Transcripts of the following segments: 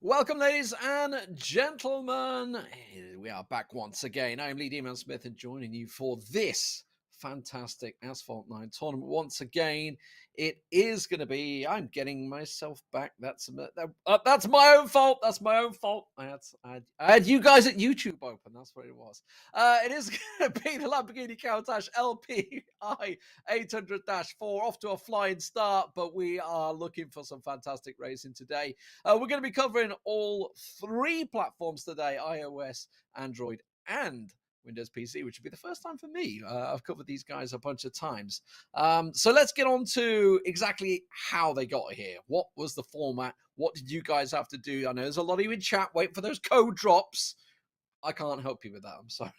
Welcome, ladies and gentlemen. Here we are back once again. I'm Lee Demon Smith and joining you for this fantastic Asphalt 9 tournament. Once again, it is going to be. I'm getting myself back. That's my own fault. That's my own fault. I had you guys at YouTube open. That's what it was. It is going to be the Lamborghini Countach LPI 800-4 off to a flying start, but we are looking for some fantastic racing today. We're going to be covering all three platforms today: iOS, Android, and Windows PC, which would be the first time for me. I've covered these guys a bunch of times. So let's get on to exactly how they got here. What was the format? What did you guys have to do? I know there's a lot of you in chat waiting for those code drops. I can't help you with that. I'm sorry.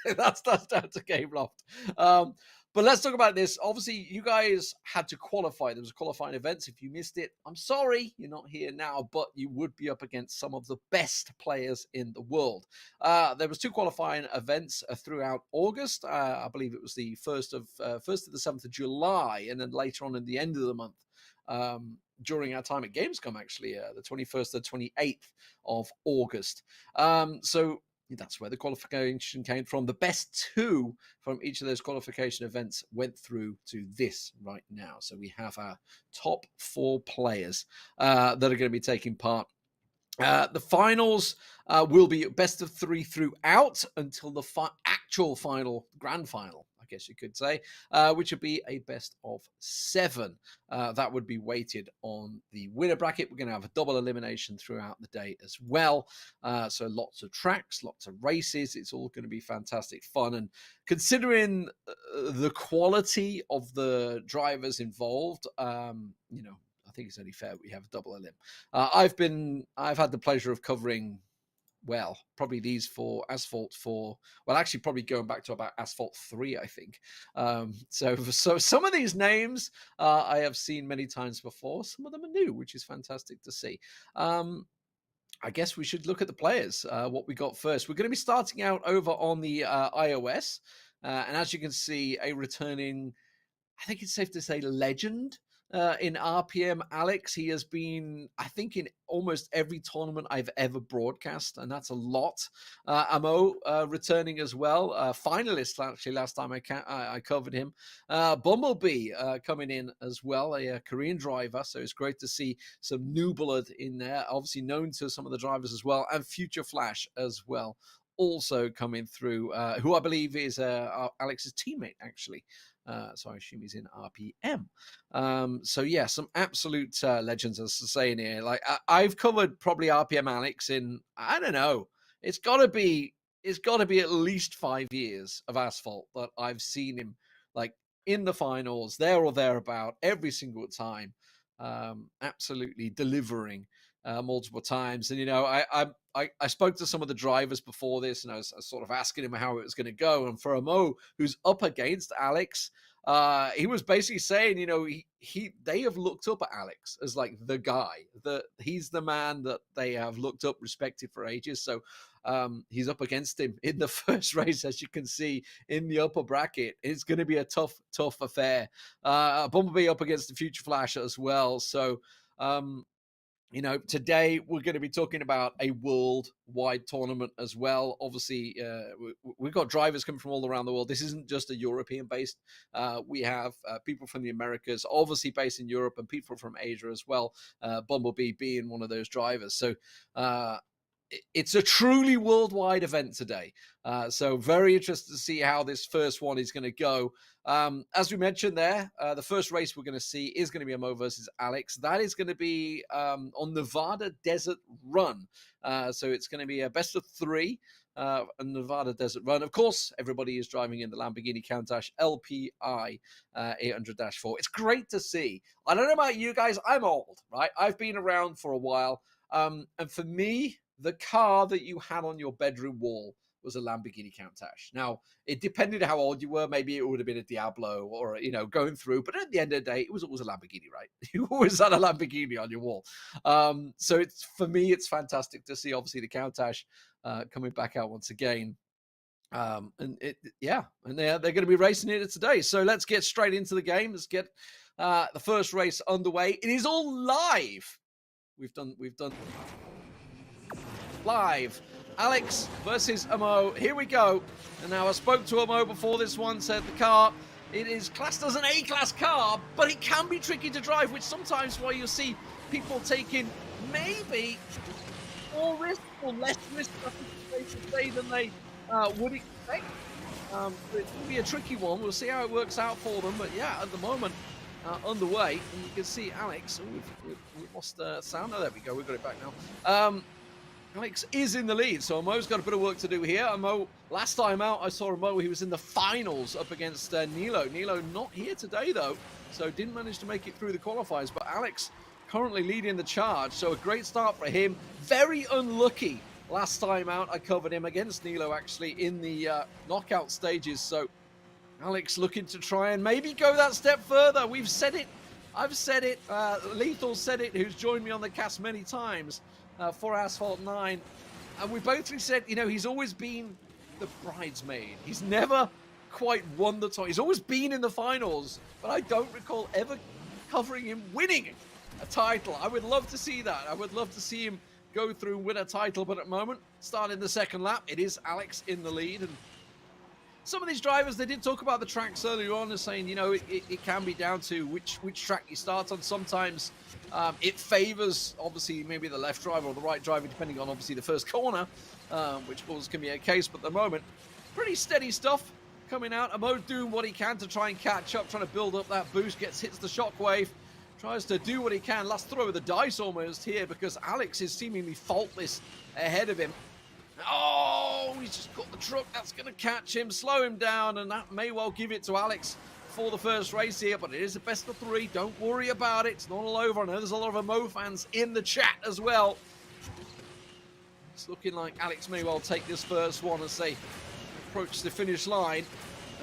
that's down to Game Loft. But let's talk about this. Obviously, you guys had to qualify. There was qualifying events. If you missed it, I'm sorry, you're not here now, but you would be up against some of the best players in the world. There was two qualifying events throughout August. I believe it was the 1st to the 7th of July, and then later on in the end of the month. During our time at Gamescom, actually, the 21st to 28th of August. So that's where the qualification came from. The best two from each of those qualification events went through to this right now. So we have our top four players that are going to be taking part. The finals will be best of three throughout until the actual final, grand final, I guess you could say, which would be a best of seven. That would be weighted on the winner bracket. We're going to have a double elimination throughout the day as well. So lots of tracks, lots of races. It's all going to be fantastic fun. And considering the quality of the drivers involved, I think it's only fair we have a double elim. I've had the pleasure of covering, well, probably these for Asphalt actually probably going back to about Asphalt 3, I think. So some of these names I have seen many times before. Some of them are new, which is fantastic to see. I guess we should look at the players, what we got first. We're going to be starting out over on the iOS. And as you can see, a returning, I think it's safe to say, legend in RPM. Alex, he has been, I think, in almost every tournament I've ever broadcast, and that's a lot. Amo returning as well, finalist actually last time I covered him. Bumblebee coming in as well, a Korean driver, so it's great to see some new blood in there, obviously known to some of the drivers as well, and Future Flash as well. Also coming through, who I believe is Alex's teammate, actually. So I assume he's in RPM. So yeah, some absolute legends, as I say in here. Like I've covered probably RPM Alex in, I don't know, it's got to be at least 5 years of Asphalt that I've seen him like in the finals, there or thereabout, every single time, absolutely delivering multiple times. And I spoke to some of the drivers before this, and I was sort of asking him how it was going to go. And for Mo, who's up against Alex, he was basically saying, they have looked up at Alex as like the guy, he's the man that they have looked up, respected for ages. So he's up against him in the first race, as you can see in the upper bracket. It's going to be a tough affair. Bumblebee up against the Future Flash as well. So today we're going to be talking about a worldwide tournament as well. Obviously, we've got drivers coming from all around the world. This isn't just a European-based. We have people from the Americas, obviously based in Europe, and people from Asia as well. Bumblebee being one of those drivers. So it's a truly worldwide event today. So very interested to see how this first one is going to go. As we mentioned there, the first race we're going to see is going to be a Mo versus Alex. That is going to be on Nevada Desert Run. So it's going to be a best of three. A Nevada Desert Run. Of course, everybody is driving in the Lamborghini Countach LPI 800-4. It's great to see. I don't know about you guys. I'm old, right? I've been around for a while. And for me, the car that you had on your bedroom wall was a Lamborghini Countach. Now, it depended how old you were. Maybe it would have been a Diablo or, going through. But at the end of the day, it was always a Lamborghini, right? You always had a Lamborghini on your wall. So for me, it's fantastic to see, obviously, the Countach coming back out once again. And they're going to be racing it today. So let's get straight into the game. Let's get the first race underway. It is all live. We've done live. Alex versus Amo. Here we go. And now I spoke to Amo before this one, said the car, it is classed as an A-class car, but it can be tricky to drive, which sometimes why you see people taking maybe more risk or less risk, I should say, than they would expect. It will be a tricky one. We'll see how it works out for them. But yeah, at the moment, underway, and you can see Alex. Oh, we've lost sound. Oh, there we go. We've got it back now. Alex is in the lead, so Amo's got a bit of work to do here. Amo, last time out, I saw Amo. He was in the finals up against Nilo. Nilo not here today, though, so didn't manage to make it through the qualifiers. But Alex currently leading the charge, so a great start for him. Very unlucky. Last time out, I covered him against Nilo, actually, in the knockout stages. So Alex looking to try and maybe go that step further. We've said it. I've said it. Lethal said it, who's joined me on the cast many times for Asphalt 9. And we both said, you know, he's always been the bridesmaid. He's never quite won the title. He's always been in the finals, but I don't recall ever covering him winning a title. I would love to see that. I would love to see him go through and win a title, but at the moment, starting the second lap, it is Alex in the lead. And some of these drivers, they did talk about the tracks earlier on and saying, you know, it can be down to which track you start on. Sometimes it favors, obviously, maybe the left driver or the right driver, depending on, obviously, the first corner, which of course can be a case. But at the moment, pretty steady stuff coming out. Amo doing what he can to try and catch up, trying to build up that boost, hits the shockwave, tries to do what he can. Last throw of the dice almost here because Alex is seemingly faultless ahead of him. Oh, he's just got the truck. That's going to catch him, slow him down, and that may well give it to Alex for the first race here, but it is a best of 3. Don't worry about it. It's not all over. I know there's a lot of Amo fans in the chat as well. It's looking like Alex may well take this first one as they approach the finish line,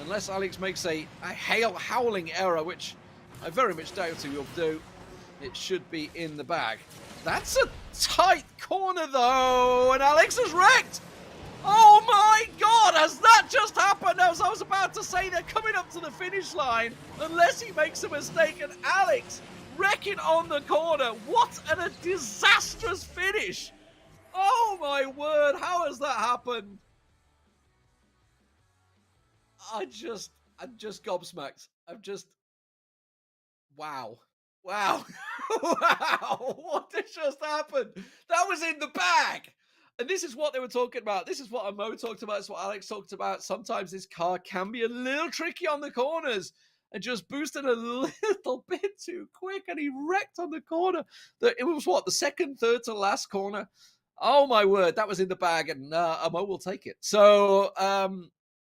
unless Alex makes a howling error, which I very much doubt he will do. It should be in the bag. That's a tight corner, though, and Alex has wrecked. Oh, my God, has that just happened? As I was about to say, they're coming up to the finish line, unless he makes a mistake, and Alex wrecking on the corner. What a disastrous finish. Oh, my word, how has that happened? I'm just gobsmacked. Wow. Wow. Wow. What just happened? That was in the bag. And this is what they were talking about. This is what Amo talked about. It's what Alex talked about. Sometimes this car can be a little tricky on the corners and just boosted a little bit too quick. And he wrecked on the corner. It was what? The second, third to last corner. Oh, my word. That was in the bag. And Amo will take it. So,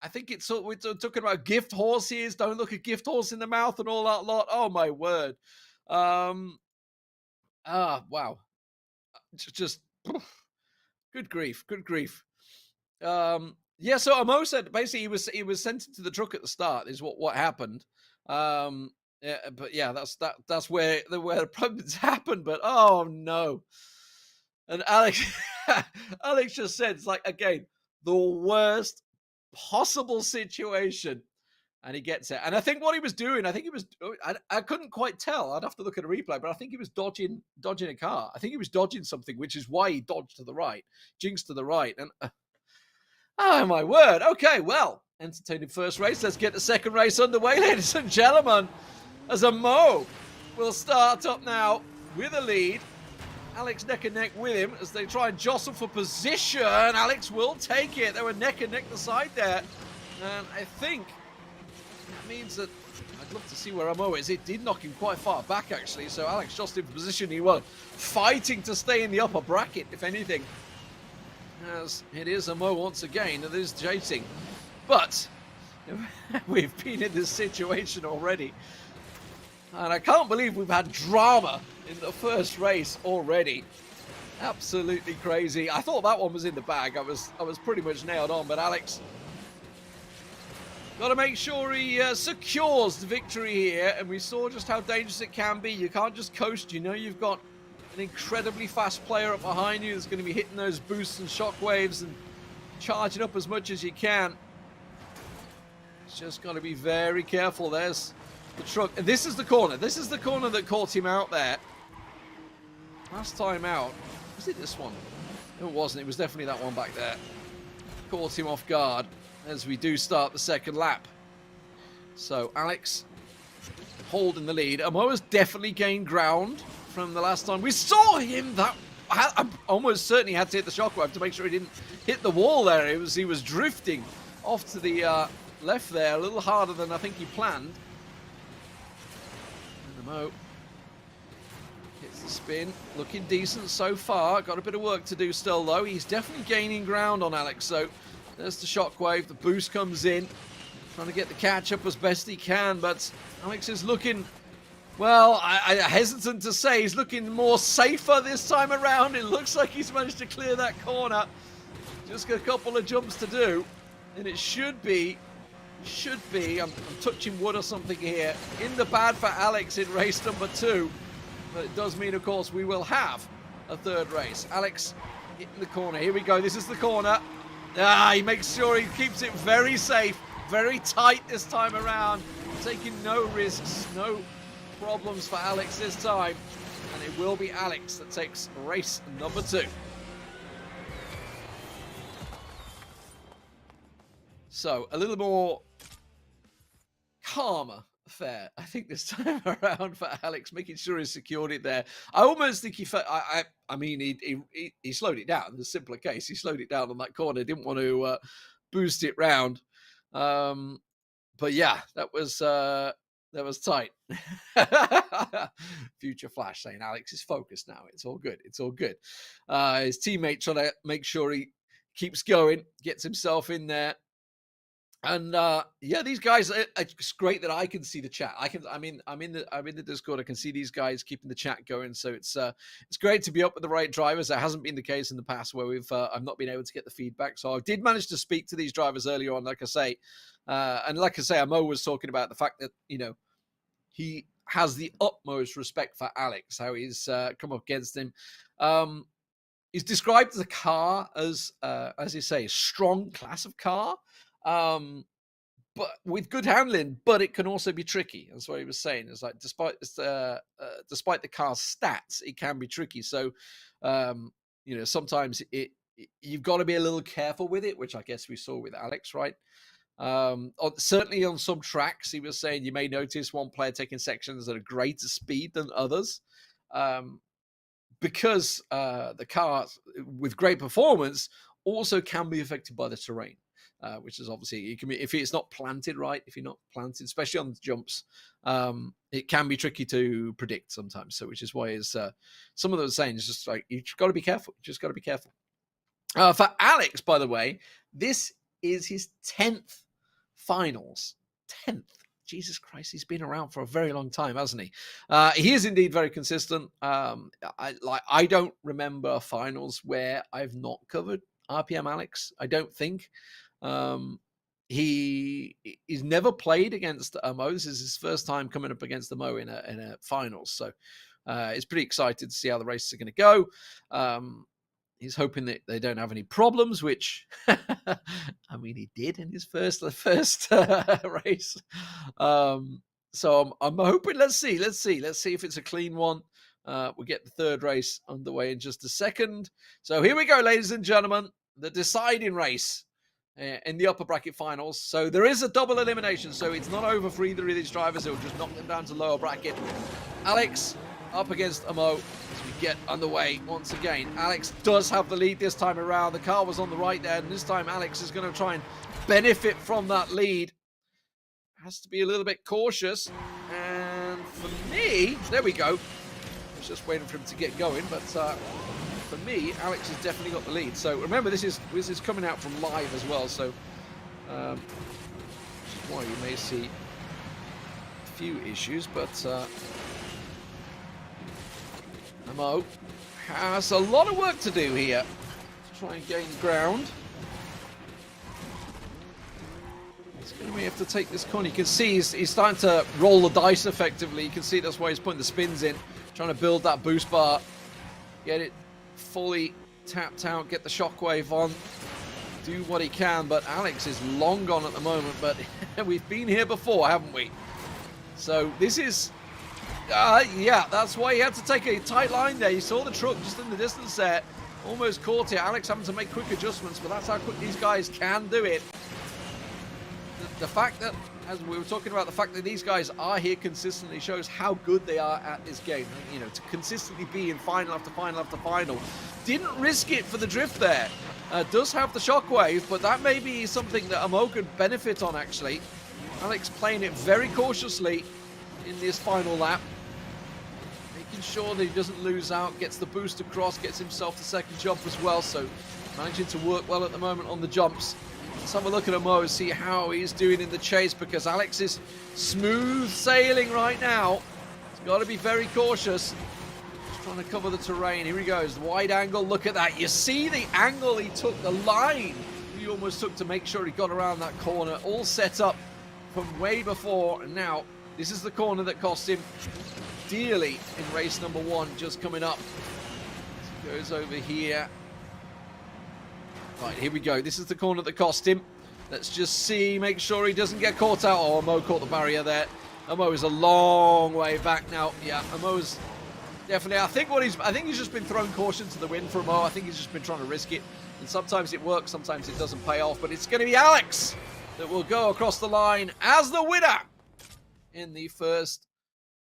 I think it's we're talking about gift horses. Don't look a gift horse in the mouth and all that lot. Oh, my word. Wow. Just good grief. Yeah, so Amo said basically he was sent into the truck at the start is what happened. Yeah, but yeah, that's where the problems happened. But oh no. And Alex Alex just said it's like again the worst possible situation. And he gets it. And I think what he was doing, I couldn't quite tell. I'd have to look at a replay, but I think he was dodging a car. I think he was dodging something, which is why he dodged to the right, jinxed to the right. And oh, my word. Okay, well, entertaining first race. Let's get the second race underway, ladies and gentlemen. As Amo will start up now with a lead. Alex neck and neck with him as they try and jostle for position. Alex will take it. They were neck and neck the side there. And I think that means that I'd love to see where Amo is. It did knock him quite far back, actually. So Alex just in position. He was fighting to stay in the upper bracket, if anything. As it is Amo once again. It is chasing. But we've been in this situation already. And I can't believe we've had drama in the first race already. Absolutely crazy. I thought that one was in the bag. I was pretty much nailed on. But Alex got to make sure he secures the victory here. And we saw just how dangerous it can be. You can't just coast. You know you've got an incredibly fast player up behind you that's going to be hitting those boosts and shockwaves and charging up as much as you can. It's just got to be very careful. There's the truck. And this is the corner. This is the corner that caught him out there. Last time out. Was it this one? It wasn't. It was definitely that one back there. Caught him off guard as we do start the second lap. So Alex holding the lead. Amo has definitely gained ground from the last time we saw him. That I almost certainly had to hit the shockwave to make sure he didn't hit the wall there. He was drifting off to the left there, a little harder than I think he planned. And Amo hits the spin, looking decent so far. Got a bit of work to do still though. He's definitely gaining ground on Alex. So there's the shockwave. The boost comes in, trying to get the catch up as best he can. But Alex is looking, well, I'm hesitant to say he's looking more safer this time around. It looks like he's managed to clear that corner. Just got a couple of jumps to do, and it should be, I'm touching wood or something here, in the bad for Alex in race number 2. But it does mean, of course, we will have a third race. Alex hitting the corner. Here we go. This is the corner. He makes sure he keeps it very safe, very tight this time around, taking no risks, no problems for Alex this time. And it will be Alex that takes race number 2. So a little more calmer affair, I think, this time around for Alex, making sure he secured it there. I almost think he felt, I mean, he slowed it down. The simpler case, he slowed it down on that corner. Didn't want to boost it round. But yeah, that was tight. Future Flash saying Alex is focused now. It's all good. It's all good. His teammate trying to make sure he keeps going, gets himself in there. And yeah, these guys, it's great that I can see the chat. I'm in the Discord. I can see these guys keeping the chat going. So it's great to be up with the right drivers. That hasn't been the case in the past where I've not been able to get the feedback. So I did manage to speak to these drivers earlier on, like I say. And like I say, Amo was talking about the fact that, you know, he has the utmost respect for Alex, how he's come up against him. He's described the car as you say, a strong class of car. But with good handling, but it can also be tricky. That's what he was saying. It's like despite the car's stats, it can be tricky. So, you know, sometimes you've got to be a little careful with it, which I guess we saw with Alex, right? Certainly on some tracks, he was saying you may notice one player taking sections at a greater speed than others, because the car with great performance also can be affected by the terrain. Which is obviously, it can be, if it's not planted right, if you're not planted, especially on the jumps, it can be tricky to predict sometimes. So, which is why some of those saying is just like, you've got to be careful. You just got to be careful. For Alex, by the way, this is his 10th finals. 10th. Jesus Christ, he's been around for a very long time, hasn't he? He is indeed very consistent. I don't remember finals where I've not covered RPM Alex. I don't think. He's never played against Amo. This is his first time coming up against Amo in a finals. So he's pretty excited to see how the races are going to go. He's hoping that they don't have any problems, which I mean, he did in his first race. So I'm hoping. Let's see if it's a clean one. We'll get the third race underway in just a second. So here we go, ladies and gentlemen, the deciding race in the upper bracket finals. So there is a double elimination, so it's not over for either of these drivers. It will just knock them down to lower bracket. Alex up against Amo as we get underway once again. Alex does have the lead this time around. The car was on the right there, and this time Alex is going to try and benefit from that lead. Has to be a little bit cautious. And for me, there we go. I was just waiting for him to get going, but for me, Alex has definitely got the lead. So remember, this is coming out from live as well. So which is why you may see a few issues, but Amo has a lot of work to do here to try and gain ground. He's going to have to take this corner. You can see he's starting to roll the dice effectively. You can see that's why he's putting the spins in, trying to build that boost bar, get it fully tapped out, get the shockwave on, do what he can. But Alex is long gone at the moment, but we've been here before, haven't we? So this is yeah, that's why he had to take a tight line there. You saw the truck just in the distance there. Almost caught it. Alex having to make quick adjustments, but that's how quick these guys can do it. The fact that, as we were talking about, the fact that these guys are here consistently shows how good they are at this game. You know, to consistently be in final after final after final. Didn't risk it for the drift there. Does have the shockwave, but that may be something that Amo could benefit on, actually. Alex playing it very cautiously in this final lap. Making sure that he doesn't lose out, gets the boost across, gets himself the second jump as well. So managing to work well at the moment on the jumps. Let's have a look at Amo, see how he's doing in the chase, because Alex is smooth sailing right now. He's got to be very cautious. Trying to cover the terrain. Here he goes. Wide angle. Look at that. You see the angle he took, the line he almost took to make sure he got around that corner. All set up from way before. And now this is the corner that cost him dearly in race number 1, just coming up. So goes over here. Right, here we go. This is the corner that cost him. Let's just see, make sure he doesn't get caught out. Oh, Amo caught the barrier there. Amo is a long way back now. Yeah, Amo's definitely, I think he's just been throwing caution to the wind for Amo. I think he's just been trying to risk it. And sometimes it works, sometimes it doesn't pay off. But it's going to be Alex that will go across the line as the winner in the first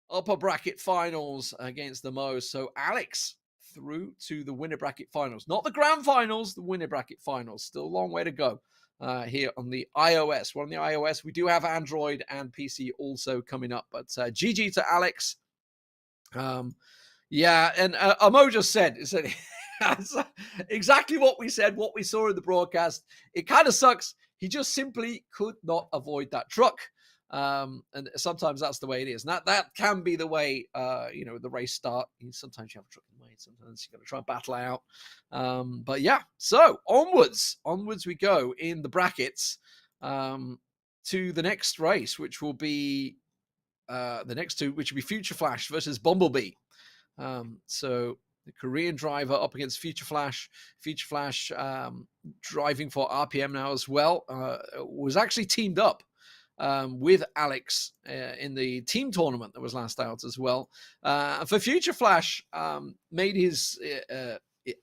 upper bracket finals against the Mo. So Alex through to the winner bracket finals. Not the grand finals, the winner bracket finals. Still a long way to go here on the iOS. We're on the iOS. We do have Android and PC also coming up. But GG to Alex. Yeah, and Amo just said exactly what we said, what we saw in the broadcast. It kind of sucks. He just simply could not avoid that truck. And sometimes that's the way it is. And that can be the way, you know, the race start. Sometimes you have a truck in the way. Sometimes you've got to try and battle out. But yeah, so onwards we go in the brackets to the next race, which will be the next two, which will be Future Flash versus Bumblebee. So the Korean driver up against Future Flash. Future Flash driving for RPM now as well. Was actually teamed up with Alex in the team tournament that was last out as well. For Future Flash, made his,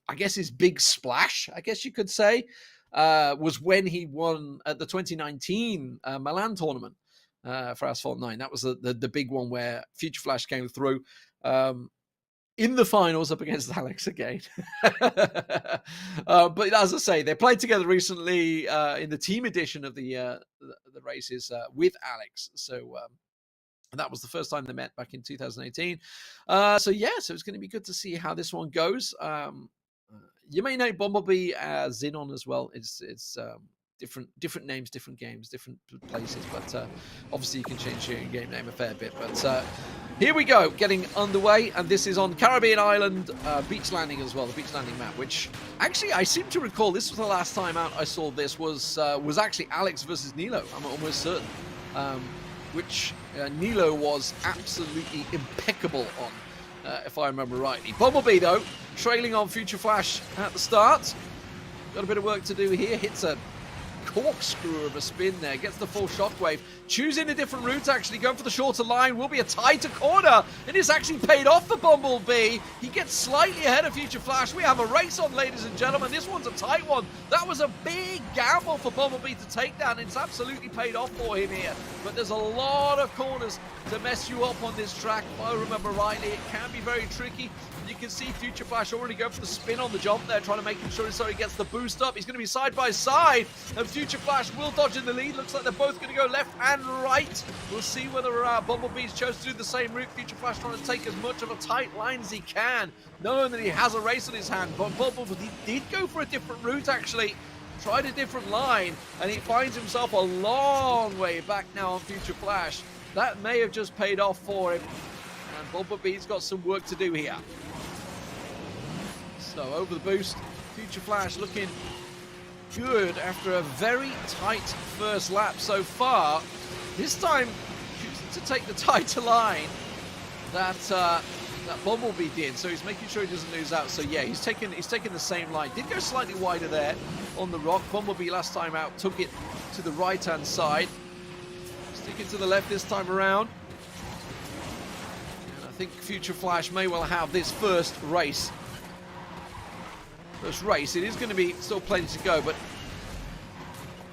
I guess his big splash, I guess you could say, was when he won at the 2019 Milan tournament for Asphalt 9. That was the big one where Future Flash came through in the finals up against Alex again. But as I say, they played together recently in the team edition of the races with Alex. So that was the first time they met back in 2018. So it's going to be good to see how this one goes. You may know Bumblebee as Xenon as well. It's different names, different games, different places, but obviously you can change your game name a fair bit. But here we go, getting underway, and this is on Caribbean Island Beach Landing as well, the Beach Landing map, which actually I seem to recall this was the last time out I saw this was actually Alex versus Nilo, I'm almost certain, which Nilo was absolutely impeccable on, if I remember rightly. Bumblebee, though, trailing on Future Flash at the start. Got a bit of work to do here, hits a corkscrew of a spin there, gets the full shockwave, choosing a different route, actually going for the shorter line, will be a tighter corner, and it's actually paid off for Bumblebee. He gets slightly ahead of Future Flash. We have a race on, ladies and gentlemen. This one's a tight one. That was a big gamble for Bumblebee to take down. It's absolutely paid off for him here, but there's a lot of corners to mess you up on this track. If I remember rightly, it can be very tricky. You can see Future Flash already go for the spin on the jump there, trying to make sure so he gets the boost up. He's going to be side by side, and Future Flash will dodge in the lead. Looks like they're both going to go left and right. We'll see whether Bumblebee's chose to do the same route. Future Flash trying to take as much of a tight line as he can, knowing that he has a race on his hand. But Bumblebee did go for a different route, actually. Tried a different line, and he finds himself a long way back now on Future Flash. That may have just paid off for him, and Bumblebee's got some work to do here. So over the boost, Future Flash looking good after a very tight first lap so far. This time, choosing to take the tighter line that Bumblebee did, so he's making sure he doesn't lose out. So yeah, he's taking the same line. Did go slightly wider there on the rock. Bumblebee last time out took it to the right-hand side. Sticking to the left this time around. And I think Future Flash may well have this first race first race. It is going to be still plenty to go, but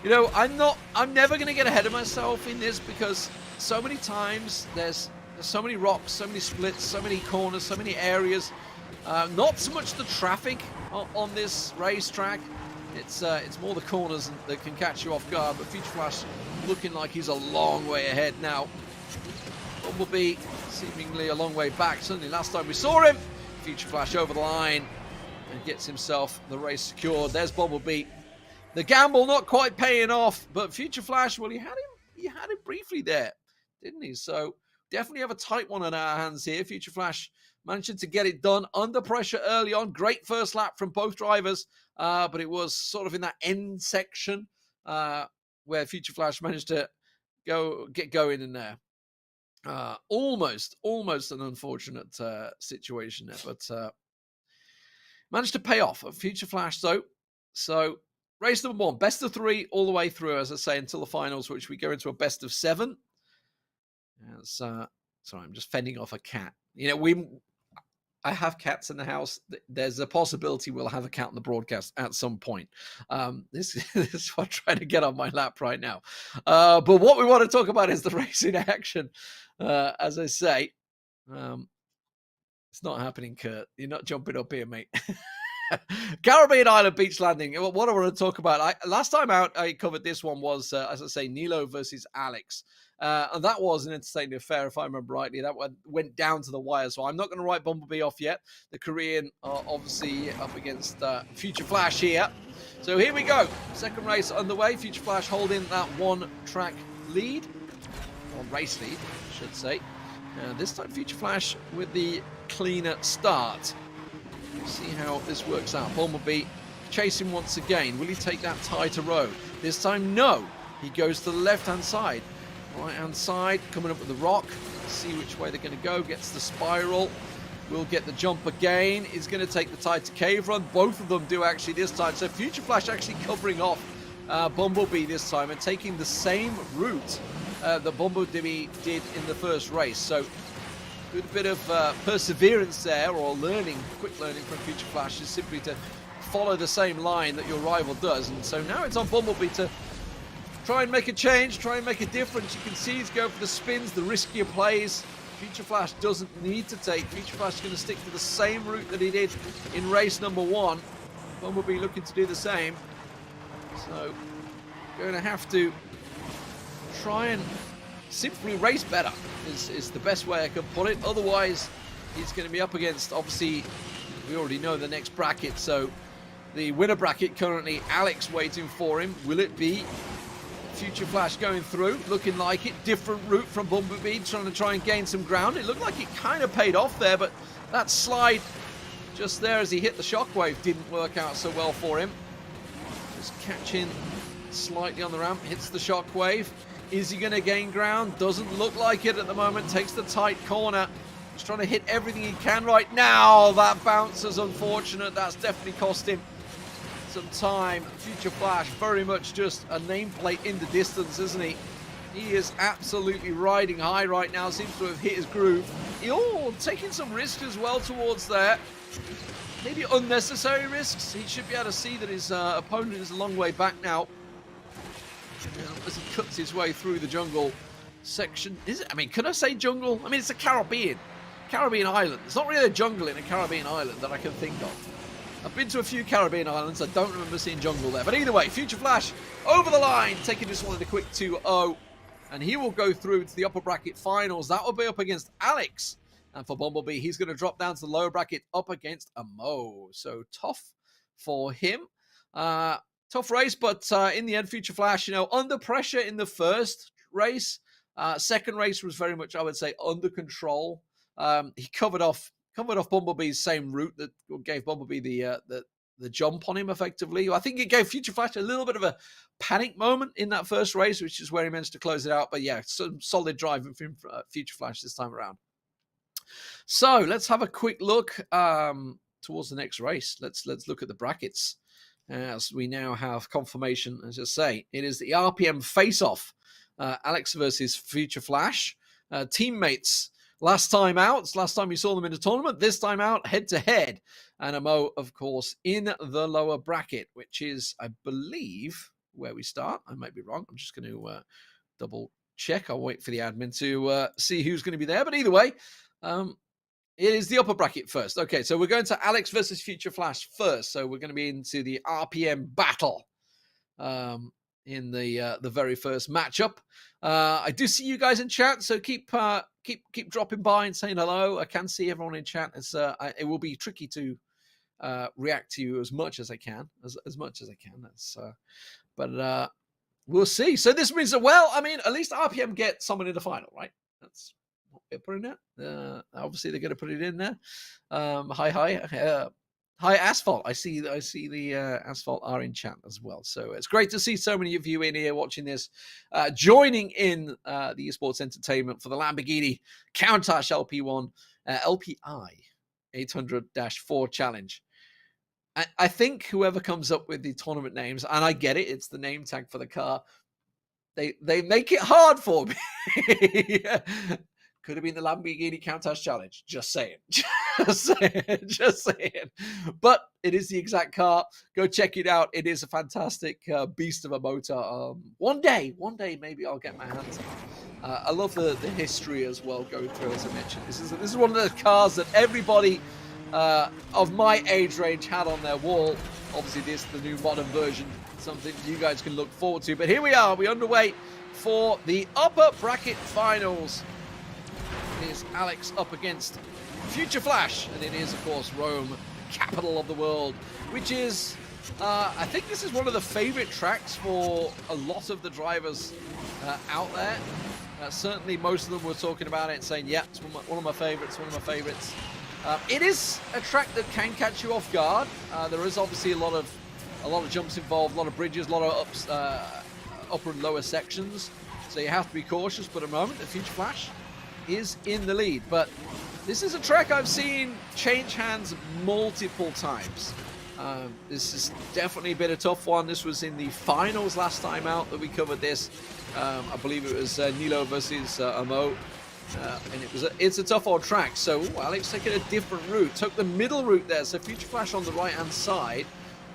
you know, I'm never going to get ahead of myself in this because so many times there's so many rocks, so many splits, so many corners, so many areas. Not so much the traffic on this racetrack. It's more the corners that can catch you off guard. But Future Flash looking like he's a long way ahead now. Bumblebee seemingly a long way back. Certainly last time we saw him, Future Flash over the line and gets himself the race secured. There's Bumblebee. The gamble not quite paying off, but Future Flash, well, he had him briefly there, didn't he? So definitely have a tight one on our hands here. Future Flash managing to get it done under pressure early on. Great first lap from both drivers, but it was sort of in that end section where Future Flash managed to get going in there. Almost an unfortunate situation there, but managed to pay off. Future Flash, though. So race number 1, best of 3 all the way through, as I say, until the finals, which we go into a best of 7. Sorry, I'm just fending off a cat. You know, I have cats in the house. There's a possibility we'll have a cat in the broadcast at some point. This is what I'm trying to get on my lap right now. But what we want to talk about is the racing action. As I say, it's not happening, Kurt. You're not jumping up here, mate. Caribbean Island Beach Landing. What I want to talk about, last time out I covered this one was, as I say, Nilo versus Alex. And that was an entertaining affair, if I remember rightly. That one went down to the wire, so I'm not going to write Bumblebee off yet. The Korean are obviously up against Future Flash here. So here we go. Second race underway. Future Flash holding that one-track lead, or race lead, I should say. This time Future Flash with the cleaner start. See how this works out. Bumblebee chasing once again. Will he take that tighter road? This time, no. He goes to the left-hand side. Right-hand side, coming up with the rock. See which way they're going to go. Gets the spiral. Will get the jump again. Is going to take the tighter cave run. Both of them do actually this time. So Future Flash actually covering off Bumblebee this time and taking the same route that Bumblebee did in the first race. So good bit of perseverance there, or quick learning from Future Flash, is simply to follow the same line that your rival does. And so now it's on Bumblebee to try and make a change, try and make a difference. You can see he's going for the spins, the riskier plays. Future Flash doesn't need to take. Future Flash is going to stick to the same route that he did in race number 1. Bumblebee looking to do the same. So going to have to try and simply race better is the best way I can put it. Otherwise, he's going to be up against, obviously, we already know the next bracket. So the winner bracket currently, Alex waiting for him. Will it be Future Flash going through? Looking like it. Different route from Bumblebee, trying and gain some ground. It looked like it kind of paid off there, but that slide just there as he hit the shockwave didn't work out so well for him. Just catching slightly on the ramp, hits the shockwave. Is he going to gain ground? Doesn't look like it at the moment. Takes the tight corner. He's trying to hit everything he can right now. That bounce is unfortunate. That's definitely cost him some time. Future Flash very much just a nameplate in the distance, isn't he? He is absolutely riding high right now. Seems to have hit his groove. Oh, taking some risks as well towards there. Maybe unnecessary risks. He should be able to see that his opponent is a long way back now. As he cuts his way through the jungle section. Is it? I mean, can I say jungle? I mean, it's a Caribbean island. It's not really a jungle in a Caribbean island that I can think of. I've been to a few Caribbean islands. I don't remember seeing jungle there. But either way, Future Flash over the line, taking this one in a quick 2-0. And he will go through to the upper bracket finals. That will be up against Alex. And for Bumblebee, he's going to drop down to the lower bracket up against Mo. So tough for him. Tough race, but in the end, Future Flash, under pressure in the first race. Second race was very much, I would say, under control. He covered off Bumblebee's same route that gave Bumblebee the jump on him effectively. I think it gave Future Flash a little bit of a panic moment in that first race, which is where he managed to close it out. But yeah, some solid driving from Future Flash this time around. So let's have a quick look towards the next race. Let's look at the brackets. As we now have confirmation, as I say, it is the RPM face-off. Alex versus Future Flash. Teammates last time out. Last time we saw them in the tournament. This time out, head-to-head. and Mo, of course, in the lower bracket, which is, I believe, where we start. I might be wrong. I'm just going to double check. I'll wait for the admin to see who's going to be there. But either way, it is the upper bracket first. Okay, so we're going to Alex versus Future Flash first. So we're going to be into the RPM battle in the very first matchup. I do see you guys in chat, so keep dropping by and saying hello. I can see everyone in chat. It will be tricky to react to you as much as I can, as much as I can. But we'll see. So this means that, well, I mean, at least RPM get someone in the final, right? That's what they're putting it. Obviously, they're going to put it in there. Hi, Asphalt. I see the Asphalt are in chat as well. So it's great to see so many of you in here watching this, joining in the esports entertainment for the Lamborghini Countach LPI 800-4 challenge. I think whoever comes up with the tournament names, and I get it, it's the name tag for the car. They make it hard for me. Could have been the Lamborghini Countach Challenge. Just saying. Just saying. But it is the exact car. Go check it out. It is a fantastic beast of a motor. One day, maybe I'll get my hands on it. I love the history as well going through, as I mentioned. This is one of the cars that everybody of my age range had on their wall. Obviously, this is the new modern version. Something you guys can look forward to. But here we are. We're underway for the upper bracket finals. It is Alex up against Future Flash, and it is, of course, Rome, capital of the world, which is, I think this is one of the favorite tracks for a lot of the drivers out there. Certainly, most of them were talking about it and saying, yeah, it's one of my favorites, it is a track that can catch you off guard. There is obviously a lot of jumps involved, a lot of bridges, a lot of upper and lower sections. So you have to be cautious. But at the moment, the Future Flash is in the lead. But this is a track I've seen change hands multiple times. This is definitely been a tough one. This was in the finals last time out that we covered this. I believe it was Nilo versus Mo. And it's a tough old track. So Alex taking a different route. Took the middle route there. So Future Flash on the right-hand side.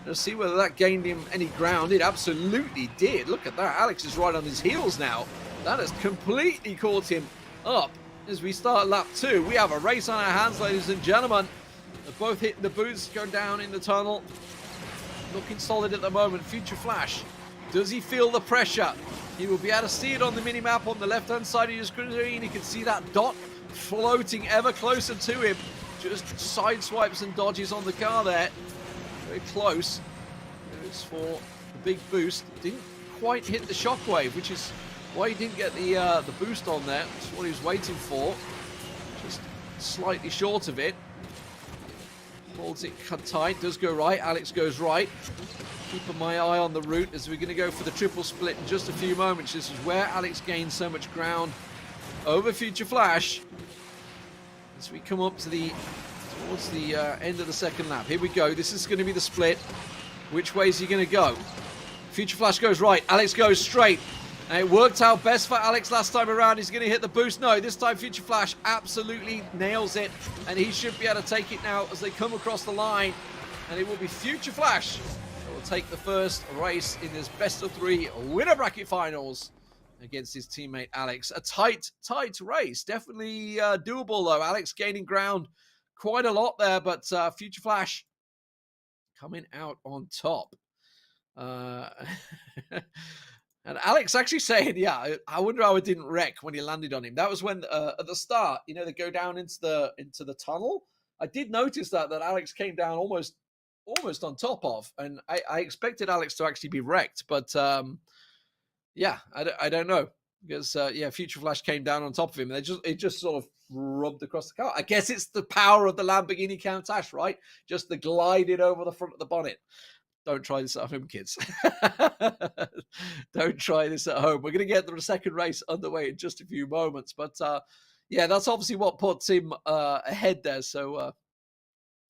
Let's see whether that gained him any ground. It absolutely did. Look at that. Alex is right on his heels now. That has completely caught him up as we start lap 2. We have a race on our hands, ladies and gentlemen. They're both hitting the boots, going down in the tunnel. Looking solid at the moment. Future Flash, does he feel the pressure? He will be able to see it on the mini-map on the left-hand side of your screen. You can see that dot floating ever closer to him. Just side swipes and dodges on the car there. Very close. Goes for the big boost. Didn't quite hit the shockwave, which is why he didn't get the boost on there. That's what he was waiting for. Just slightly short of it. Holds it cut tight. Does go right. Alex goes right. Keeping my eye on the route as we're going to go for the triple split in just a few moments. This is where Alex gains so much ground over Future Flash. As we come up to towards the end of the second lap. Here we go. This is going to be the split. Which way is he going to go? Future Flash goes right. Alex goes straight. And it worked out best for Alex last time around. He's going to hit the boost. No, this time Future Flash absolutely nails it. And he should be able to take it now as they come across the line. And it will be Future Flash that will take the first race in this best of 3 winner bracket finals against his teammate Alex. A tight race. Definitely doable though. Alex gaining ground quite a lot there, but Future Flash coming out on top. And Alex actually saying, yeah, I wonder how it didn't wreck when he landed on him. That was when at the start, you know, they go down into the tunnel. I did notice that Alex came down almost on top of, and I expected Alex to actually be wrecked, but yeah, I don't know, because yeah, Future Flash came down on top of him, and it just sort of rubbed across the car. I guess it's the power of the Lamborghini Countach, right? Just the gliding over the front of the bonnet. Don't try this at home, kids. Don't try this at home. We're going to get the second race underway in just a few moments. But yeah, that's obviously what puts him ahead there. So,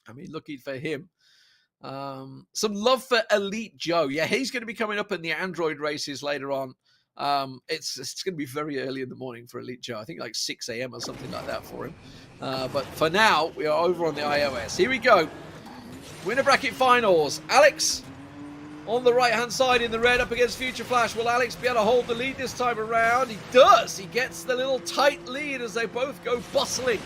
I mean, lucky for him. Some love for Elite Joe. Yeah, he's going to be coming up in the Android races later on. It's going to be very early in the morning for Elite Joe. I think like 6 a.m. or something like that for him. But for now, we are over on the iOS. Here we go. Winner bracket finals. Alex on the right-hand side in the red up against Future Flash. Will Alex be able to hold the lead this time around? He does. He gets the little tight lead as they both go bustling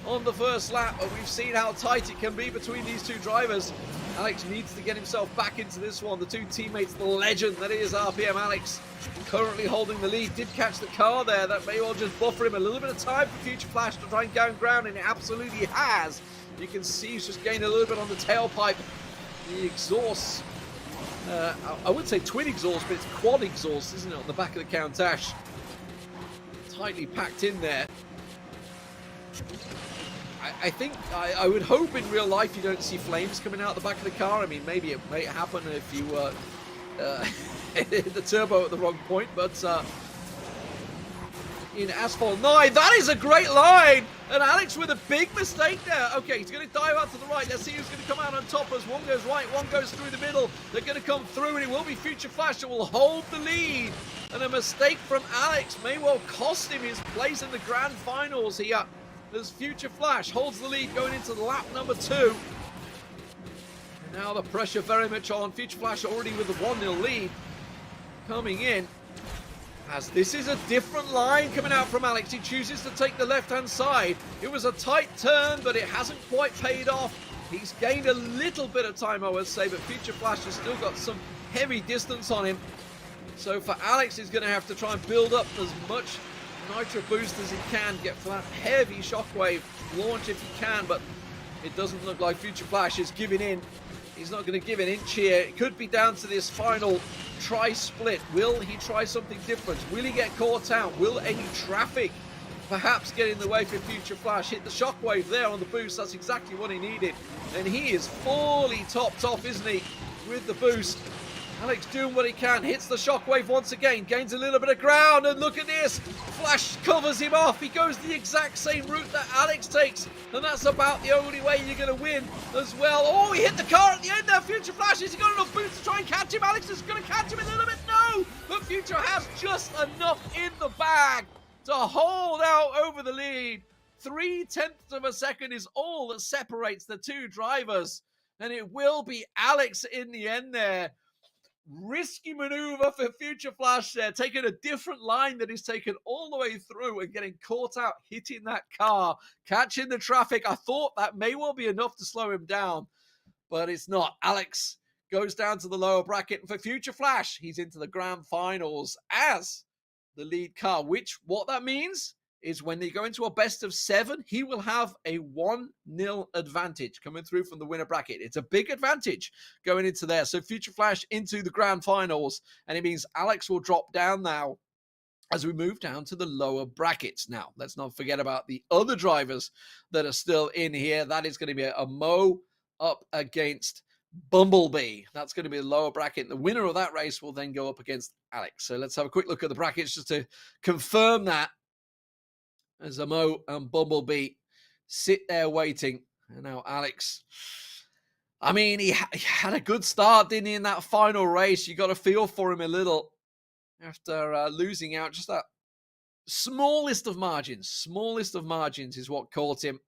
on the first lap. But we've seen how tight it can be between these two drivers. Alex needs to get himself back into this one. The two teammates, the legend that is RPM Alex, currently holding the lead. Did catch the car there. That may well just buffer him a little bit of time for Future Flash to try and gain ground, and it absolutely has. You can see he's just gained a little bit on the tailpipe. The exhaust, I wouldn't say twin exhaust, but it's quad exhaust, isn't it, on the back of the Countach. Tightly packed in there. I think, I would hope in real life you don't see flames coming out the back of the car. I mean, maybe it may happen if you hit the turbo at the wrong point, but in Asphalt 9, that is a great line! And Alex with a big mistake there. Okay, he's going to dive out to the right. Let's see who's going to come out on top as one goes right, one goes through the middle. They're going to come through, and it will be Future Flash that will hold the lead. And a mistake from Alex may well cost him his place in the grand finals here, as Future Flash holds the lead going into lap number 2. And now the pressure very much on. Future Flash already with the 1-0 lead coming in. As this is a different line coming out from Alex. He chooses to take the left-hand side. It was a tight turn, but it hasn't quite paid off. He's gained a little bit of time, I would say, but Future Flash has still got some heavy distance on him. So for Alex, he's going to have to try and build up as much nitro boost as he can, get for that heavy shockwave launch if he can, but it doesn't look like Future Flash is giving in. He's not going to give an inch here. It could be down to this final tri-split. Will he try something different? Will he get caught out? Will any traffic perhaps get in the way for Future Flash? Hit the shockwave there on the boost. That's exactly what he needed. And he is fully topped off, isn't he, with the boost. Alex doing what he can, hits the shockwave once again, gains a little bit of ground, and look at this! Flash covers him off. He goes the exact same route that Alex takes, and that's about the only way you're going to win as well. Oh, he hit the car at the end there. Future Flash, has he got enough boost to try and catch him? Alex is going to catch him a little bit. No! But Future has just enough in the bag to hold out over the lead. 0.3 of a second is all that separates the two drivers, and it will be Alex in the end there. Risky maneuver for Future Flash there, taking a different line that he's taken all the way through and getting caught out, hitting that car, catching the traffic. I thought that may well be enough to slow him down, but it's not. Alex goes down to the lower bracket, and for Future Flash, he's into the grand finals as the lead car, which what that means is when they go into a best of 7, he will have a 1-0 advantage coming through from the winner bracket. It's a big advantage going into there. So Future Flash into the grand finals, and it means Alex will drop down now as we move down to the lower brackets. Now, let's not forget about the other drivers that are still in here. That is going to be a Mo up against Bumblebee. That's going to be the lower bracket. The winner of that race will then go up against Alex. So let's have a quick look at the brackets just to confirm that. As Mo and Bumblebee sit there waiting. And now Alex, I mean, he had a good start, didn't he, in that final race? You got a feel for him a little after losing out. Just that smallest of margins is what caught him.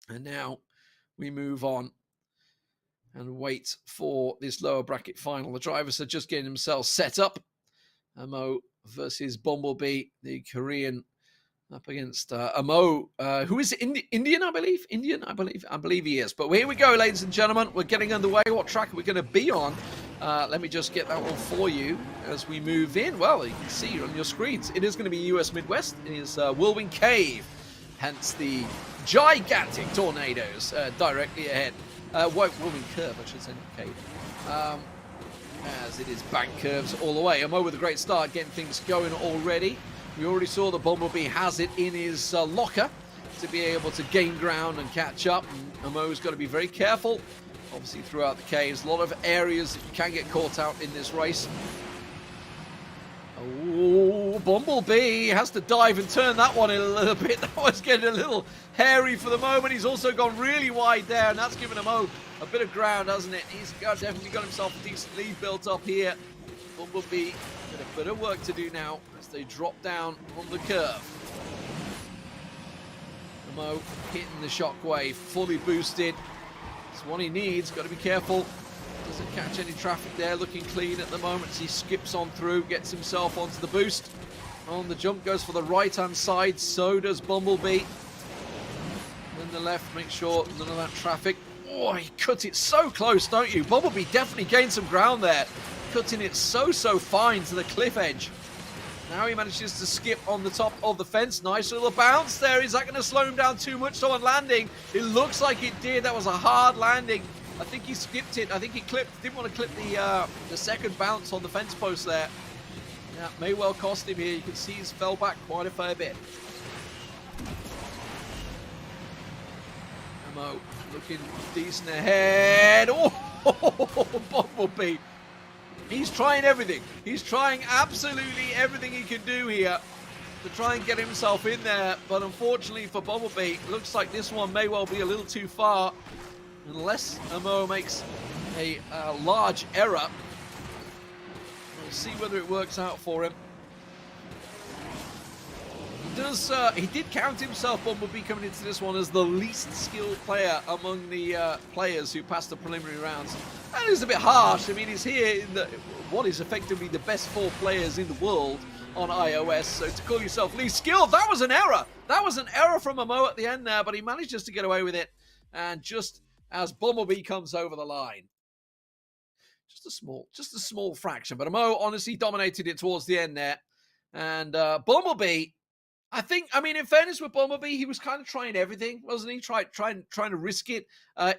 And now we move on and wait for this lower bracket final. The drivers are just getting themselves set up. Mo versus Bumblebee, the Korean, up against Mo, who is Indian, I believe. I believe he is. But here we go, ladies and gentlemen. We're getting underway. What track are we going to be on? Let me just get that one for you as we move in. Well, you can see on your screens, it is going to be US Midwest. It is Whirlwind Cave, hence the gigantic tornadoes directly ahead. Whirlwind Curve, I should say, not cave. As it is bank curves all the way. Mo with a great start, getting things going already. We already saw that Bumblebee has it in his locker to be able to gain ground and catch up. And Mo's got to be very careful, obviously, throughout the caves. A lot of areas that you can get caught out in this race. Oh, Bumblebee has to dive and turn that one in a little bit. That was getting a little hairy for the moment. He's also gone really wide there, and that's given him a bit of ground, hasn't it? He's definitely got himself a decent lead built up here. Bumblebee got a bit of work to do now as they drop down on the curve. Mo hitting the shockwave, fully boosted. That's what he needs. Got to be careful. Doesn't catch any traffic there. Looking clean at the moment. He skips on through, gets himself onto the boost. On the jump, goes for the right-hand side. So does Bumblebee. Then the left, make sure none of that traffic. Oh, he cut it so close, don't you? Bumblebee definitely gained some ground there. Cutting it so fine to the cliff edge. Now he manages to skip on the top of the fence. Nice little bounce there. Is that going to slow him down too much on landing? It looks like it did. That was a hard landing. I think he skipped it. I think he didn't want to clip the second bounce on the fence post there. Yeah, may well cost him here. You can see he's fell back quite a fair bit. Mo looking decent ahead. Oh, Bumblebee. He's trying everything. He's trying absolutely everything he can do here to try and get himself in there. But unfortunately for Bumblebee, looks like this one may well be a little too far. Unless Mo makes a large error. We'll see whether it works out for him. He did count himself, Bumblebee, coming into this one as the least skilled player among the players who passed the preliminary rounds. And it was a bit harsh. I mean, he's here in what is effectively the best 4 players in the world on iOS. So to call yourself least skilled, that was an error. That was an error from Mo at the end there, but he managed just to get away with it. And just as Bumblebee comes over the line. Just a small fraction. But Mo honestly dominated it towards the end there. And Bumblebee, I mean, in fairness with Bumblebee, he was kind of trying everything, wasn't he? Trying to risk it.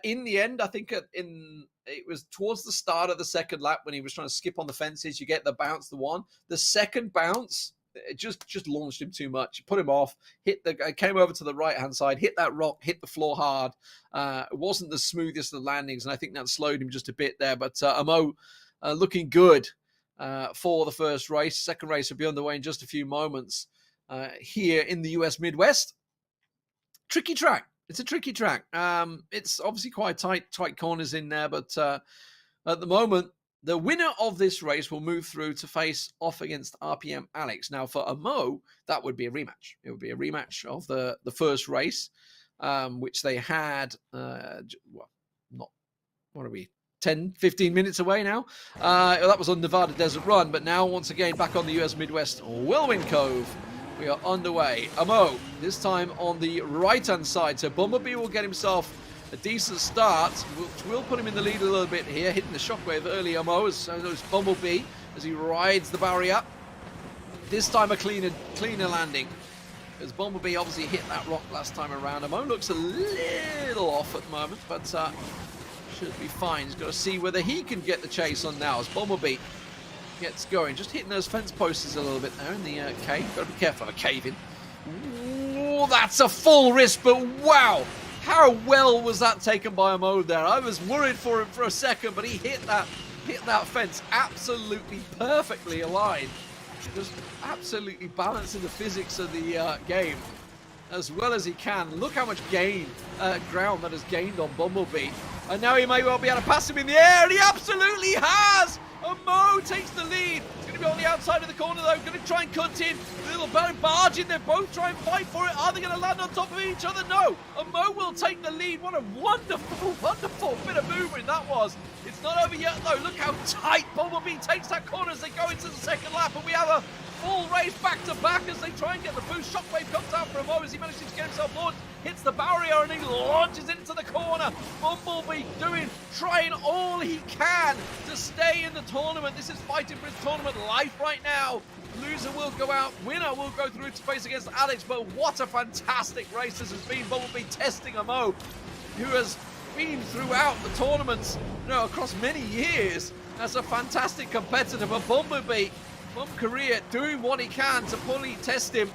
In the end, I think it was towards the start of the second lap when he was trying to skip on the fences. You get the bounce, the one. The second bounce, it just launched him too much. It put him off. Came over to the right-hand side, hit that rock, hit the floor hard. It wasn't the smoothest of landings, and I think that slowed him just a bit there. But Mo looking good for the first race. Second race will be underway in just a few moments. Here in the US Midwest. Tricky track. It's a tricky track. It's obviously quite tight corners in there, but at the moment, the winner of this race will move through to face off against RPM Alex. Now, for Mo, that would be a rematch. It would be a rematch of the first race, which they had, 10, 15 minutes away now. That was on Nevada Desert Run, but now, once again, back on the US Midwest Whirlwind Cove. We are underway. Mo, this time on the right-hand side. So Bumblebee will get himself a decent start, which will put him in the lead a little bit here, hitting the shockwave early. Mo as Bumblebee as he rides the barrier. This time a cleaner landing. As Bumblebee obviously hit that rock last time around. Mo looks a little off at the moment, but should be fine. He's got to see whether he can get the chase on now as Bumblebee gets going. Just hitting those fence posts a little bit there in the cave. Got to be careful of a cave in. Ooh, that's a full risk, but wow! How well was that taken by Mo there? I was worried for him for a second, but he hit that fence absolutely perfectly aligned. Just absolutely balancing the physics of the game as well as he can. Look how much ground that has gained on Bumblebee. And now he may well be able to pass him in the air, and he absolutely has! And Mo takes the lead. He's going to be on the outside of the corner, though. Going to try and cut in. A little barge in there. Both try and fight for it. Are they going to land on top of each other? No. And Mo will take the lead. What a wonderful, wonderful bit of movement that was. It's not over yet, though. Look how tight Bumblebee takes that corner as they go into the second lap. And we have a full race back to back as they try and get the boost. Shockwave comes out for Mo as he manages to get himself launched. Hits the barrier and he launches into the corner. Bumblebee trying all he can to stay in the tournament. This is fighting for his tournament life right now. Loser will go out, winner will go through to face against Alex, but what a fantastic race this has been. Bumblebee testing a Mo who has been throughout the tournaments, across many years as a fantastic competitor, but Bumblebee from Korea doing what he can to fully test him.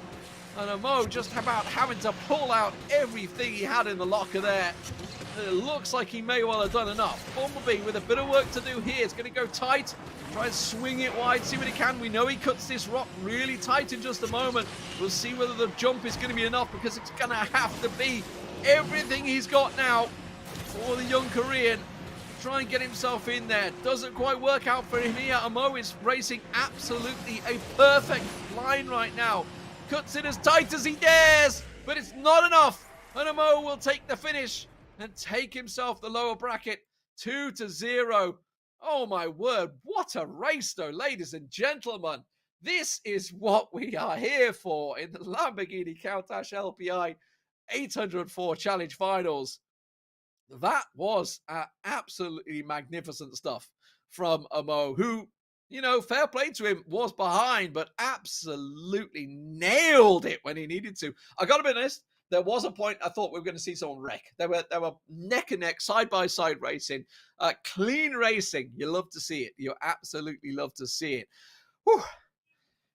And Mo just about having to pull out everything he had in the locker there. It looks like he may well have done enough. Bumblebee with a bit of work to do here. It's going to go tight. Try and swing it wide, see what he can. We know he cuts this rock really tight in just a moment. We'll see whether the jump is going to be enough, because it's going to have to be everything he's got now for the young Korean. Try and get himself in there. Doesn't quite work out for him here. Mo is racing absolutely a perfect line right now. Cuts it as tight as he dares, but it's not enough. And Mo will take the finish and take himself the lower bracket 2-0. Oh my word, what a race though, ladies and gentlemen. This is what we are here for in the Lamborghini Countach LPI 804 Challenge Finals. That was absolutely magnificent stuff from Amo, who, you know, fair play to him, was behind, but absolutely nailed it when he needed to. I got to be honest, there was a point I thought we were going to see someone wreck. They were neck and neck, side by side racing, clean racing. You love to see it. You absolutely love to see it. Whew.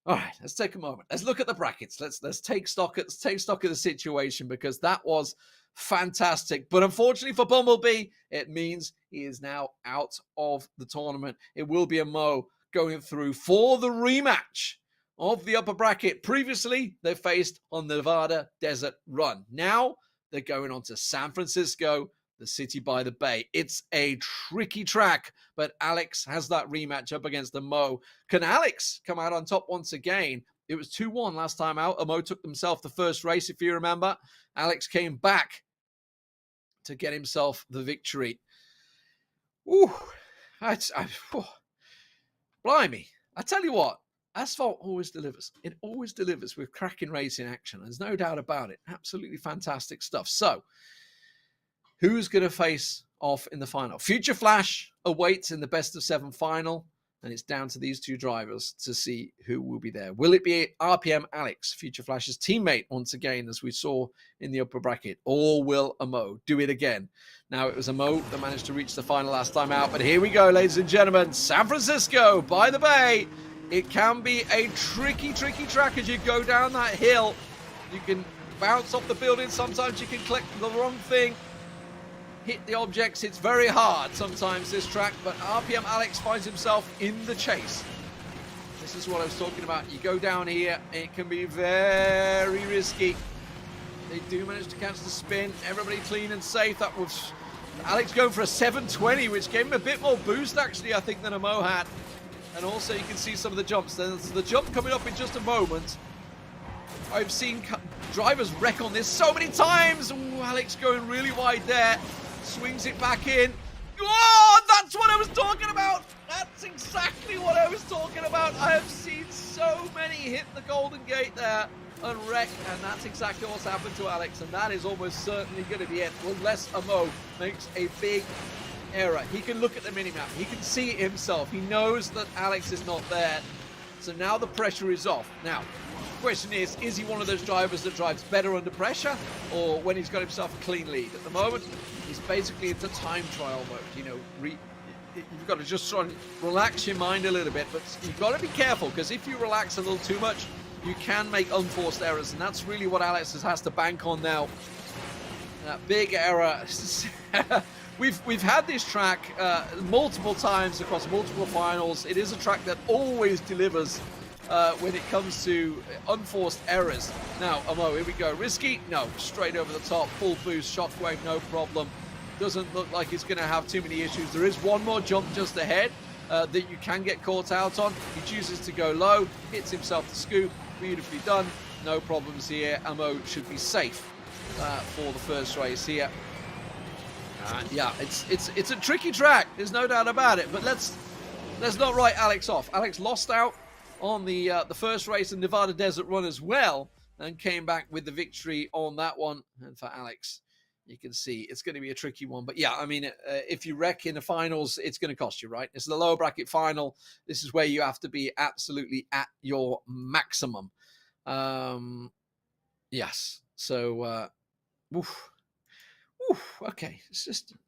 All right, let's take a moment. Let's look at the brackets. Let's take stock of the situation, because that was fantastic. But unfortunately for Bumblebee, it means he is now out of the tournament. It will be a Mo going through for the rematch of the upper bracket. Previously, they faced on the Nevada Desert Run. Now they're going on to San Francisco, the city by the bay. It's a tricky track, but Alex has that rematch up against the Mo. Can Alex come out on top once again? It was 2-1 last time out. Amo took himself the first race, if you remember. Alex came back to get himself the victory. Ooh, blimey. I tell you what, Asphalt always delivers. It always delivers with cracking racing action. There's no doubt about it. Absolutely fantastic stuff. So, who's going to face off in the final? Future Flash awaits in the best of 7 final, and it's down to these two drivers to see who will be there. Will it be RPM Alex, Future Flash's teammate once again, as we saw in the upper bracket, or will Amo do it again? Now, it was Amo that managed to reach the final last time out, but here we go, ladies and gentlemen. San Francisco by the bay. It can be a tricky track as you go down that hill. You can bounce off the building. Sometimes you can click the wrong thing, hit the objects. It's very hard sometimes, this track, but RPM Alex finds himself in the chase. This is what I was talking about. You go down here, it can be very risky. They do manage to catch the spin. Everybody clean and safe. That was Alex going for a 720, which gave him a bit more boost, actually, I think, than Amo had. And also, you can see some of the jumps. There's the jump coming up in just a moment. I've seen drivers wreck on this so many times. Ooh, Alex going really wide there. Swings it back in. Oh, that's what I was talking about. That's exactly what I was talking about. I have seen so many hit the Golden Gate there and wreck, and that's exactly what's happened to Alex, and that is almost certainly going to be it, unless Amo makes a big error. He can look at the minimap. He can see it himself. He knows that Alex is not there. So now the pressure is off. Now, the question is he one of those drivers that drives better under pressure, or when he's got himself a clean lead? At the moment, he's basically into time trial mode. You know, you've got to just sort of relax your mind a little bit, but you've got to be careful, because if you relax a little too much, you can make unforced errors, and that's really what Alex has to bank on now. That big error. We've had this track multiple times across multiple finals. It is a track that always delivers when it comes to unforced errors. Now, Amo, here we go. Risky? No. Straight over the top. Full boost. Shockwave, no problem. Doesn't look like he's going to have too many issues. There is one more jump just ahead that you can get caught out on. He chooses to go low. Hits himself the scoop. Beautifully done. No problems here. Amo should be safe for the first race here. Yeah, it's a tricky track. There's no doubt about it. But let's not write Alex off. Alex lost out on the first race in Nevada Desert Run as well, and came back with the victory on that one. And for Alex, you can see it's going to be a tricky one. But yeah, I mean, if you wreck in the finals, it's going to cost you, right? It's the lower bracket final. This is where you have to be absolutely at your maximum. Yes. So, okay,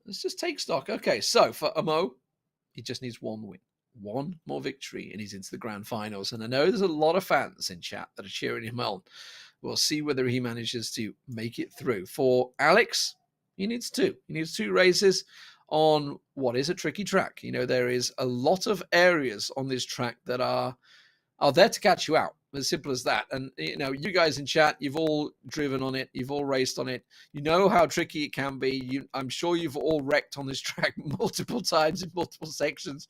let's just take stock. Okay, so for Amo, he just needs one win, one more victory, and he's into the grand finals. And I know there's a lot of fans in chat that are cheering him on. We'll see whether he manages to make it through. For Alex, he needs two. He needs 2 races on what is a tricky track. You know, there is a lot of areas on this track that are there to catch you out. As simple as that. And, you know, you guys in chat, you've all driven on it. You've all raced on it. You know how tricky it can be. I'm sure you've all wrecked on this track multiple times in multiple sections,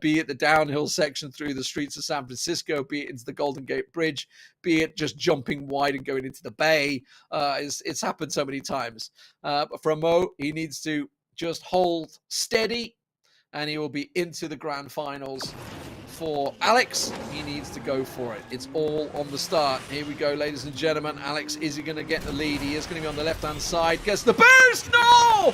be it the downhill section through the streets of San Francisco, be it into the Golden Gate Bridge, be it just jumping wide and going into the bay. It's happened so many times. But for Mo, he needs to just hold steady, and he will be into the grand finals. For Alex, he needs to go for it. It's all on the start. Here we go, ladies and gentlemen. Alex, is he going to get the lead? He is going to be on the left-hand side. Gets the boost! No!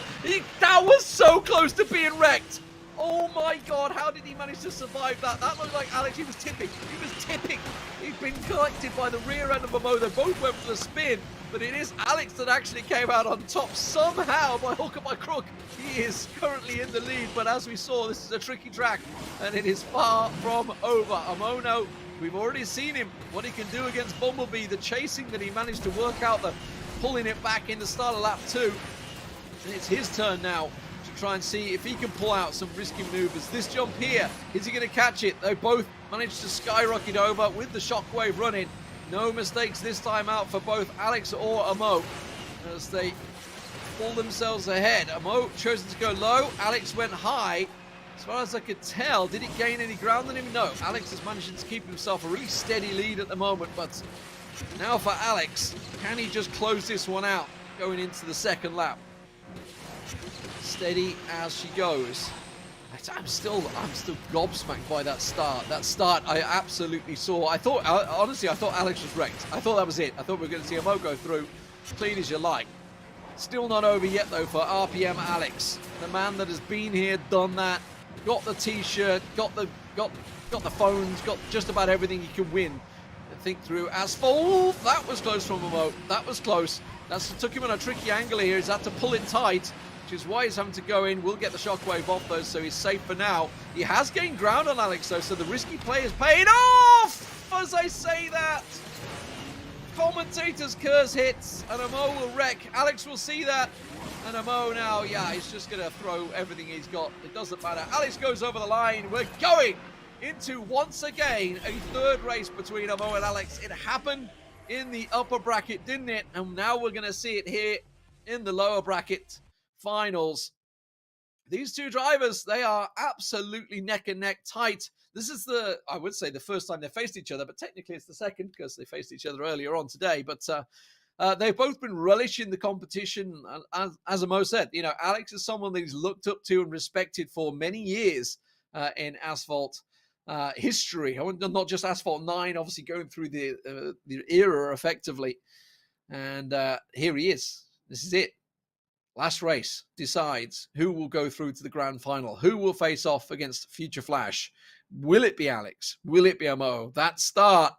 That was so close to being wrecked. Oh my God, how did he manage to survive that? That looked like Alex, he was tipping. He was tipping. He'd been collected by the rear end of Mo. They both went for the spin, but it is Alex that actually came out on top somehow, by hook or by crook. He is currently in the lead, but as we saw, this is a tricky track, and it is far from over. Amono, we've already seen him, what he can do against Bumblebee, the chasing that he managed to work out, the pulling it back in the start of lap 2. And it's his turn now to try and see if he can pull out some risky maneuvers. This jump here, is he going to catch it? They both managed to skyrocket over with the shockwave running. No mistakes this time out for both Alex or Amo as they pull themselves ahead. Amo chosen to go low. Alex went high. As far as I could tell, did he gain any ground on him? No. Alex is managing to keep himself a really steady lead at the moment, but now for Alex, can he just close this one out going into the second lap? Steady as she goes. I'm still gobsmacked by that start. That start I absolutely saw. Honestly, I thought Alex was wrecked. I thought that was it. I thought we were going to see Mo go through clean as you like. Still not over yet though for RPM Alex, the man that has been here, done that, got the t-shirt, got the phones, got just about everything he can win. Think through Asphalt. That was close from Mo. That was close. That's took him on a tricky angle here. He's had to pull it tight, which is why he's having to go in. We'll get the shockwave off though, so he's safe for now. He has gained ground on Alex though, so the risky play is paid off as I say that. Commentator's curse hits, and Amo will wreck. Alex will see that, and Amo now, yeah, he's just going to throw everything he's got. It doesn't matter. Alex goes over the line. We're going into, once again, a third race between Amo and Alex. It happened in the upper bracket, didn't it? And now we're going to see it here in the lower bracket finals. These two drivers, they are absolutely neck and neck tight. This is I would say the first time they faced each other, but technically it's the second because they faced each other earlier on today. But they've both been relishing the competition. As Amo said, you know, Alex is someone that he's looked up to and respected for many years in Asphalt history. Not just Asphalt 9, obviously going through the era effectively. And here he is. This is it. Last race decides who will go through to the grand final. Who will face off against Future Flash? Will it be Alex? Will it be Amo? That start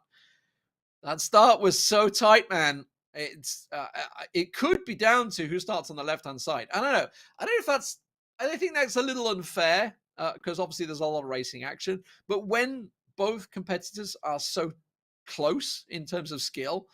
was so tight, man. It could be down to who starts on the left-hand side. I don't know. I think that's a little unfair because obviously there's a lot of racing action. But when both competitors are so close in terms of skill,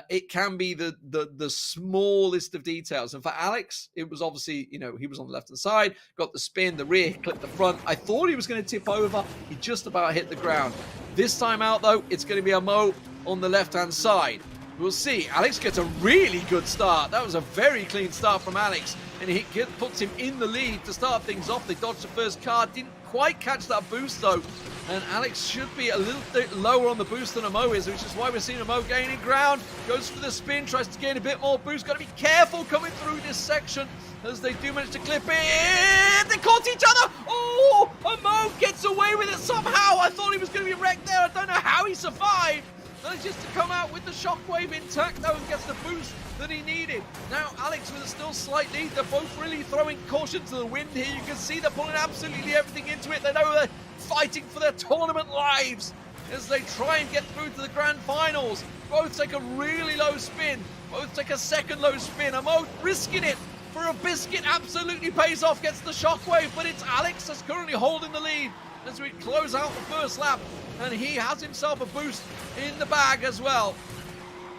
it can be the smallest of details. And for Alex, it was obviously, you know, he was on the left-hand side, got the spin, the rear, clipped the front. I thought he was going to tip over. He just about hit the ground. This time out, though, it's going to be a Mo on the left-hand side. We'll see. Alex gets a really good start. That was a very clean start from Alex, and he puts him in the lead to start things off. They dodged the first car, didn't quite catch that boost though, and Alex should be a little bit lower on the boost than Amo is, which is why we're seeing Amo gaining ground. Goes for the spin, tries to gain a bit more boost. Got to be careful coming through this section as they do manage to clip it. They caught each other. Oh, Amo gets away with it somehow. I thought he was going to be wrecked there. I don't know how he survived. Manages to come out with the shockwave intact though and gets the boost that he needed. Now Alex with a still slight lead. They're both really throwing caution to the wind here. You can see they're pulling absolutely everything into it. They know they're fighting for their tournament lives as they try and get through to the grand finals. Both take a really low spin. Both take a second low spin. Amo risking it for a biscuit. Absolutely pays off. Gets the shockwave, but it's Alex that's currently holding the lead as we close out the first lap, and he has himself a boost in the bag as well.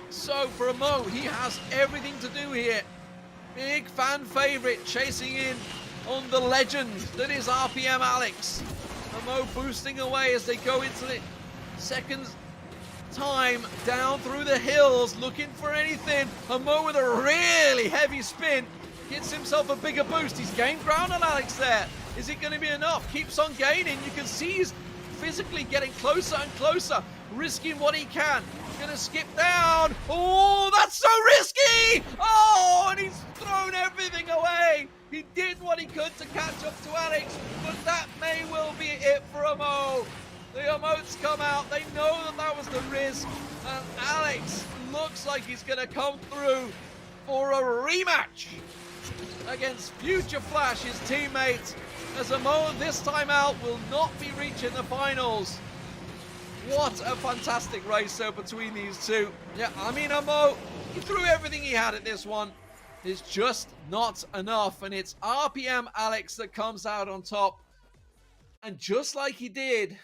So for Amo, he has everything to do here. Big fan favorite chasing in on the legend that is RPM Alex. Amo boosting away as they go into the second time down through the hills, looking for anything. A Mo with a really heavy spin gets himself a bigger boost. He's gained ground on Alex there. Is it going to be enough? Keeps on gaining. You can see he's physically getting closer and closer, risking what he can. He's going to skip down. Oh, that's so risky! Oh, and he's thrown everything away. He did what he could to catch up to Alex, but that may well be it for a Mo. The emotes come out. They know that that was the risk. And Alex looks like he's going to come through for a rematch against Future Flash, his teammate, as a Mo this time out will not be reaching the finals. What a fantastic race though between these two. Yeah, I mean, Mo, he threw everything he had at this one. It's just not enough, and it's RPM Alex that comes out on top. And just like he did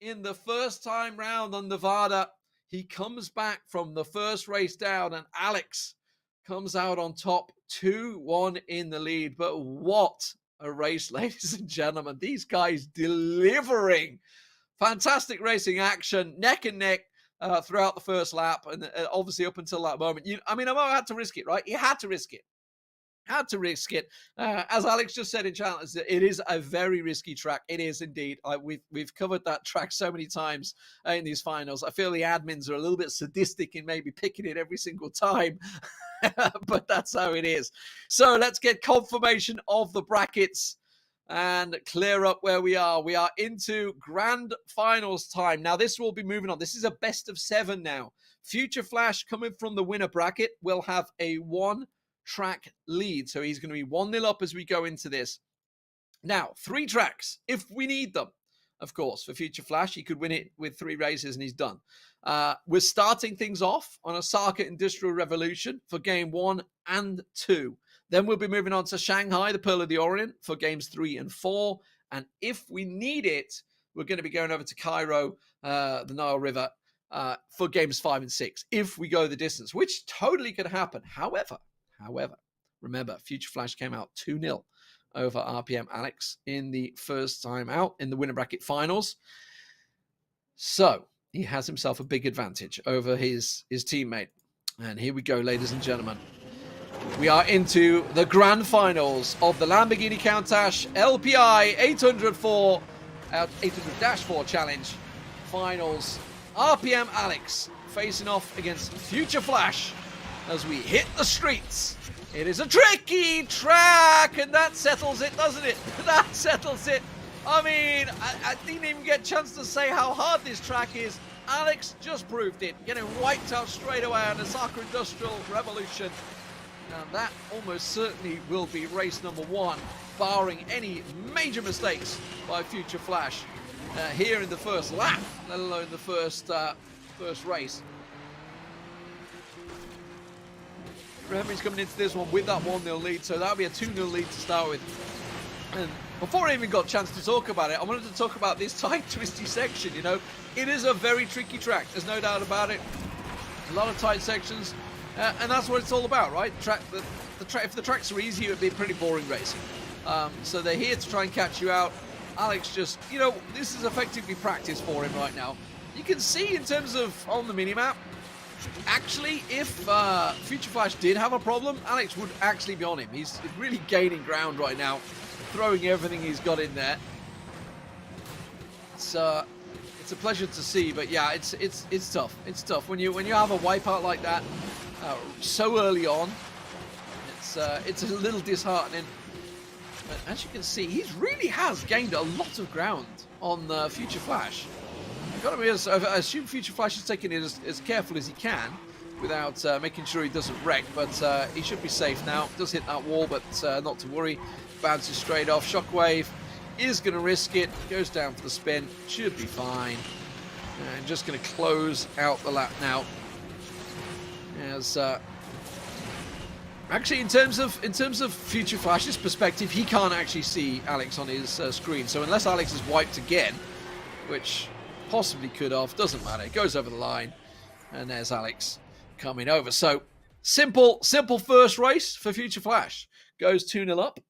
in the first time round on Nevada, he comes back from the first race down, and Alex comes out on top, 2-1 in the lead. But what a race, ladies and gentlemen. These guys delivering fantastic racing action, neck and neck throughout the first lap, and obviously up until that moment. I mean, Mo had to risk it, right? He had to risk it. As Alex just said in chat, it is a very risky track. It is indeed. We've covered that track so many times in these finals. I feel the admins are a little bit sadistic in maybe picking it every single time, but that's how it is. So let's get confirmation of the brackets and clear up where we are. We are into grand finals time. Now, this will be moving on. This is a best of 7 now. Future Flash, coming from the winner bracket, will have a 1-track lead. So he's going to be 1-0 up as we go into this. Now, 3 tracks, if we need them. Of course, for Future Flash, he could win it with 3 races and he's done. We're starting things off on Osaka Industrial Revolution for game 1 and 2. Then we'll be moving on to Shanghai, the Pearl of the Orient, for games 3 and 4. And if we need it, we're going to be going over to Cairo, the Nile River, for games 5 and 6, if we go the distance, which totally could happen. However, remember, Future Flash came out 2-0 over RPM Alex in the first time out in the winner bracket finals. So he has himself a big advantage over his teammate. And here we go, ladies and gentlemen. We are into the grand finals of the Lamborghini Countach LPI 800-4 challenge finals. RPM Alex facing off against Future Flash as we hit the streets. It is a tricky track, and that settles it, doesn't it? That settles it. I mean, I didn't even get a chance to say how hard this track is. Alex just proved it, getting wiped out straight away on the Osaka Industrial Revolution. And that almost certainly will be race number 1, barring any major mistakes by Future Flash here in the first lap, let alone the first race. Remember, he's coming into this one with that 1-0 lead, so that'll be a 2-0 lead to start with. And before I even got a chance to talk about it, I wanted to talk about this tight, twisty section. You know, it is a very tricky track. There's no doubt about it. A lot of tight sections. And that's what it's all about, right? If the tracks are easy, it would be pretty boring racing. So they're here to try and catch you out. Alex just, you know, this is effectively practice for him right now. You can see in terms of on the minimap, actually, if Future Flash did have a problem, Alex would actually be on him. He's really gaining ground right now, throwing everything he's got in there. It's a pleasure to see, but yeah, it's tough. It's tough when you have a wipeout like that so early on. It's a little disheartening. But as you can see, he really has gained a lot of ground on Future Flash. I assume Future Flash is taking it as careful as he can without making sure he doesn't wreck, but he should be safe now. Does hit that wall, but not to worry. Bounces straight off. Shockwave is going to risk it. Goes down for the spin. Should be fine. And just going to close out the lap now. As actually, in terms of Future Flash's perspective, he can't actually see Alex on his screen. So unless Alex is wiped again, which possibly could have, doesn't matter. It goes over the line, and there's Alex coming over. So simple first race for Future Flash. Goes 2-0 up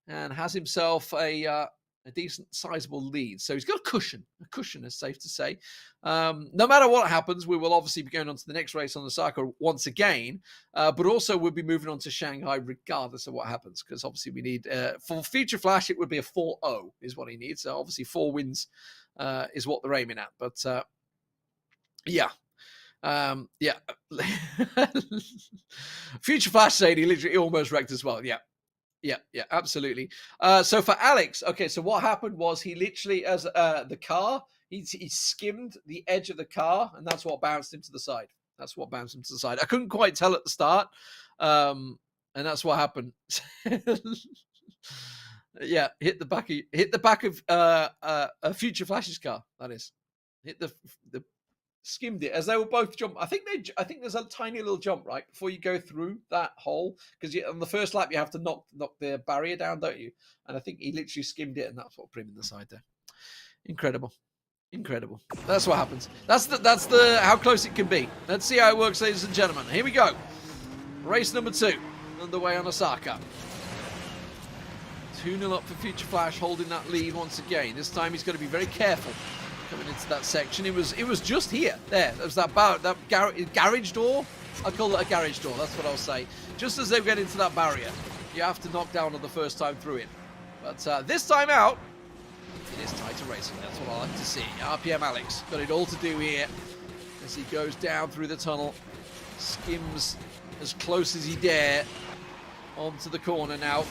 and has himself a a decent, sizable lead. So he's got a cushion is safe to say. No matter what happens, we will obviously be going on to the next race on Osaka once again, but also we'll be moving on to Shanghai regardless of what happens, because obviously we need, for Future Flash, it would be a 4-0 is what he needs. So obviously 4 wins is what they're aiming at. But yeah. Future Flash saying he literally almost wrecked as well. Yeah, absolutely. So for Alex, okay, so what happened was he literally, as the car, he skimmed the edge of the car, and that's what bounced him to the side. I couldn't quite tell at the start, and that's what happened. Yeah, hit the back of a Future Flash's car. That is, hit the skimmed it as they were both jump. I think there's a tiny little jump right before you go through that hole, because on the first lap you have to knock the barrier down, don't you? And I think he literally skimmed it, and that's what put him in the side there. Incredible. That's what happens. That's the how close it can be. Let's see how it works, ladies and gentlemen. Here we go. Race number 2 underway on Osaka. 2-0 up for Future Flash, holding that lead once again. This time he's got to be very careful coming into that section. It was just here. There was that garage door. I call it a garage door. That's what I'll say. Just as they get into that barrier, you have to knock down on the first time through it. But this time out, it is tighter racing. That's what I like to see. RPM Alex got it all to do here as he goes down through the tunnel, skims as close as he dare onto the corner now.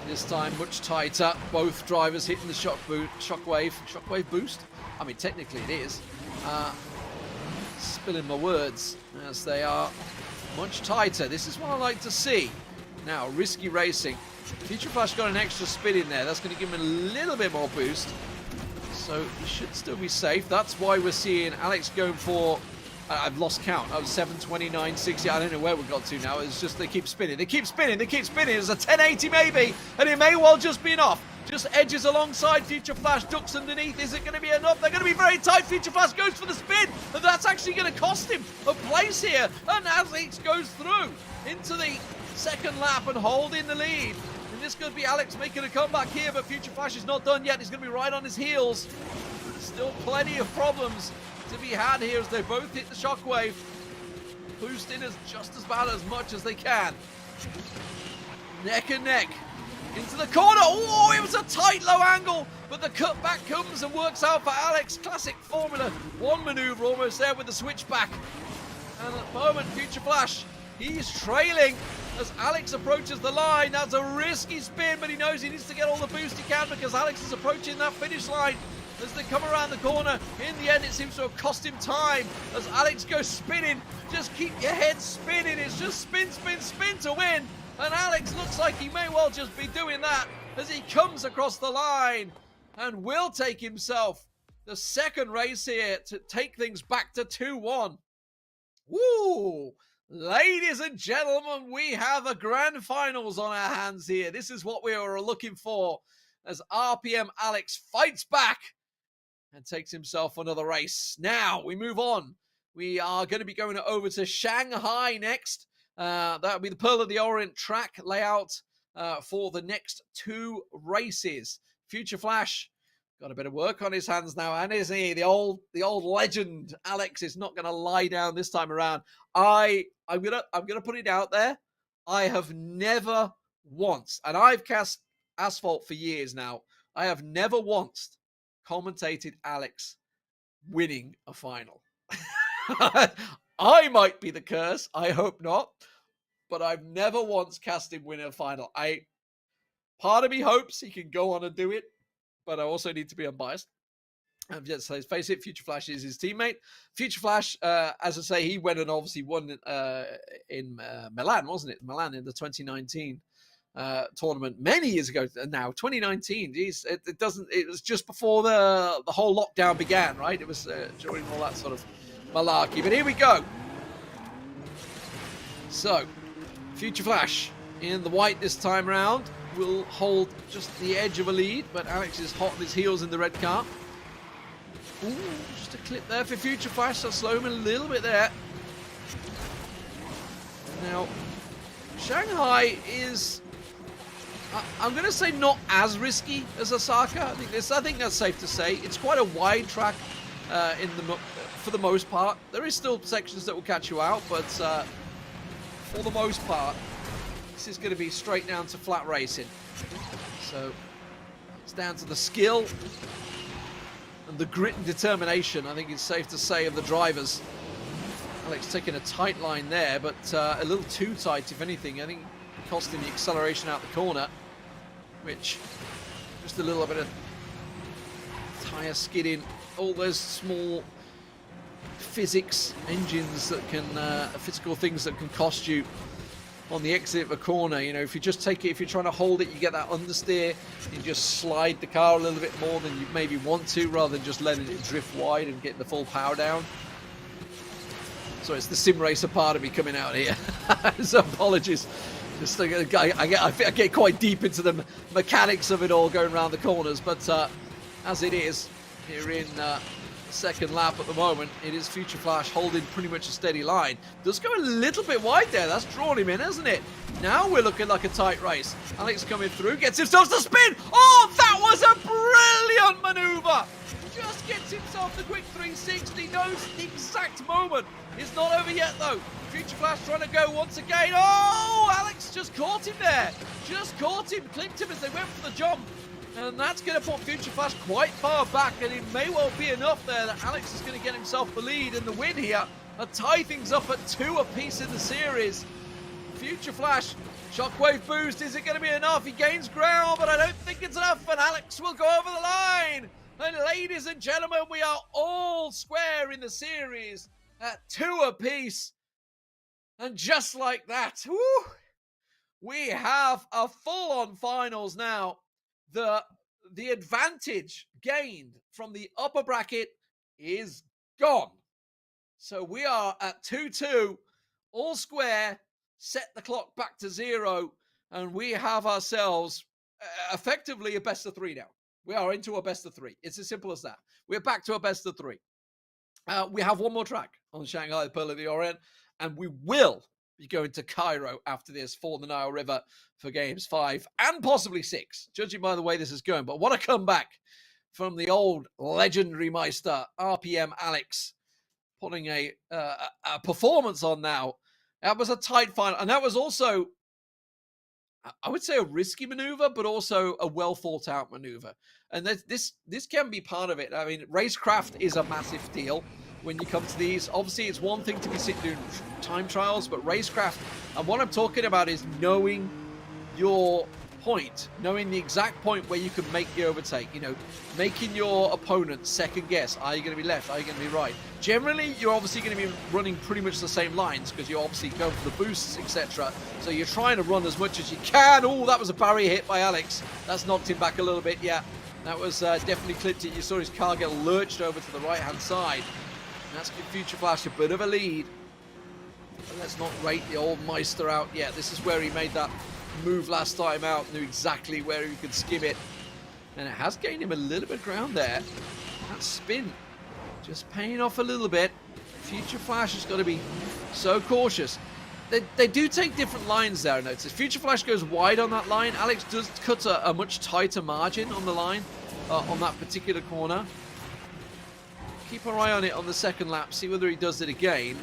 This time much tighter. Both drivers hitting the shockwave boost. I mean, technically it is. Spilling my words as they are much tighter. This is what I like to see. Now, risky racing. Future Flash got an extra spin in there. That's going to give him a little bit more boost. So he should still be safe. That's why we're seeing Alex going for... I've lost count. I was 729, 60. I don't know where we got to now. It's just they keep spinning. It's a 1080 maybe. And it may well just be enough. Just edges alongside Future Flash, ducks underneath. Is it going to be enough? They're going to be very tight. Future Flash goes for the spin, and that's actually going to cost him a place here. And Alex goes through into the second lap and holding the lead. And this could be Alex making a comeback here, but Future Flash is not done yet. He's going to be right on his heels. Still plenty of problems to be had here as they both hit the shockwave. Boosting is just about as much as they can. Neck and neck. Into the corner. Oh, it was a tight low angle, but the cutback comes and works out for Alex. Classic Formula 1 maneuver almost there with the switchback. And at the moment, Future Flash, he's trailing as Alex approaches the line. That's a risky spin, but he knows he needs to get all the boost he can because Alex is approaching that finish line. As they come around the corner, in the end it seems to have cost him time as Alex goes spinning. Just keep your head spinning. It's just spin, spin, spin to win. And Alex looks like he may well just be doing that as he comes across the line and will take himself the second race here to take things back to 2-1. Woo! Ladies and gentlemen, we have a grand finals on our hands here. This is what we were looking for as RPM Alex fights back and takes himself another race. Now we move on. We are going to be going over to Shanghai next. That'll be the Pearl of the Orient track layout for the next 2 races. Future Flash got a bit of work on his hands now, and isn't he? The old legend Alex is not going to lie down this time around. I'm gonna put it out there. I have never once, and I've cast Asphalt for years now. I have never once commentated Alex winning a final. I might be the curse. I hope not. But I've never once cast him win a final. Part of me hopes he can go on and do it, but I also need to be unbiased. And just let's face it, Future Flash is his teammate. Future Flash, as I say, he went and obviously won in Milan, wasn't it? Milan in the 2019 tournament many years ago now. 2019. Geez, it was just before the whole lockdown began, right? It was during all that sort of malarkey. But here we go. So, Future Flash in the white this time round will hold just the edge of a lead, but Alex is hot on his heels in the red car. Ooh, just a clip there for Future Flash. So slow him a little bit there. Now, Shanghai is I'm going to say not as risky as Osaka. I think that's safe to say. It's quite a wide track for the most part. There is still sections that will catch you out, but for the most part, this is going to be straight down to flat racing. So it's down to the skill and the grit and determination, I think it's safe to say, of the drivers. Alex taking a tight line there, but a little too tight, if anything. I think costing the acceleration out the corner, which just a little bit of tire skidding, all those small physics engines that can, physical things that can cost you on the exit of a corner. You know, if you just take it, if you're trying to hold it, you get that understeer, you just slide the car a little bit more than you maybe want to, rather than just letting it drift wide and get the full power down. So it's the sim racer part of me coming out here. So apologies. Just, I get quite deep into the mechanics of it all going around the corners, but as it is here in second lap at the moment, it is Future Flash holding pretty much a steady line. Does go a little bit wide there. That's drawn him in, hasn't it? Now we're looking like a tight race. Alex coming through, gets himself to spin. Oh, that was a brilliant maneuver. Just gets himself the quick 360, knows the exact moment. It's not over yet though. Future Flash trying to go once again. Oh, Alex just caught him there. Just caught him, clipped him as they went for the jump. And that's going to put Future Flash quite far back, and it may well be enough there that Alex is going to get himself the lead and the win here and tie things up at 2 apiece in the series. Future Flash, shockwave boost, is it going to be enough? He gains ground, but I don't think it's enough, and Alex will go over the line. And ladies and gentlemen, we are all square in the series at 2 apiece. And just like that, woo, we have a full-on finals now. The advantage gained from the upper bracket is gone. So we are at 2-2, all square, set the clock back to 0, and we have ourselves effectively a best of 3 now. We are into a best of 3. It's as simple as that. We're back to a best of 3. We have one more track on Shanghai, the Pearl of the Orient, and we will be going to Cairo after this for the Nile River for games 5 and possibly 6, judging by the way this is going. But what a comeback from the old legendary Meister, RPM Alex, putting a performance on now. That was a tight final, and that was also, I would say, a risky maneuver, but also a well thought out maneuver. And this can be part of it. I mean, racecraft is a massive deal when you come to these. Obviously, it's one thing to be sitting doing time trials, but racecraft, and what I'm talking about is knowing your point, knowing the exact point where you can make the overtake, you know, making your opponent second guess. Are you going to be left? Are you going to be right? Generally, you're obviously going to be running pretty much the same lines because you're obviously going for the boosts, etc. So you're trying to run as much as you can. Oh, that was a barrier hit by Alex. That's knocked him back a little bit. Yeah, that was definitely clipped it. You saw his car get lurched over to the right-hand side. That's give Future Flash a bit of a lead. But let's not rate the old Meister out yet. This is where he made that move last time out, knew exactly where he could skim it. And it has gained him a little bit of ground there. That spin just paying off a little bit. Future Flash has got to be so cautious. They do take different lines there, I notice. Future Flash goes wide on that line. Alex does cut a much tighter margin on the line on that particular corner. Keep our eye on it on the second lap, see whether he does it again.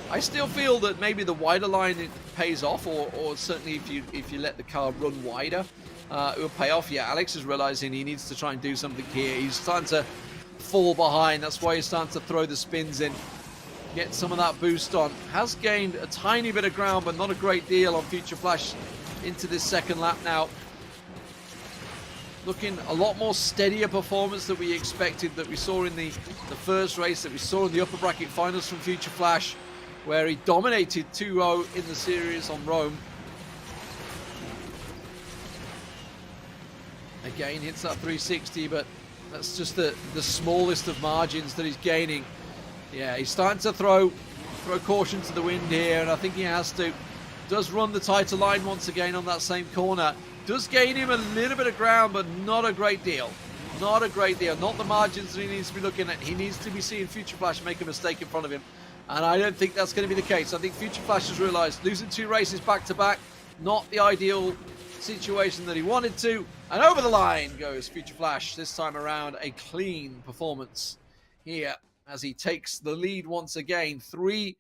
I still feel that maybe the wider line it pays off, or certainly if you let the car run wider, it will pay off. Yeah, Alex is realizing he needs to try and do something here. He's starting to fall behind. That's why he's starting to throw the spins in, get some of that boost on. Has gained a tiny bit of ground, but not a great deal on Future Flash into this second lap now. Looking a lot more steadier performance than we expected, that we saw in the first race, that we saw in the upper bracket finals from Future Flash, where he dominated 2-0 in the series on Rome. Again, hits that 360, but that's just the smallest of margins that he's gaining. Yeah, he's starting to throw caution to the wind here, and I think he has to. Does run the tighter line once again on that same corner. Does gain him a little bit of ground, but not a great deal. Not a great deal. Not the margins that he needs to be looking at. He needs to be seeing Future Flash make a mistake in front of him. And I don't think that's going to be the case. I think Future Flash has realized losing 2 races back-to-back, not the ideal situation that he wanted to. And over the line goes Future Flash. This time around, a clean performance here as he takes the lead once again, 3-2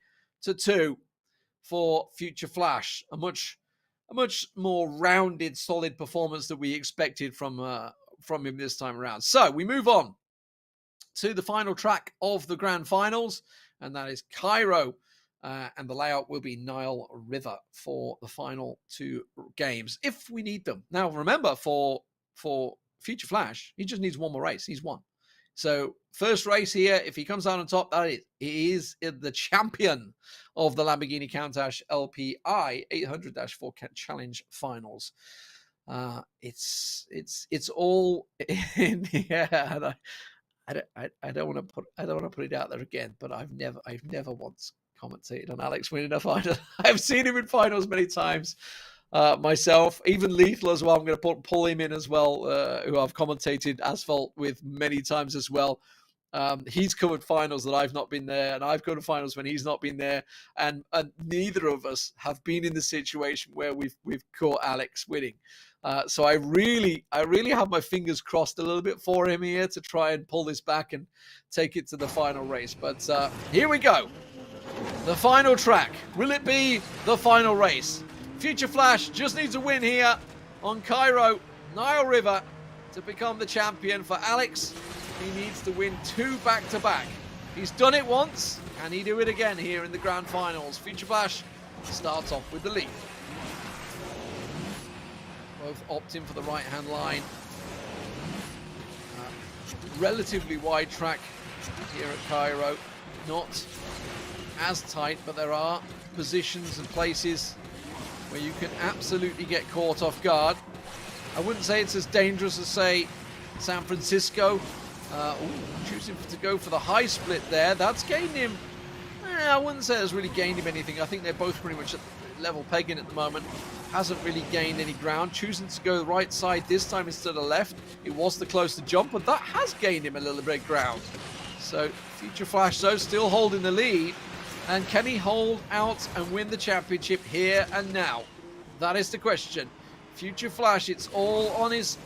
for Future Flash. A much more rounded, solid performance that we expected from him this time around. So we move on to the final track of the grand finals, and that is Cairo. And the layout will be Nile River for the final 2 games, if we need them. Now, remember, for Future Flash, he just needs one more race. He's won. So, first race here, if he comes out on top, he is the champion of the Lamborghini Countach LPI 800-4 Challenge Finals. It's all in the air. I don't want to put it out there again, but I've never once commentated on Alex winning a final. I've seen him in finals many times myself, even Lethal as well. I'm going to pull him in as well, who I've commentated Asphalt with many times as well. He's covered finals that I've not been there, and I've covered finals when he's not been there, and neither of us have been in the situation where we've caught Alex winning. So I really have my fingers crossed a little bit for him here to try and pull this back and take it to the final race. But here we go. The final track. Will it be the final race? Future Flash just needs a win here on Cairo, Nile River, to become the champion. For Alex, he needs to win 2 back-to-back. He's done it once. Can he do it again here in the grand finals? Future Flash starts off with the lead. Both opting for the right-hand line. Relatively wide track here at Cairo. Not as tight, but there are positions and places where you can absolutely get caught off guard. I wouldn't say it's as dangerous as, say, San Francisco. Choosing to go for the high split there. That's gained him. I wouldn't say it's really gained him anything. I think they're both pretty much at level pegging at the moment. Hasn't really gained any ground. Choosing to go the right side this time instead of left. It was the closer jump, but that has gained him a little bit of ground. So Future Flash, though, still holding the lead. And can he hold out and win the championship here and now? That is the question. Future Flash, it's all on his...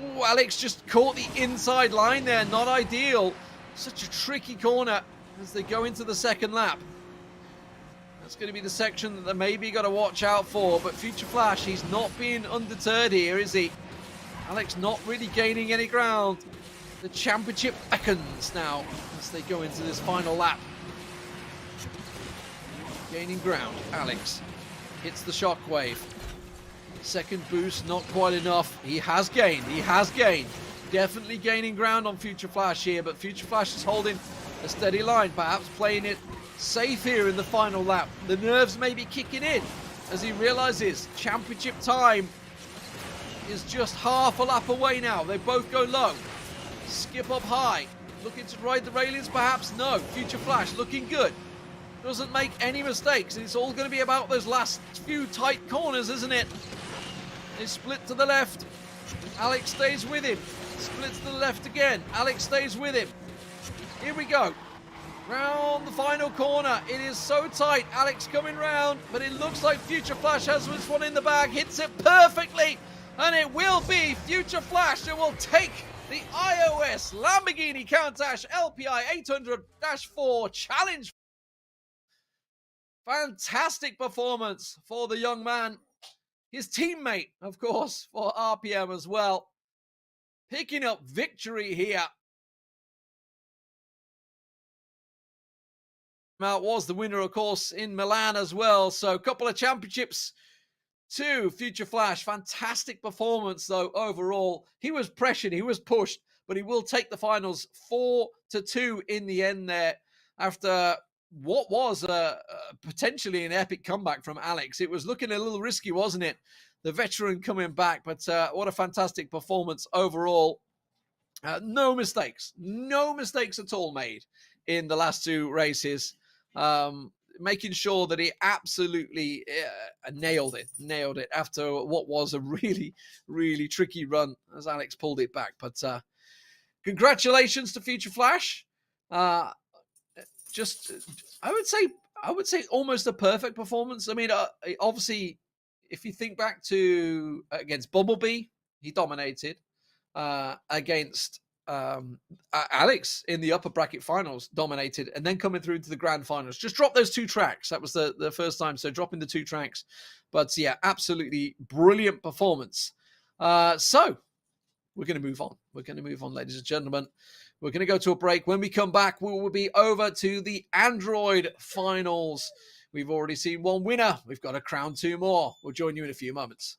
Ooh, Alex just caught the inside line there. Not ideal. Such a tricky corner as they go into the second lap. That's going to be the section that they maybe got to watch out for. But Future Flash, he's not being undeterred here, is he? Alex not really gaining any ground. The championship beckons now as they go into this final lap. Gaining ground, Alex hits the shockwave. Second boost, not quite enough. He has gained. Definitely gaining ground on Future Flash here, but Future Flash is holding a steady line, perhaps playing it safe here in the final lap. The nerves may be kicking in as he realizes championship time is just half a lap away now. They both go low. Skip up high. Looking to ride the railings, perhaps? No. Future Flash looking good. Doesn't make any mistakes. It's all going to be about those last few tight corners, isn't it? They split to the left. Alex stays with him. Splits to the left again. Alex stays with him. Here we go. Round the final corner. It is so tight. Alex coming round, but it looks like Future Flash has this one in the bag. Hits it perfectly. And it will be Future Flash that will take the iOS Lamborghini Countach LPI 800-4 Challenge. Fantastic performance for the young man. His teammate, of course, for RPM as well. Picking up victory here. Was the winner, of course, in Milan as well. So a couple of championships to Future Flash. Fantastic performance, though, overall. He was pressured, he was pushed, but he will take the finals 4-2 in the end there after what was potentially an epic comeback from Alex. It was looking a little risky, wasn't it? The veteran coming back, but what a fantastic performance overall. No mistakes at all made in the last 2 races. Making sure that he absolutely nailed it after what was a really, really tricky run as Alex pulled it back. But congratulations to Future Flash. I would say almost a perfect performance. I mean, obviously if you think back to against Bumblebee, he dominated. Against Alex in the upper bracket finals, dominated, and then coming through to the grand finals. Just drop those 2 tracks. That was the first time, so dropping the 2 tracks. But yeah, absolutely brilliant performance. So we're going to move on. We're going to move on, ladies and gentlemen. We're going to go to a break. When we come back, we will be over to the Android finals. We've already seen 1 winner. We've got to crown 2 more. We'll join you in a few moments.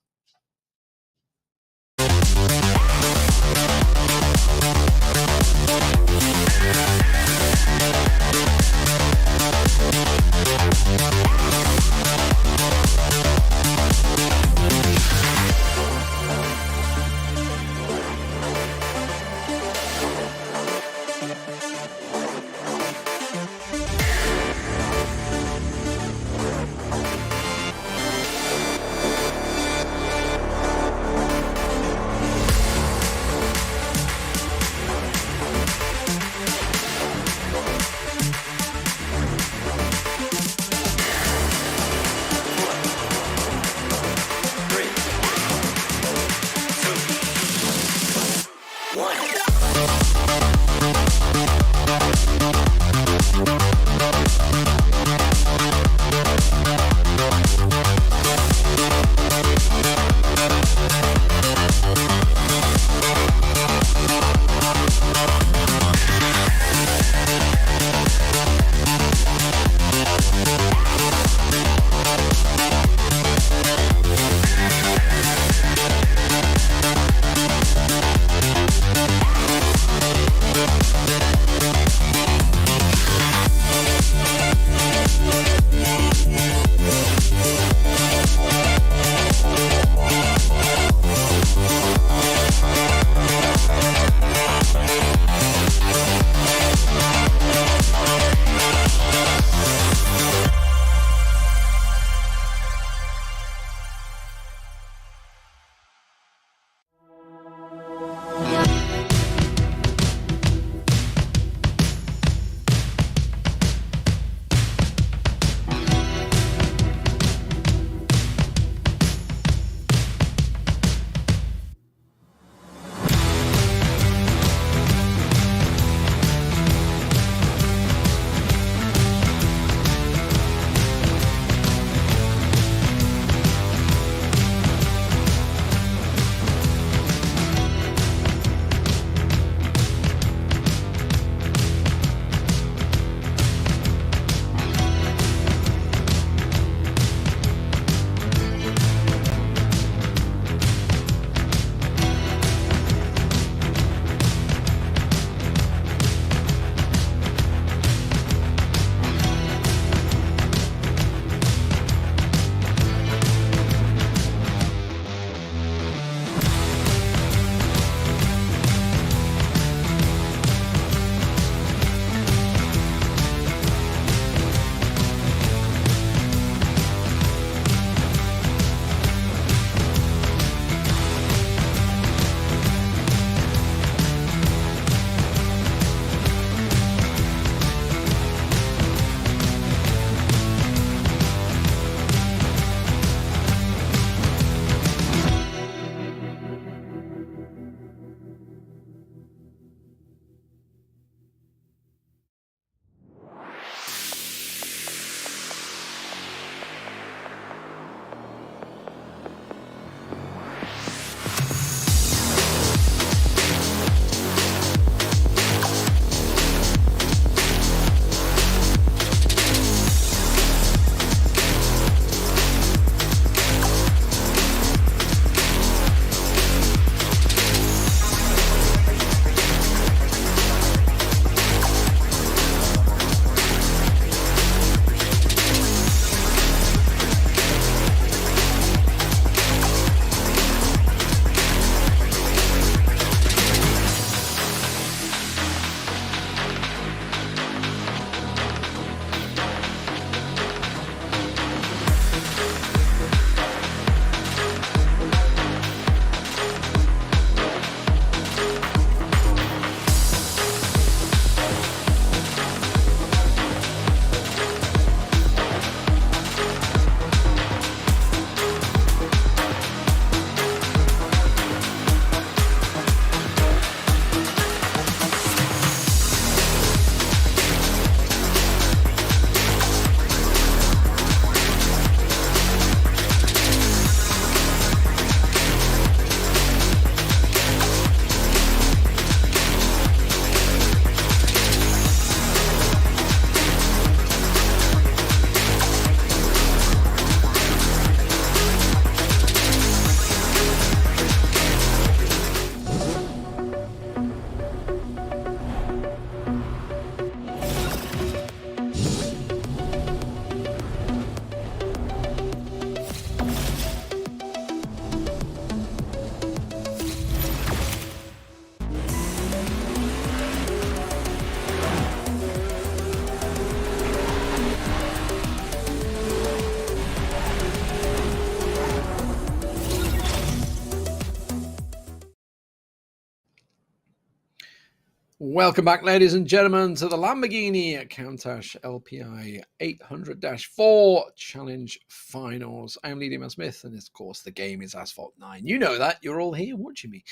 Welcome back, ladies and gentlemen, to the Lamborghini Countach LPI 800-4 Challenge Finals. I'm Lee Deman Smith, and of course, the game is Asphalt 9. You know that. You're all here watching me.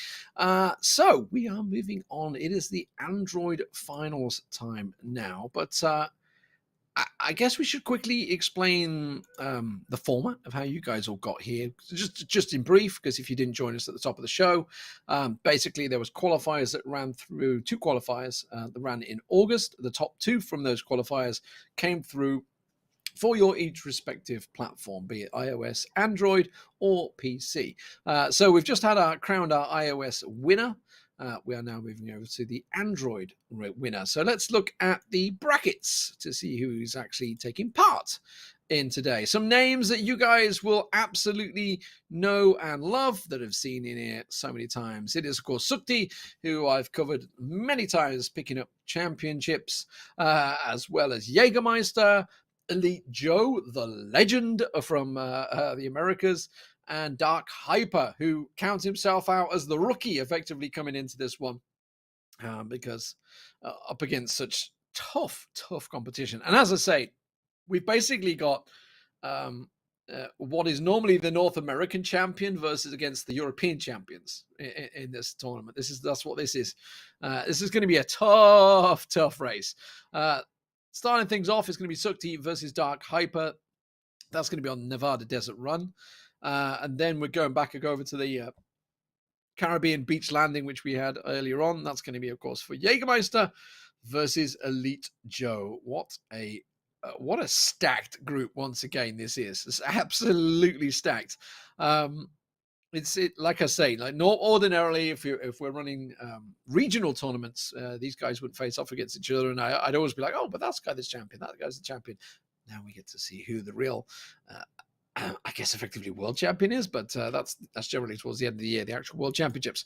So we are moving on. It is the Android Finals time now, but I guess we should quickly explain the format of how you guys all got here, just in brief, because if you didn't join us at the top of the show, basically there was qualifiers that ran through, two qualifiers that ran in August. The top two from those qualifiers came through for your each respective platform, be it iOS, Android, or PC. So we've just crowned our iOS winner. We are now moving over to the Android winner. So let's look at the brackets to see who's actually taking part in today. Some names that you guys will absolutely know and love, that have seen in here so many times. It is, of course, Sukti, who I've covered many times, picking up championships, as well as Jägermeister, Elite Joe, the legend from the Americas, and Dark Hyper, who counts himself out as the rookie, effectively coming into this one, because up against such tough competition. And as I say, we've basically got what is normally the North American champion versus against the European champions in this tournament. That's what this is. This is going to be a tough race. Starting things off is going to be Sukti versus Dark Hyper. That's going to be on Nevada Desert Run. And then we're going back over to the Caribbean Beach Landing, which we had earlier on. That's going to be, of course, for Jägermeister versus Elite Joe. What a stacked group once again this is. It's absolutely stacked. It's like I say, like not ordinarily, if we're running regional tournaments, these guys would face off against each other, and I'd always be like, oh, but that's the guy that's champion, that guy's the champion. Now we get to see who the real I guess effectively world champion is, but that's generally towards the end of the year, the actual world championships.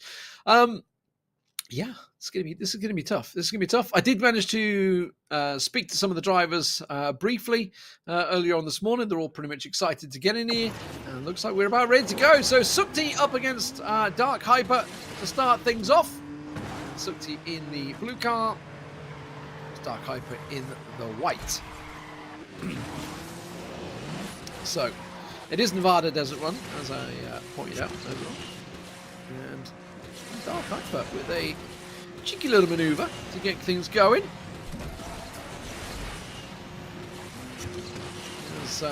Yeah, this is gonna be tough. I did manage to speak to some of the drivers briefly earlier on this morning. They're all pretty much excited to get in here, and looks like we're about ready to go. So Sukti up against Dark Hyper to start things off. Sukti in the blue car, Dark Hyper in the white. So it is Nevada Desert Run, as I pointed out earlier on. And Dark Hyper with a cheeky little maneuver to get things going. There's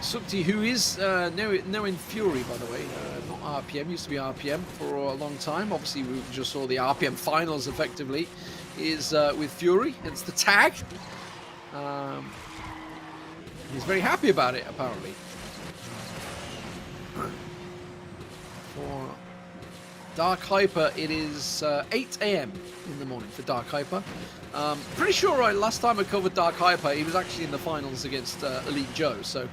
Sukti, who is now in Fury, by the way, not RPM, used to be RPM for a long time. Obviously, we just saw the RPM finals effectively, is with Fury. It's the tag. He's very happy about it, apparently. For Dark Hyper, it is 8 a.m. in the morning for Dark Hyper. Pretty sure last time I covered Dark Hyper, he was actually in the finals against Elite Joe. So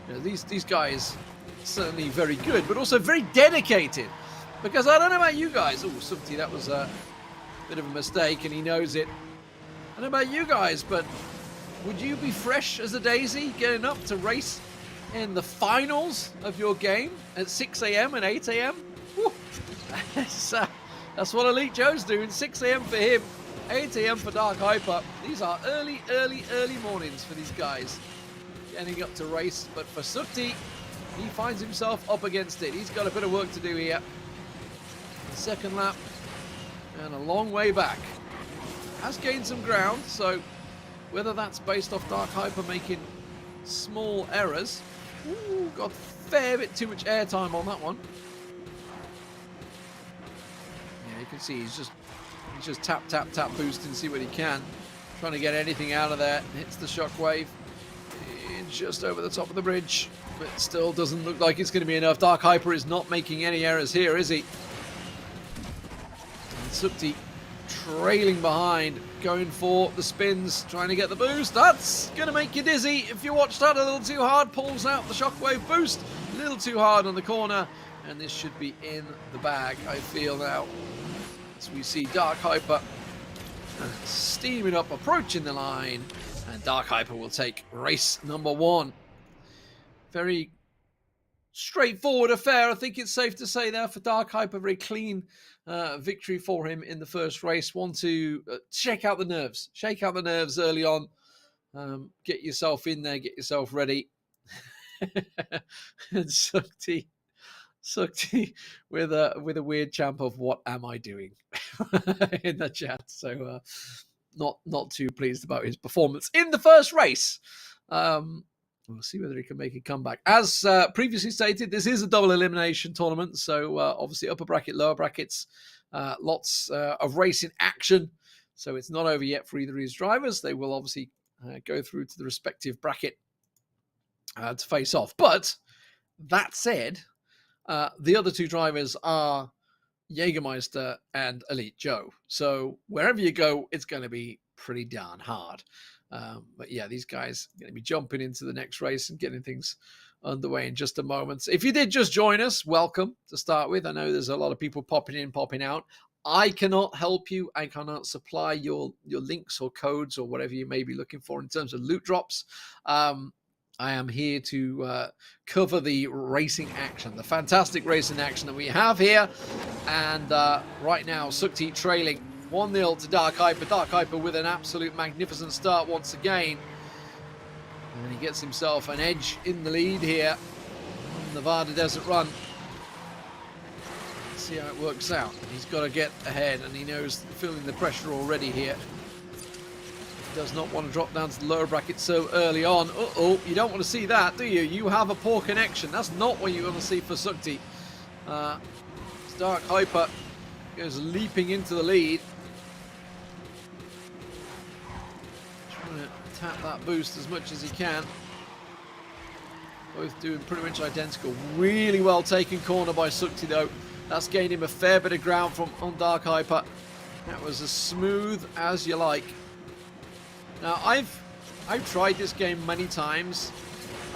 you know, these guys certainly very good, but also very dedicated. Because I don't know about you guys. Oh, Sukti, that was a bit of a mistake, and he knows it. I don't know about you guys, but would you be fresh as a daisy getting up to race in the finals of your game at 6 a.m. and 8 a.m.? That's what Elite Joe's doing. 6 a.m. for him, 8 a.m. for Dark Hyper. These are early mornings for these guys getting up to race. But for Sukti, he finds himself up against it. He's got a bit of work to do here. Second lap and a long way back. Has gained some ground, so whether that's based off Dark Hyper making small errors. Ooh, got a fair bit too much airtime on that one. Yeah, you can see he's just tap boosting, see what he can. Trying to get anything out of there. Hits the shockwave. Just over the top of the bridge. But still doesn't look like it's going to be enough. Dark Hyper is not making any errors here, is he? And Sukti trailing behind, going for the spins, trying to get the boost. That's going to make you dizzy if you watch that a little too hard. Pulls out the shockwave boost a little too hard on the corner, and this should be in the bag, I feel now. As we see Dark Hyper steaming up, approaching the line, and Dark Hyper will take race number one. Very straightforward affair. I think it's safe to say there for Dark Hyper, very clean victory for him in the first race. Want to shake out the nerves early on. Get yourself in there, get yourself ready. And Sukti with a weird champ of what am I doing in the chat. So not too pleased about his performance in the first race. We'll see whether he can make a comeback. As previously stated, this is a double elimination tournament, so obviously upper bracket, lower brackets, lots of racing action. So it's not over yet for either of his drivers. They will obviously go through to the respective bracket to face off. But that said, the other two drivers are Jägermeister and Elite Joe. So wherever you go, it's going to be pretty darn hard. But yeah, these guys are going to be jumping into the next race and getting things underway in just a moment. If you did just join us, welcome to start with. I know there's a lot of people popping in, popping out. I cannot help you. I cannot supply your links or codes or whatever you may be looking for in terms of loot drops. I am here to cover the racing action, the fantastic racing action that we have here. And right now, Sukti trailing 1-0 to Dark Hyper. Dark Hyper with an absolute magnificent start once again. And he gets himself an edge in the lead here. Nevada Desert Run. Let's see how it works out. He's got to get ahead, and he knows, feeling the pressure already here. Does not want to drop down to the lower bracket so early on. You don't want to see that, do you? You have a poor connection. That's not what you want to see for Sukti. Dark Hyper goes leaping into the lead. Trying to tap that boost as much as he can. Both doing pretty much identical. Really well taken corner by Sukti though. That's gained him a fair bit of ground from on Dark Hyper. That was as smooth as you like. Now, I've tried this game many times.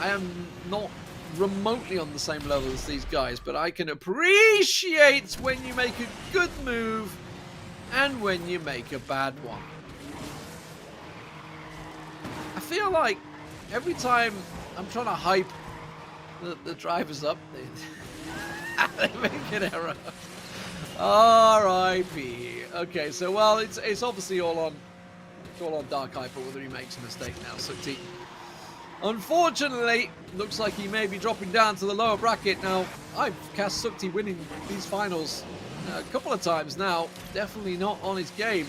I am not remotely on the same level as these guys, but I can appreciate when you make a good move and when you make a bad one. I feel like every time I'm trying to hype the drivers up, they make an error. R.I.P. Okay, so well, it's obviously all on Dark Hyper whether he makes a mistake now. Sukti, unfortunately, looks like he may be dropping down to the lower bracket now. I've cast Sukti winning these finals a couple of times now. Definitely not on his game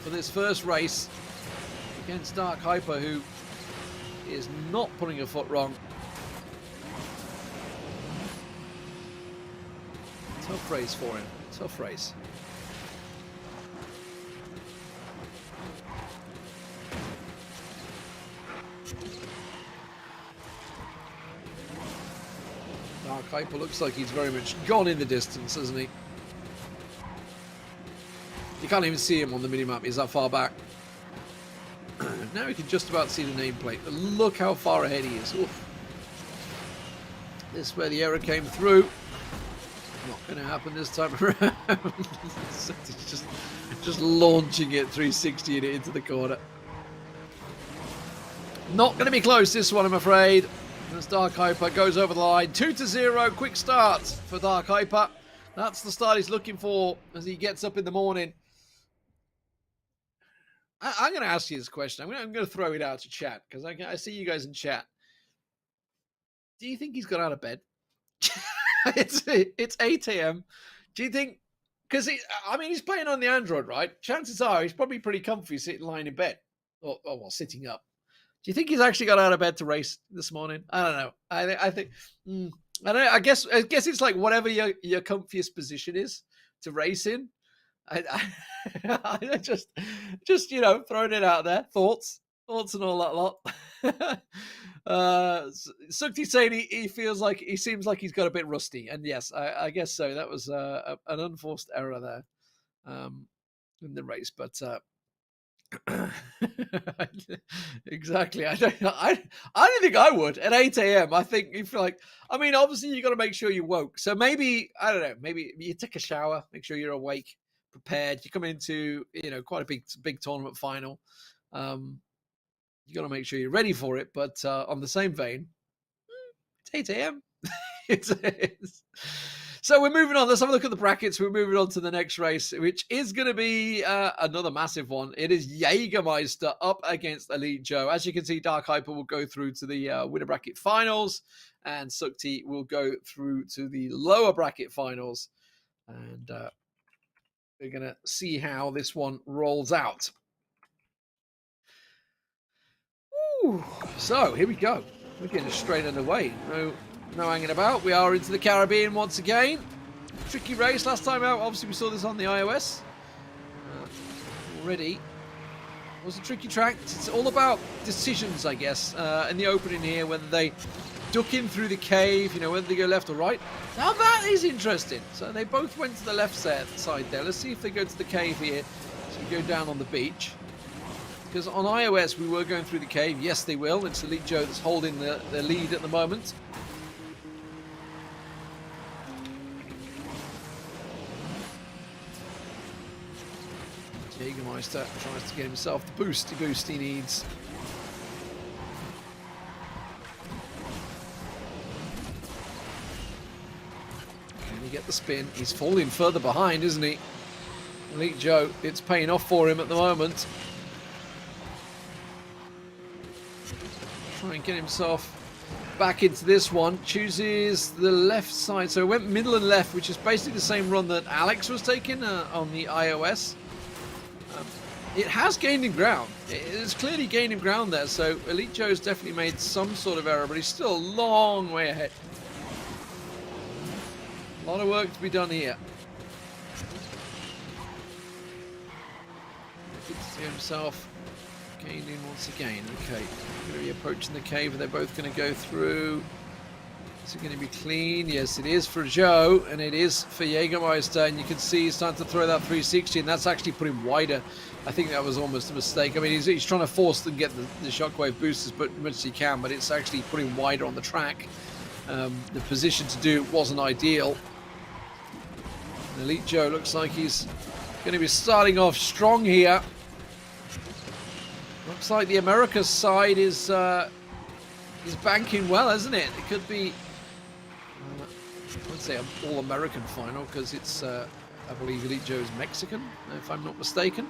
for this first race against Dark Hyper, who is not putting a foot wrong. Tough race for him. Tough race. Dark Hyper looks like he's very much gone in the distance, hasn't he? You can't even see him on the minimap. He's that far back. Now you can just about see the nameplate. But look how far ahead he is. Oof. This is where the error came through. Not going to happen this time around. just launching it 360 it into the corner. Not going to be close this one, I'm afraid. As Dark Hyper goes over the line. 2-0, quick start for Dark Hyper. That's the start he's looking for as he gets up in the morning. I'm going to ask you this question. I'm going to throw it out to chat because I see you guys in chat. Do you think he's got out of bed? It's 8 a.m. Do you think? Because he's playing on the Android, right? Chances are he's probably pretty comfy sitting lying in bed, or sitting up. Do you think he's actually got out of bed to race this morning? I don't know. I think. I guess it's like whatever your comfiest position is to race in. I just throwing it out there. Thoughts and all that lot. Sukti saying he feels like he seems like he's got a bit rusty, and yes, I guess so. That was an unforced error there in the race, but exactly. I don't think I would at 8 a.m. I think you feel like, obviously you got to make sure you're woke. So maybe, I don't know, maybe you take a shower, make sure you're awake, prepared. You come into, quite a big tournament final. You got to make sure you're ready for it. But on the same vein, it's 8 a.m. It is. So we're moving on. Let's have a look at the brackets. We're moving on to the next race, which is going to be another massive one. It is Jägermeister up against Elite Joe. As you can see, Dark Hyper will go through to the winner bracket finals, and Sukti will go through to the lower bracket finals. And we're going to see how this one rolls out. Ooh. So here we go. We're getting straight underway. No hanging about. We are into the Caribbean once again. Tricky race last time out. Obviously, we saw this on the iOS already. It was a tricky track. It's all about decisions, I guess, in the opening here, whether they duck in through the cave, whether they go left or right. Now that is interesting. So they both went to the left side there. Let's see if they go to the cave here. So we go down on the beach. Because on iOS, we were going through the cave. Yes, they will. It's Elite Joe that's holding the lead at the moment. Jägermeister tries to get himself the boost he needs. Can he get the spin? He's falling further behind, isn't he? Elite Joe, it's paying off for him at the moment. Try and get himself back into this one. Chooses the left side. So it went middle and left, which is basically the same run that Alex was taking on the iOS. It has gained him ground. It's clearly gained him ground there. So Elite Joe's definitely made some sort of error, but he's still a long way ahead. A lot of work to be done here. Good to see himself gained in once again. Okay, going to be approaching the cave. They're both going to go through. Is it going to be clean? Yes, it is for Joe, and it is for Jägermeister. And you can see he's starting to throw that 360, and that's actually put him wider. I think that was almost a mistake. I mean, he's trying to force them to get the shockwave boosters as much as he can, but it's actually putting wider on the track. The position to do it wasn't ideal. And Elite Joe looks like he's going to be starting off strong here. Looks like the Americas side is banking well, isn't it? It could be, I would say, an all-American final because it's, I believe, Elite Joe is Mexican, if I'm not mistaken.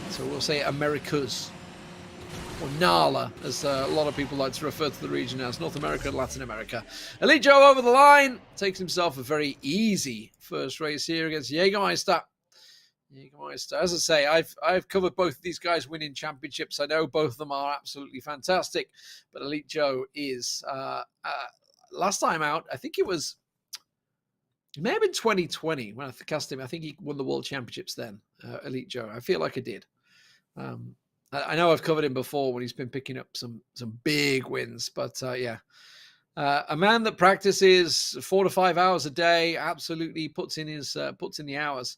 So we'll say Americas, or NALA, as a lot of people like to refer to the region as, North America and Latin America. Elite Joe over the line, takes himself a very easy first race here against Jägermeister. Jägermeister, as I say, I've covered both of these guys winning championships. I know both of them are absolutely fantastic, but Elite Joe is, last time out, I think it may have been 2020 when I cast him. I think he won the World Championships then, Elite Joe. I feel like I did. I know I've covered him before when he's been picking up some big wins, but yeah. A man that practices 4 to 5 hours a day, absolutely puts in the hours.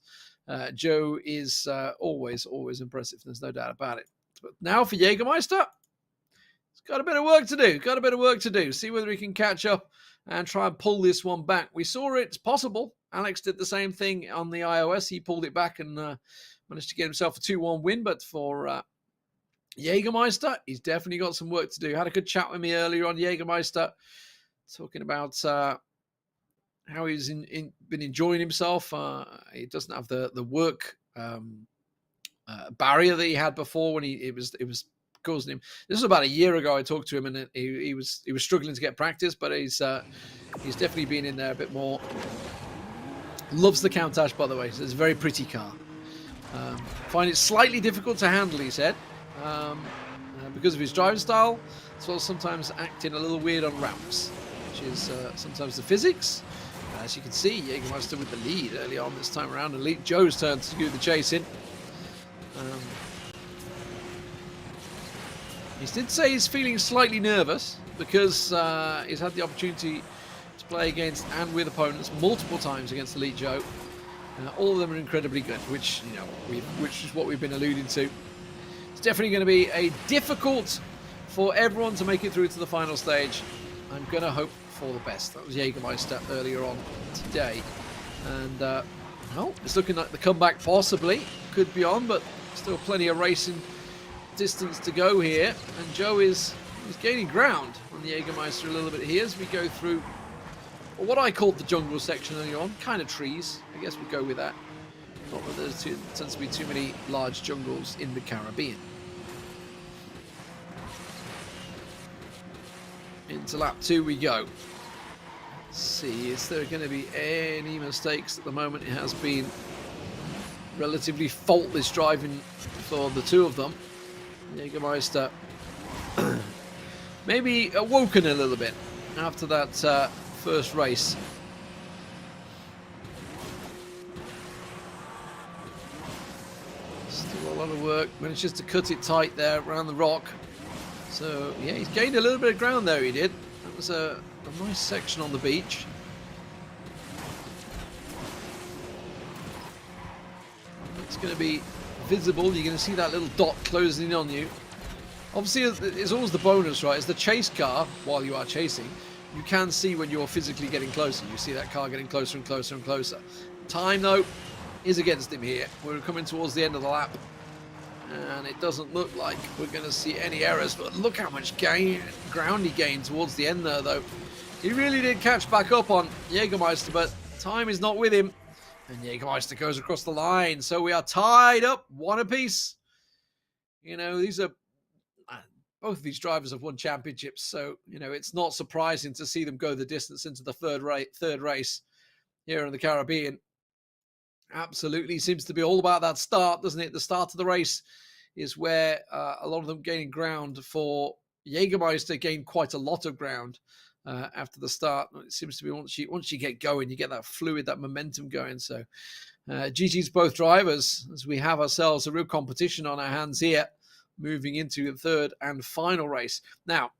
Joe is always impressive. There's no doubt about it. But now for Jägermeister, he's got a bit of work to do. See whether he can catch up and try and pull this one back. We saw it's possible. Alex did the same thing on the iOS. He pulled it back and managed to get himself a 2-1 win. But for Jägermeister, he's definitely got some work to do. Had a good chat with me earlier on Jägermeister, talking about how he's been enjoying himself. He doesn't have the work barrier that he had before when it was causing him. This was about a year ago. I talked to him, and he was struggling to get practice, but he's definitely been in there a bit more. Loves the Countach, by the way. So it's a very pretty car. Find it slightly difficult to handle, he said, because of his driving style, as well as sometimes acting a little weird on ramps, which is sometimes the physics. As you can see, Jägermeister with the lead early on this time around. Elite Joe's turn to do the chasing. He did say he's feeling slightly nervous because he's had the opportunity to play against and with opponents multiple times against Elite Joe. All of them are incredibly good, which is what we've been alluding to. It's definitely going to be a difficult for everyone to make it through to the final stage. I'm going to hope for the best. That was Jägermeister earlier on today, and well, it's looking like the comeback possibly could be on, but still plenty of racing distance to go here. And Joe is He's gaining ground on the Jägermeister a little bit here as we go through what I called the jungle section earlier on. Kind of trees. I guess we'll go with that. Not that there tends to be too many large jungles in the Caribbean. Into lap 2 we go. Let's see, is there going to be any mistakes at the moment? It has been relatively faultless driving for the two of them. Jägermeister maybe awoken a little bit after that first race. Still a lot of work. Manages to cut it tight there around the rock. So, yeah, he's gained a little bit of ground there, he did. That was a nice section on the beach. It's going to be visible. You're going to see that little dot closing in on you. Obviously, it's always the bonus, right? It's the chase car while you are chasing. You can see when you're physically getting closer. You see that car getting closer and closer and closer. Time, though, is against him here. We're coming towards the end of the lap. And it doesn't look like we're going to see any errors. But look how much ground he gained towards the end there, though. He really did catch back up on Jägermeister, but time is not with him. And Jägermeister goes across the line. So we are tied up, one apiece. You know, these are... both of these drivers have won championships. So, you know, it's not surprising to see them go the distance into the third race here in the Caribbean. Absolutely seems to be all about that start, doesn't it? The start of the race is where a lot of them gaining ground. For Jägermeister gained quite a lot of ground after the start. It seems to be once you get going, you get that fluid, that momentum going. So GG's both drivers, as we have ourselves a real competition on our hands here, moving into the third and final race. Now,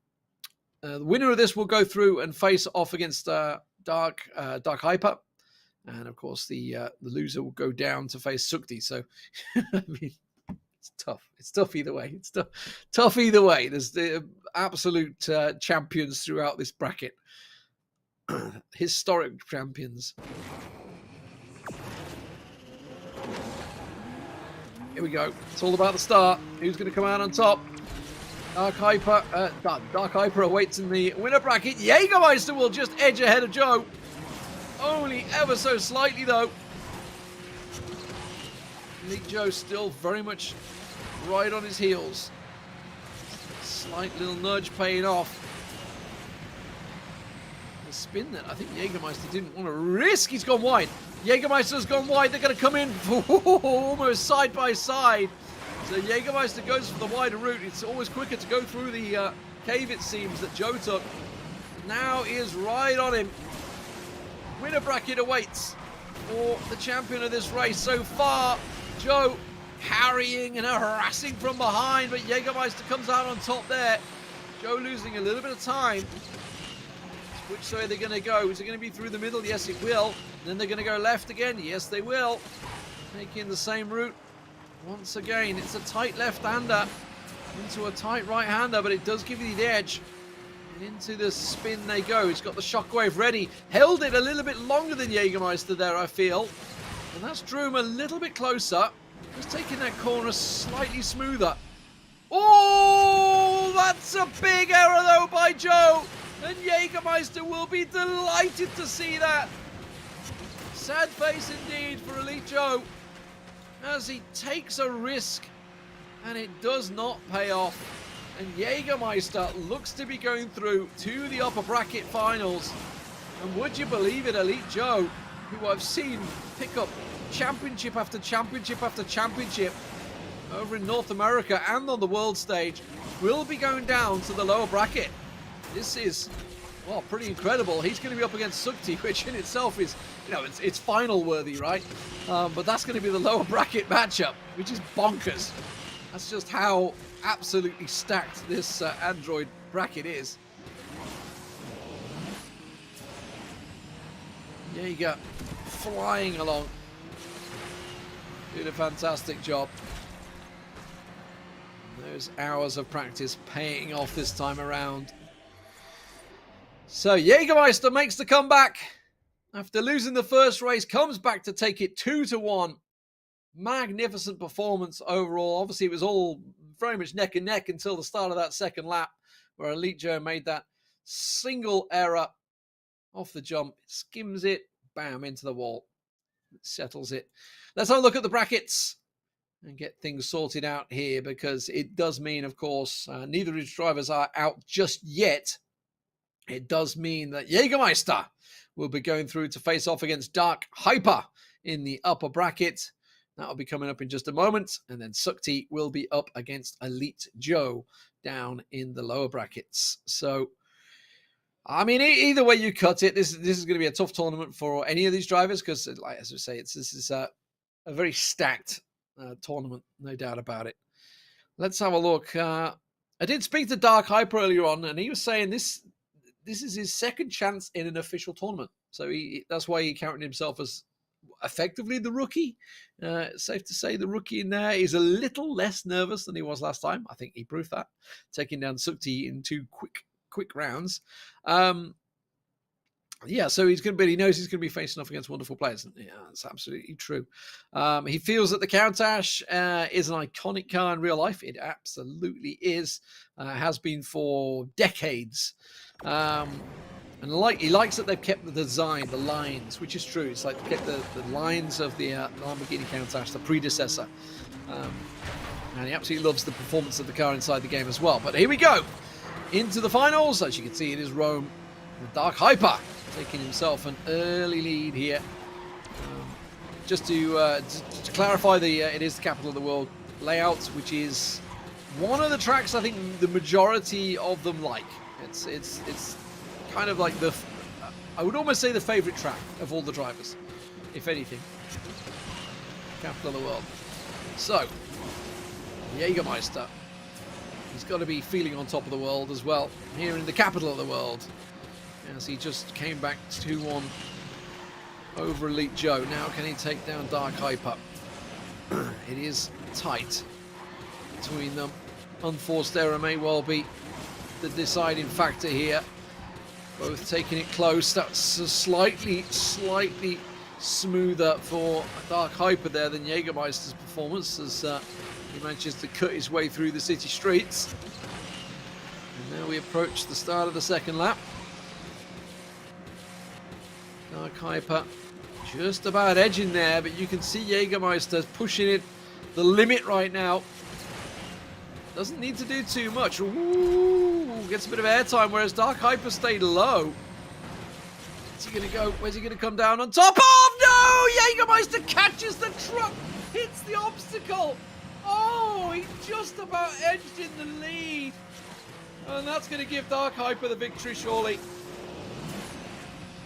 the winner of this will go through and face off against Dark Hyper. And, of course, the loser will go down to face Sukti. So, I mean, it's tough. It's tough either way. It's tough either way. There's the absolute champions throughout this bracket. Historic champions. Here we go. It's all about the start. Who's going to come out on top? Dark Hyper awaits in the winner bracket. Jägermeister will just edge ahead of Joe. Only ever so slightly, though. Elite Joe still very much right on his heels. Slight little nudge paying off. The spin that I think Jägermeister didn't want to risk. He's gone wide. Jägermeister's gone wide. They're going to come in almost side by side. So Jägermeister goes for the wider route. It's always quicker to go through the cave, it seems, that Joe took. Now he is right on him. Winner bracket awaits for the champion of this race. So far, Joe harrying and harassing from behind, but Jägermeister comes out on top there. Joe losing a little bit of time. Which way are they going to go? Is it going to be through the middle? Yes, it will. Then they're going to go left again. Yes, they will. Taking the same route. Once again, it's a tight left-hander into a tight right-hander, but it does give you the edge. Into the spin they go. He's got the shockwave ready. Held it a little bit longer than Jägermeister there, I feel. And that's drew him a little bit closer. Just taking that corner slightly smoother. Oh, that's a big error, though, by Joe. And Jägermeister will be delighted to see that. Sad face indeed for Elite Joe, as he takes a risk and it does not pay off. And Jägermeister looks to be going through to the upper bracket finals. And would you believe it, Elite Joe, who I've seen pick up championship after championship after championship over in North America and on the world stage, will be going down to the lower bracket. This is, well, pretty incredible. He's going to be up against Sukti, which in itself is, you know, it's final worthy, right? But that's going to be the lower bracket matchup, which is bonkers. That's just how absolutely stacked this Android bracket is. Jäger flying along. Did a fantastic job. Those hours of practice paying off this time around. So Jägermeister makes the comeback. After losing the first race, comes back to take it 2-1. Magnificent performance overall. Obviously, it was all very much neck and neck until the start of that second lap, where Elite Joe made that single error off the jump, skims it, bam, into the wall, settles it. Let's have a look at the brackets and get things sorted out here, because it does mean, of course, neither of these drivers are out just yet. It does mean that Jägermeister will be going through to face off against Dark Hyper in the upper bracket. That'll be coming up in just a moment. And then Sukti will be up against Elite Joe down in the lower brackets. So, I mean, either way you cut it, this is going to be a tough tournament for any of these drivers, because, like, as we say, this is a very stacked tournament, no doubt about it. Let's have a look. I did speak to Dark Hyper earlier on, and he was saying this is his second chance in an official tournament. So that's why he counted himself as effectively the rookie. Safe to say the rookie in there is a little less nervous than he was last time. I think he proved that, taking down Sukti in 2 quick rounds. Yeah, so he knows he's going to be facing off against wonderful players. Yeah, that's absolutely true. He feels that the Countach is an iconic car in real life. It absolutely is. Has been for decades. And he likes that they've kept the design, the lines, which is true. It's like they kept the lines of the Lamborghini Countach, the predecessor. And he absolutely loves the performance of the car inside the game as well. But here we go. Into the finals. As you can see, it is Rome. Dark Hyper taking himself an early lead here. Just to clarify, it is the capital of the world layout, which is one of the tracks I think the majority of them like. It's kind of like I would almost say the favorite track of all the drivers, if anything. Capital of the world. So, Jägermeister. He's got to be feeling on top of the world as well, here in the capital of the world, as he just came back 2-1 over Elite Joe. Now can he take down Dark Hyper? It is tight between them. Unforced error may well be the deciding factor here. Both taking it close. That's slightly smoother for Dark Hyper there than Jägermeister's performance, as he manages to cut his way through the city streets. And now we approach the start of the second lap. Dark Hyper just about edging there, but you can see Jägermeister pushing it the limit right now. Doesn't need to do too much. Ooh, gets a bit of airtime, whereas Dark Hyper stayed low. Where's he going to go? Where's he going to come down on top of? No! Jägermeister catches the truck, hits the obstacle. Oh, he just about edged in the lead. And that's going to give Dark Hyper the victory, surely.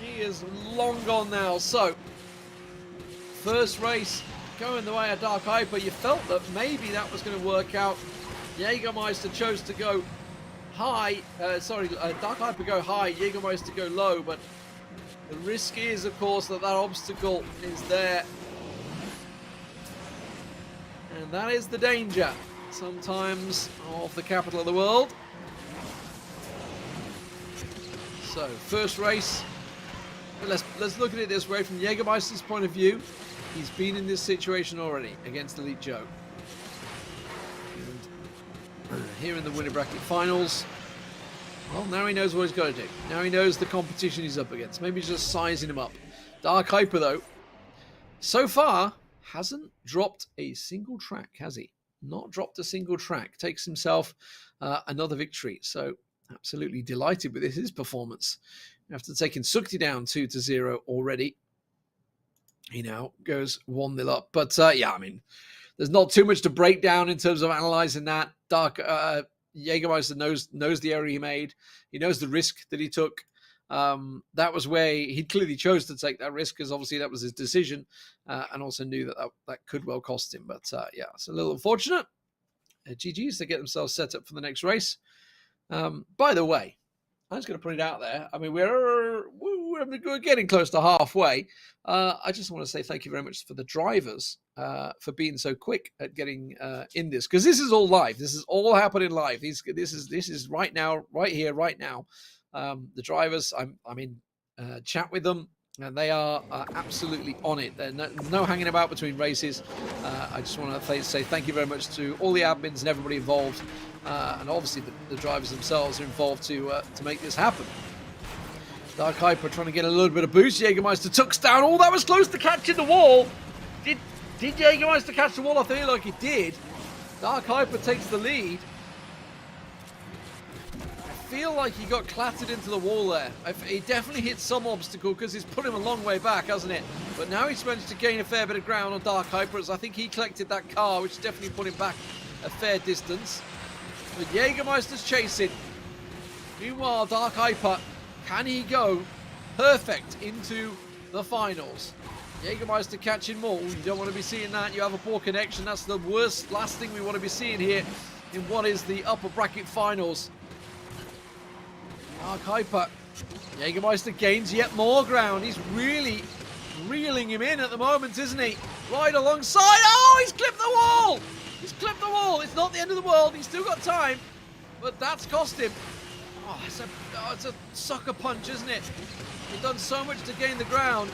He is long gone now. So, first race going the way of Dark Hyper. You felt that maybe that was going to work out. Jägermeister chose to go high. Dark Hyper go high, Jägermeister go low. But the risk is, of course, that obstacle is there. And that is the danger, sometimes, of the capital of the world. So, first race. Let's look at it this way. From Jägermeister's point of view, he's been in this situation already against Elite Joe. And here in the winner bracket finals, well, now he knows what he's got to do. Now he knows the competition he's up against. Maybe just sizing him up. Dark Hyper, though, so far hasn't dropped a single track, has he? Not dropped a single track. Takes himself another victory. So absolutely delighted with his performance. After taking Sukti down 2-0 already, he now goes 1-0 up. But yeah, I mean, there's not too much to break down in terms of analysing that. Jägermeister knows the error he made. He knows the risk that he took. That was where he clearly chose to take that risk, because obviously that was his decision, and also knew that could well cost him. But yeah, it's a little unfortunate. GG's to get themselves set up for the next race. By the way, I'm just going to put it out there. I mean, we're getting close to halfway. I just want to say thank you very much for the drivers for being so quick at getting in this, because this is all live. This is all happening live. This is right now, right here, right now. The drivers, I'm in chat with them. And they are absolutely on it. There's no hanging about between races. I just want to say thank you very much to all the admins and everybody involved. And obviously the drivers themselves are involved to make this happen. Dark Hyper trying to get a little bit of boost. Jägermeister tucks down. Oh, that was close to catching the wall. Did Jägermeister catch the wall? I feel like he did. Dark Hyper takes the lead. I feel like he got clattered into the wall there. He definitely hit some obstacle because he's put him a long way back, hasn't it? But now he's managed to gain a fair bit of ground on Dark Hyper, as I think he collected that car, which definitely put him back a fair distance. But Jägermeister's chasing. Meanwhile, Dark Hyper, can he go perfect into the finals? Jägermeister catching more. You don't want to be seeing that. You have a poor connection. That's the last thing we want to be seeing here in what is the upper bracket finals. Dark Hyper. Jägermeister gains yet more ground. He's really reeling him in at the moment, isn't he? Right alongside. Oh, he's clipped the wall. He's clipped the wall. It's not the end of the world. He's still got time. But that's cost him. Oh, it's a sucker punch, isn't it? He's done so much to gain the ground.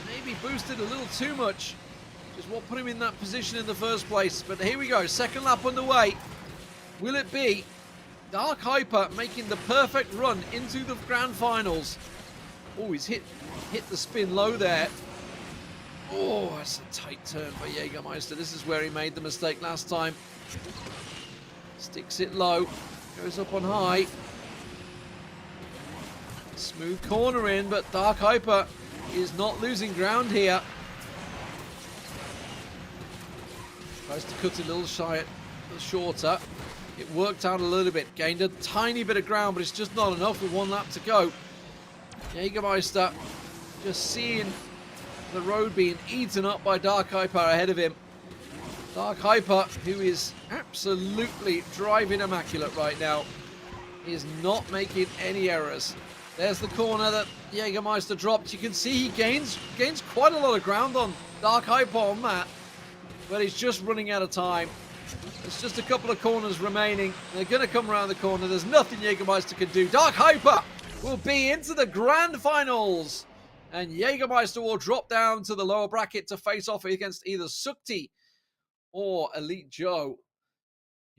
Maybe boosted a little too much. Just what put him in that position in the first place. But here we go. Second lap underway. Will it be Dark Hyper making the perfect run into the grand finals? Oh, he's hit the spin low there. Oh, that's a tight turn for Jägermeister. This is where he made the mistake last time. Sticks it low. Goes up on high. Smooth corner in, but Dark Hyper is not losing ground here. Tries to cut it a little shorter. It worked out a little bit. Gained a tiny bit of ground, but it's just not enough with one lap to go. Jägermeister just seeing the road being eaten up by Dark Hyper ahead of him. Dark Hyper, who is absolutely driving immaculate right now, is not making any errors. There's the corner that Jägermeister dropped. You can see he gains quite a lot of ground on Dark Hyper on that, but he's just running out of time. There's just a couple of corners remaining. They're going to come around the corner. There's nothing Jägermeister can do. Dark Hyper will be into the grand finals, and Jägermeister will drop down to the lower bracket to face off against either Sukti or Elite Joe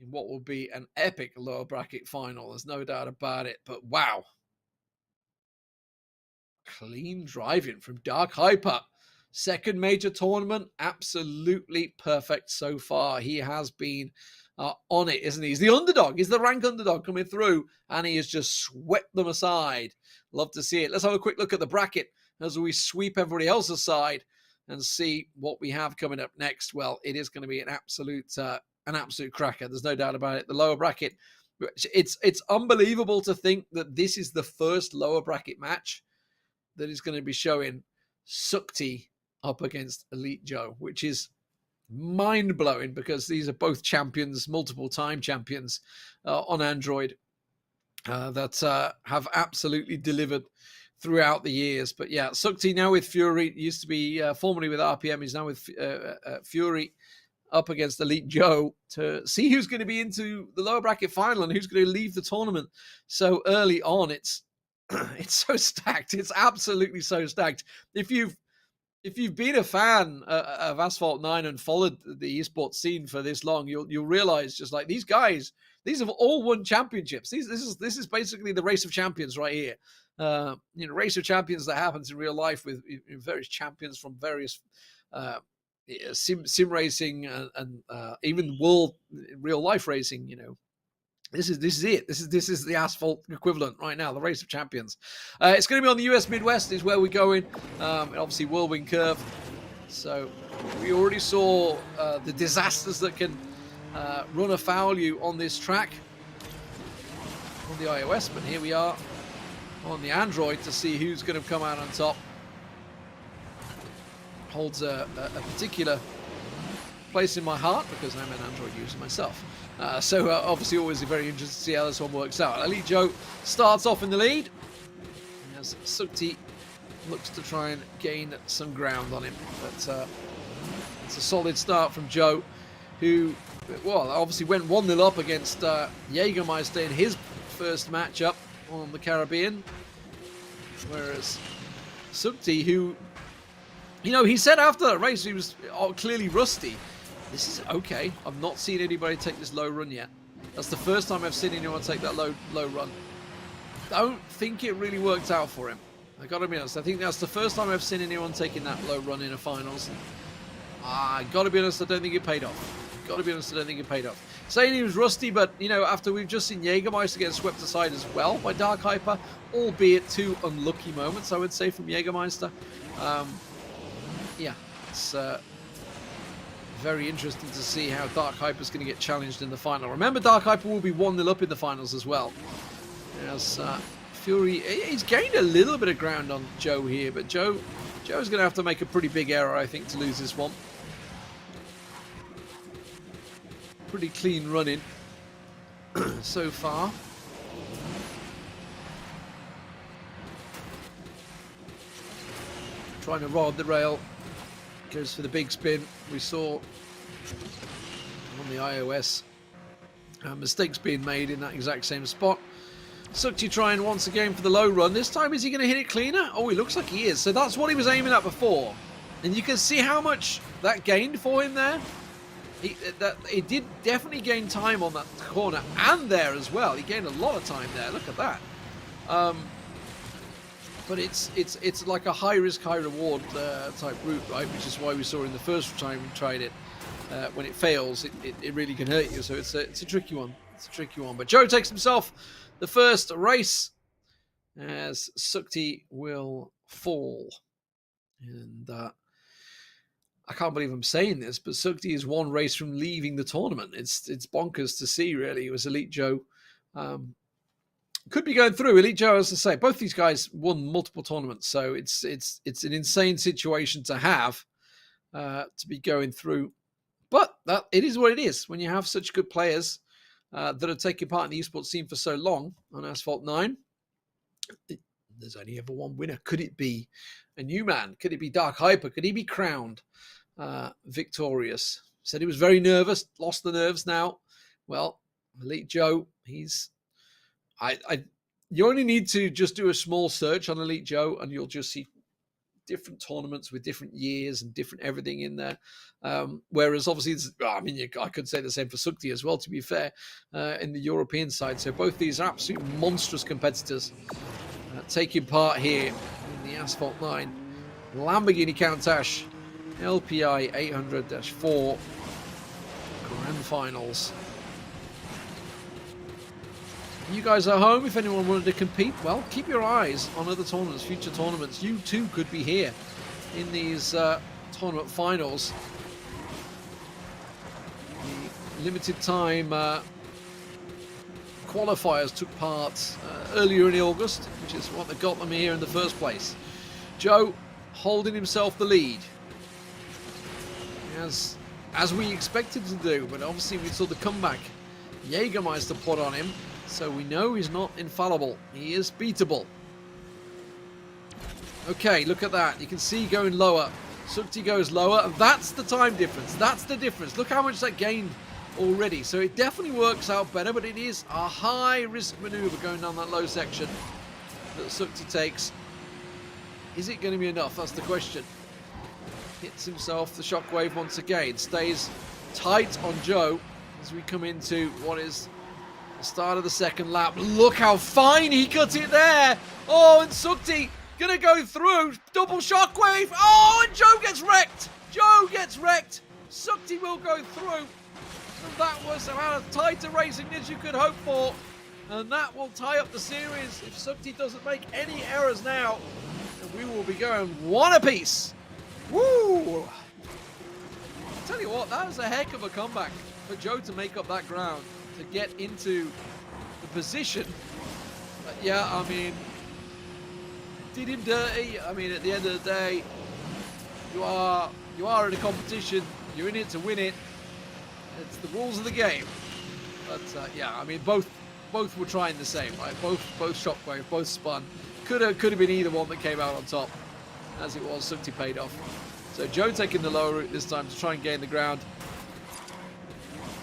in what will be an epic lower bracket final. There's no doubt about it. But wow. Clean driving from Dark Hyper. Second major tournament, absolutely perfect so far. He has been on it, isn't he? He's the underdog. He's the rank underdog coming through, and he has just swept them aside. Love to see it. Let's have a quick look at the bracket as we sweep everybody else aside and see what we have coming up next. Well, it is going to be an absolute cracker. There's no doubt about it. The lower bracket, it's unbelievable to think that this is the first lower bracket match that is going to be showing Sukti up against Elite Joe, which is mind-blowing because these are both champions, multiple-time champions on Android that have absolutely delivered throughout the years. But yeah, Sukti now with Fury, used to be formerly with RPM, is now with Fury up against Elite Joe to see who's going to be into the lower bracket final and who's going to leave the tournament so early on. It's so stacked. It's absolutely so stacked. If you've been a fan of Asphalt 9 and followed the esports scene for this long, you'll realize just like these guys, these have all won championships. This is basically the race of champions right here. Race of champions that happens in real life with various champions from various sim racing and even world real life racing. This is it. This is the Asphalt equivalent right now, the race of champions. It's going to be on the US Midwest is where we're going. Obviously, whirlwind curve. So we already saw the disasters that can run afoul you on this track on the iOS, but here we are on the Android to see who's going to come out on top. Holds a particular place in my heart because I'm an Android user myself. So obviously always very interested to see how this one works out. Elite Joe starts off in the lead as Sukti looks to try and gain some ground on him. But it's a solid start from Joe, who, well, obviously went 1-0 up against Jägermeister in his first matchup on the Caribbean. Whereas Sukti, who, you know, he said after that race he was clearly rusty. This is okay. I've not seen anybody take this low run yet. That's the first time I've seen anyone take that low run. Don't think it really worked out for him. I gotta be honest. I think that's the first time I've seen anyone taking that low run in a finals. Gotta be honest, I don't think it paid off. Gotta be honest, I don't think it paid off. Saying he was rusty, but you know, after we've just seen Jägermeister get swept aside as well by Dark Hyper, albeit two unlucky moments, I would say, from Jägermeister. Yeah, it's very interesting to see how Dark Hyper's going to get challenged in the final. Remember, Dark Hyper will be 1-0 up in the finals as well. As Fury, he's gained a little bit of ground on Joe here, but Joe's going to have to make a pretty big error, I think, to lose this one. Pretty clean running so far. Trying to ride the rail. Goes for the big spin. We saw on the iOS mistakes being made in that exact same spot. Sukti trying once again for the low run. This time, is he going to hit it cleaner? Oh, he looks like he is. So that's what he was aiming at before. And you can see how much that gained for him there. He did definitely gain time on that corner and there as well. He gained a lot of time there. Look at that. But it's like a high risk, high reward type route, right? Which is why we saw in the first time we tried it. When it fails, it really can hurt you. So it's a tricky one. It's a tricky one. But Joe takes himself the first race as Sukti will fall. And I can't believe I'm saying this, but Sukti is one race from leaving the tournament. It's bonkers to see, really. It was Elite Joe. Could be going through. Elite Joe, as I say, both these guys won multiple tournaments, so it's an insane situation to have to be going through. But it is what it is when you have such good players that are taking part in the esports scene for so long on Asphalt 9. There's only ever one winner. Could it be a new man? Could it be Dark Hyper? Could he be crowned victorious? Said he was very nervous, lost the nerves now. Well, Elite Joe, you only need to just do a small search on Elite Joe and you'll just see different tournaments with different years and different everything in there. Whereas obviously, I could say the same for Sukti as well, to be fair, in the European side. So both these are absolute monstrous competitors taking part here in the Asphalt 9 Lamborghini Countach LPI 800-4 Grand Finals. You guys are home. If anyone wanted to compete, well, keep your eyes on other tournaments, future tournaments. You too could be here in these tournament finals. The limited time qualifiers took part earlier in August, which is what got them here in the first place. Joe holding himself the lead, as we expected to do, but obviously we saw the comeback Jägermeister put on him. So we know he's not infallible. He is beatable. Okay, look at that. You can see going lower. Sukti goes lower. That's the time difference. That's the difference. Look how much that gained already. So it definitely works out better, but it is a high-risk maneuver going down that low section that Sukti takes. Is it going to be enough? That's the question. Hits himself the shockwave once again. Stays tight on Joe as we come into what is the start of the second lap. Look how fine he cut it there. Oh, and Sukti gonna go through. Double shockwave. Oh, and Joe gets wrecked. Joe gets wrecked. Sukti will go through. And that was about as tight a racing as you could hope for. And that will tie up the series if Sukti doesn't make any errors now. And we will be going one apiece. Woo! I'll tell you what, that was a heck of a comeback for Joe to make up that ground, to get into the position. But yeah, I mean, did him dirty. I mean, at the end of the day, you are in a competition. You're in it to win it. It's the rules of the game. But yeah, I mean, both were trying the same, right? Both shockwave, both spun. Could have been either one that came out on top. As it was, Sukti paid off. So Joe taking the lower route this time to try and gain the ground.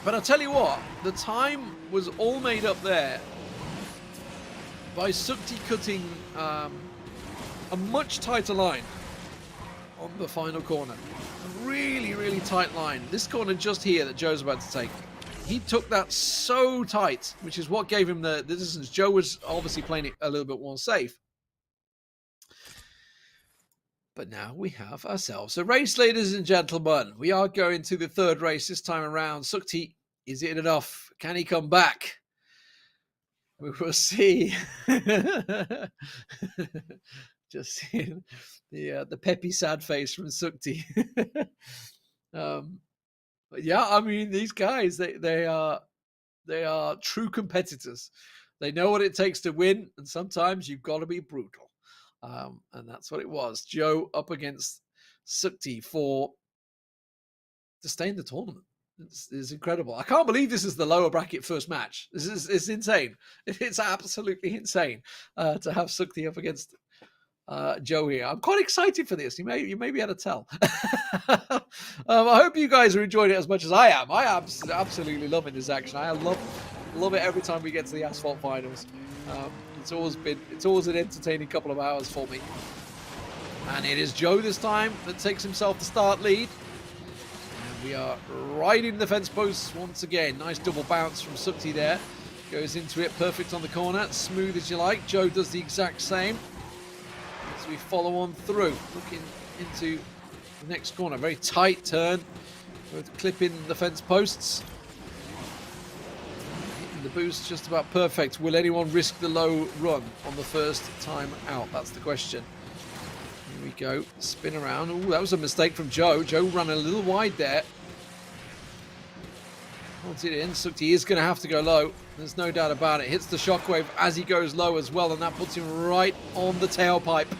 But I'll tell you what, the time was all made up there by Sukti cutting a much tighter line on the final corner. A really, really tight line. This corner just here that Joe's about to take. He took that so tight, which is what gave him the distance. Joe was obviously playing it a little bit more safe. But now we have ourselves a race, ladies and gentlemen. We are going to the third race this time around. Sukti, is it enough? Can he come back? We will see. Just seeing the peppy sad face from Sukti. But yeah, I mean, these guys, they are true competitors. They know what it takes to win, and sometimes you've got to be brutal. And that's what it was. Joe up against Sukti to stay in the tournament. It's incredible. I can't believe this is the lower bracket first match. It's insane. It's absolutely insane to have Sukti up against Joe here. I'm quite excited for this. You may be able to tell. I hope you guys are enjoying it as much as I am. I am absolutely loving this action. I love it every time we get to the Asphalt finals. It's always an entertaining couple of hours for me. And it is Joe this time that takes himself the start lead. And we are right in the fence posts once again. Nice double bounce from Sukti there. Goes into it, perfect on the corner. Smooth as you like. Joe does the exact same. As we follow on through, looking into the next corner. Very tight turn. Both clipping the fence posts. The boost just about perfect. Will anyone risk the low run on the first time out? That's the question. Here we go. Spin around. Oh, that was a mistake from Joe. Joe ran a little wide there. Holds it in. Sukti is going to have to go low. There's no doubt about it. Hits the shockwave as he goes low as well, and that puts him right on the tailpipe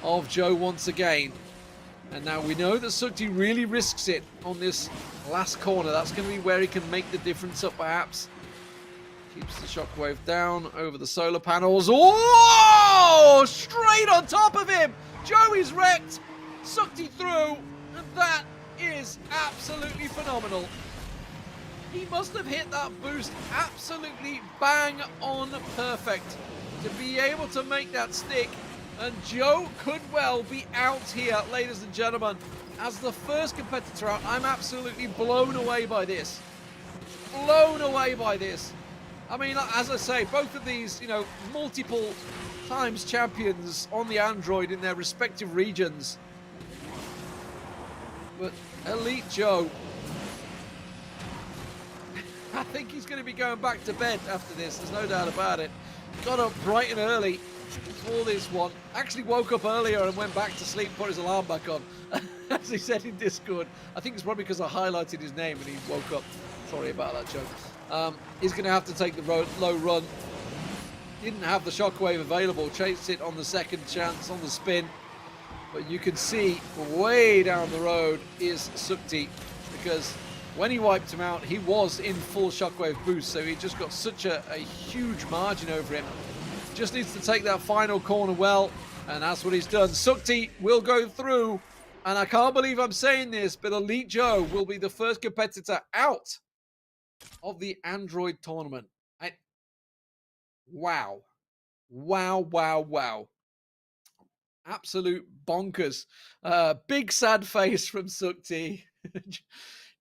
of Joe once again. And now we know that Sukti really risks it on this last corner. That's going to be where he can make the difference up, perhaps. Keeps the shockwave down over the solar panels. Oh! Straight on top of him! Joey's wrecked! Sukti through, and that is absolutely phenomenal. He must have hit that boost absolutely bang on perfect to be able to make that stick. And Joe could well be out here, ladies and gentlemen. As the first competitor out, I'm absolutely blown away by this. Blown away by this. I mean, as I say, both of these, multiple times champions on the Android in their respective regions. But Elite Joe, I think he's going to be going back to bed after this. There's no doubt about it. Got up bright and early for this one. Actually woke up earlier and went back to sleep, put his alarm back on. As he said in Discord. I think it's probably because I highlighted his name and he woke up. Sorry about that, Joe. He's going to have to take the low run. Didn't have the shockwave available. Chased it on the second chance on the spin. But you can see way down the road is Sukti, because when he wiped him out, he was in full shockwave boost. So he just got such a huge margin over him. Just needs to take that final corner well. And that's what he's done. Sukti will go through. And I can't believe I'm saying this, but Elite Joe will be the first competitor out of the Android tournament. Wow. Absolute bonkers. Big sad face from Sukti.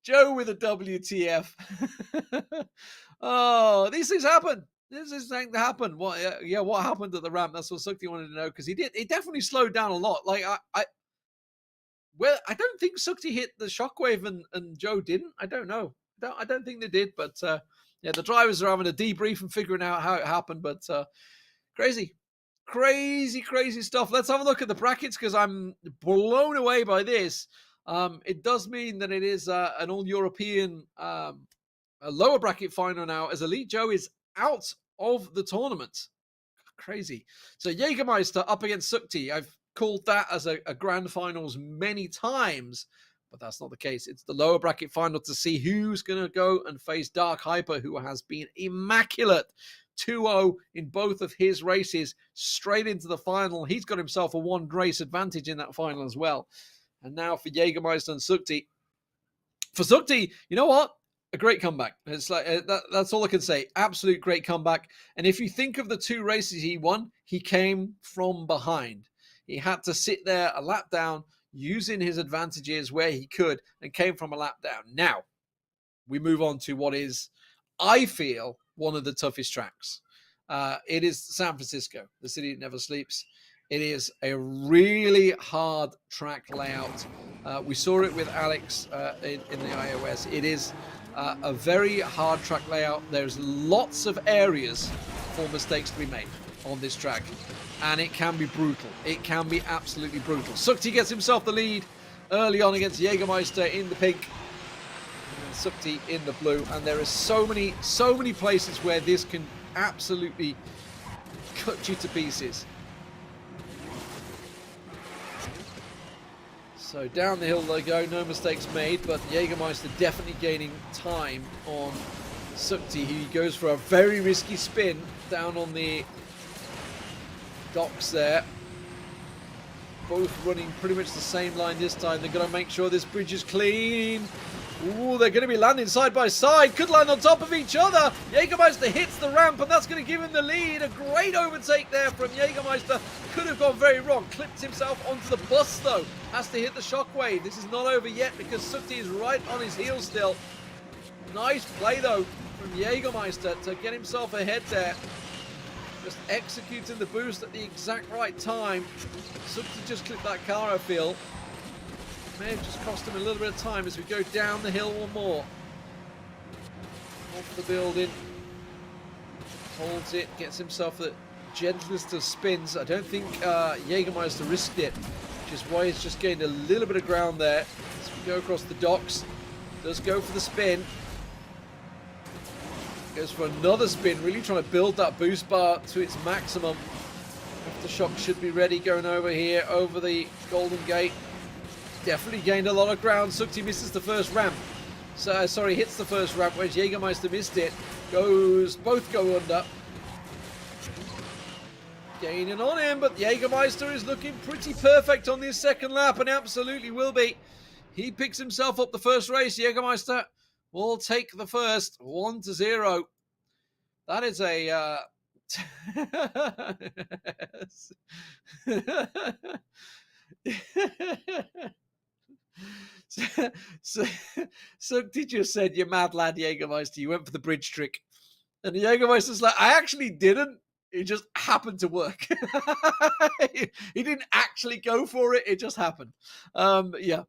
Joe with a WTF. Oh, these things happen. This is thing that happened. What happened at the ramp? That's what Sukti wanted to know, because he definitely slowed down a lot. Like I don't think Sukti hit the shockwave and Joe didn't. I don't know. I don't think they did, but the drivers are having a debrief and figuring out how it happened. But crazy stuff. Let's have a look at the brackets, because I'm blown away by this. It does mean that it is an all-European a lower bracket final now, as Elite Joe is out of the tournament. Crazy. So Jägermeister up against Sukti. I've called that as a grand finals many times, but that's not the case. It's the lower bracket final to see who's going to go and face Dark Hyper, who has been immaculate. 2-0 in both of his races, straight into the final. He's got himself a one race advantage in that final as well. And now for Jägermeister and Sukti. For Sukti, you know what? A great comeback. It's like that's all I can say. Absolute great comeback. And if you think of the two races he won, he came from behind. He had to sit there a lap down, using his advantages where he could, and came from a lap down. Now, we move on to what is, I feel, one of the toughest tracks. It is San Francisco, the city that never sleeps. It is a really hard track layout. We saw it with Alex in the iOS. It is a very hard track layout. There's lots of areas for mistakes to be made on this track, and it can be brutal. It can be absolutely brutal. Sukti gets himself the lead early on against Jägermeister in the pink, and Sukti in the blue. And there are so many places where this can absolutely cut you to pieces. So down the hill they go, no mistakes made, but Jägermeister definitely gaining time on Sukti. He goes for a very risky spin down on the docks there. Both running pretty much the same line this time. They're going to make sure this bridge is clean. Ooh, they're going to be landing side by side. Could land on top of each other. Jägermeister hits the ramp, and that's going to give him the lead. A great overtake there from Jägermeister. Could have gone very wrong. Clipped himself onto the bus, though. Has to hit the shockwave. This is not over yet because Sukti is right on his heels still. Nice play, though, from Jägermeister to get himself ahead there. Just executing the boost at the exact right time. Sukti just clipped that car, I feel. May have just cost him a little bit of time as we go down the hill one more. Off the building. Holds it, gets himself the gentlest of spins. I don't think Jägermeister risked it, which is why he's just gained a little bit of ground there. As we go across the docks. Does go for the spin. Goes for another spin, really trying to build that boost bar to its maximum. Aftershock should be ready, going over here, over the Golden Gate. Definitely gained a lot of ground. Sukti misses the first ramp. So, sorry, hits the first ramp, whereas Jägermeister missed it. Both go under. Gaining on him, but Jägermeister is looking pretty perfect on this second lap, and absolutely will be. He picks himself up the first race. Jägermeister will take the first, 1-0. That is a... So did you said, "You mad lad, Jägermeister, you went for the bridge trick." And Jägermeister's like, "I actually didn't. It just happened to work." He didn't actually go for it. It just happened. Yeah.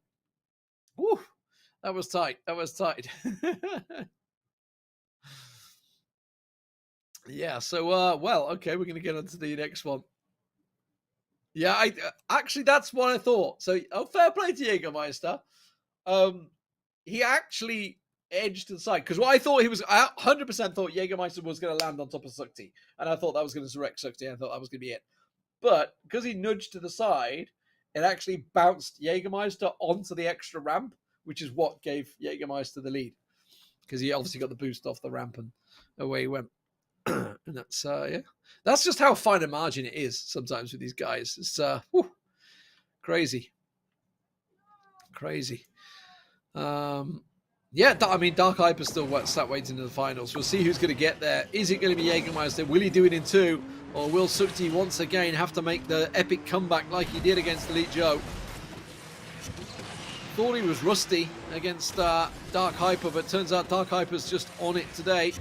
Woo. That was tight. That was tight. Yeah. So, well, okay, we're going to get on to the next one. Yeah, actually, that's what I thought. So, fair play to Jägermeister. He actually edged to the side, because what I 100% thought Jägermeister was going to land on top of Sukti, and I thought that was going to wreck Sukti. I thought that was going to be it. But because he nudged to the side, it actually bounced Jägermeister onto the extra ramp, which is what gave Jägermeister the lead, because he obviously got the boost off the ramp and away he went. And that's yeah, that's just how fine a margin it is sometimes with these guys. It's crazy. Yeah, I mean, Dark Hyper still sat waiting in the finals. We'll see who's going to get there. Is it going to be Jägermeister? Will he do it in 2? Or will Sukti once again have to make the epic comeback like he did against Elite Joe? Thought he was rusty against Dark Hyper, but turns out Dark Hyper's just on it today.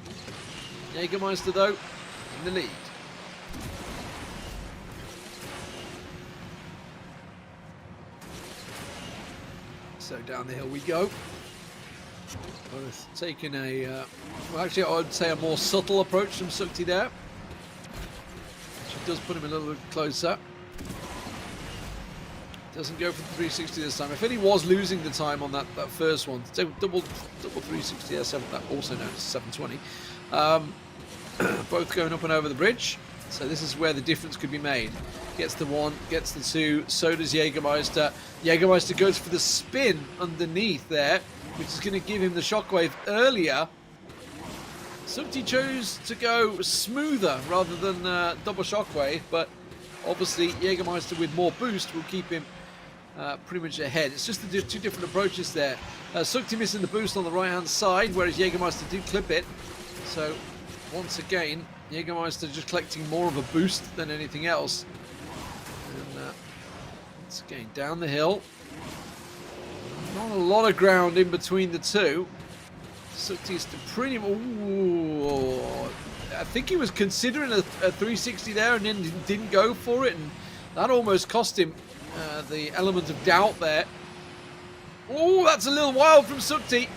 Jägermeister, though, in the lead. So down the hill we go. Both taking a, well, actually, I would say a more subtle approach from Sukti there. She does put him a little bit closer. Doesn't go for the 360 this time. If he was losing the time on that first one, double 360 S7, that also known as 720. Both going up and over the bridge. So this is where the difference could be made. Gets the 1, gets the 2, so does Jägermeister. Jägermeister goes for the spin underneath there, which is going to give him the shockwave earlier. Sukti chose to go smoother rather than double shockwave, but obviously Jägermeister with more boost will keep him pretty much ahead. It's just the 2 different approaches there. Sukti missing the boost on the right-hand side, whereas Jägermeister did clip it. So once again, Jägermeister just collecting more of a boost than anything else. And It's going down the hill. Not a lot of ground in between the two. Sukti's pretty. Ooh, I think he was considering a 360 there and then didn't go for it, and that almost cost him the element of doubt there. Oh, that's a little wild from Sukti.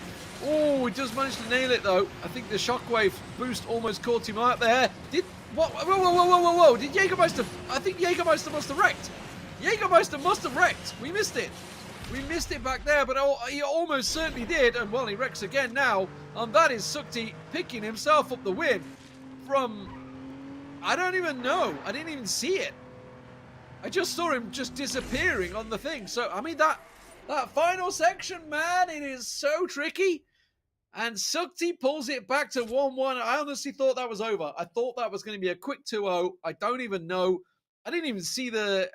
Oh, he just managed to nail it though. I think the shockwave boost almost caught him out there. Did what? Whoa! Did Jägermeister? I think Jägermeister must have wrecked. Jägermeister must have wrecked. We missed it. We missed it back there, but he almost certainly did. And well, he wrecks again now. And that is Sukti picking himself up the win from, I don't even know. I didn't even see it. I just saw him just disappearing on the thing. So, I mean, that final section, man, it is so tricky. And Sukti pulls it back to 1-1. I honestly thought that was over. I thought that was going to be a quick 2-0. I don't even know. I didn't even see the...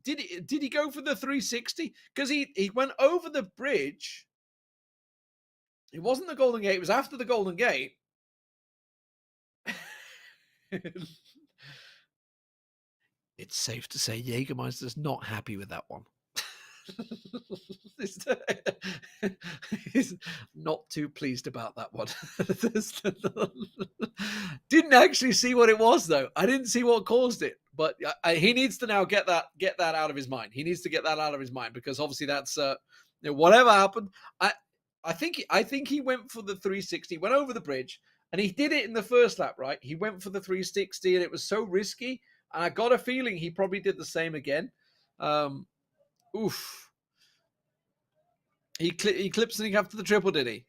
Did he go for the 360? Because he went over the bridge. It wasn't the Golden Gate. It was after the Golden Gate. It's safe to say Jägermeister's not happy with that one. He's not too pleased about that one. Didn't actually see what it was though. I didn't see what caused it, but he needs to now get that out of his mind. He needs to get that out of his mind because obviously that's whatever happened. I think he went for the 360, went over the bridge, and he did it in the first lap, right? He went for the 360, and it was so risky. And I got a feeling he probably did the same again. Oof. He clipped something after the triple, did he?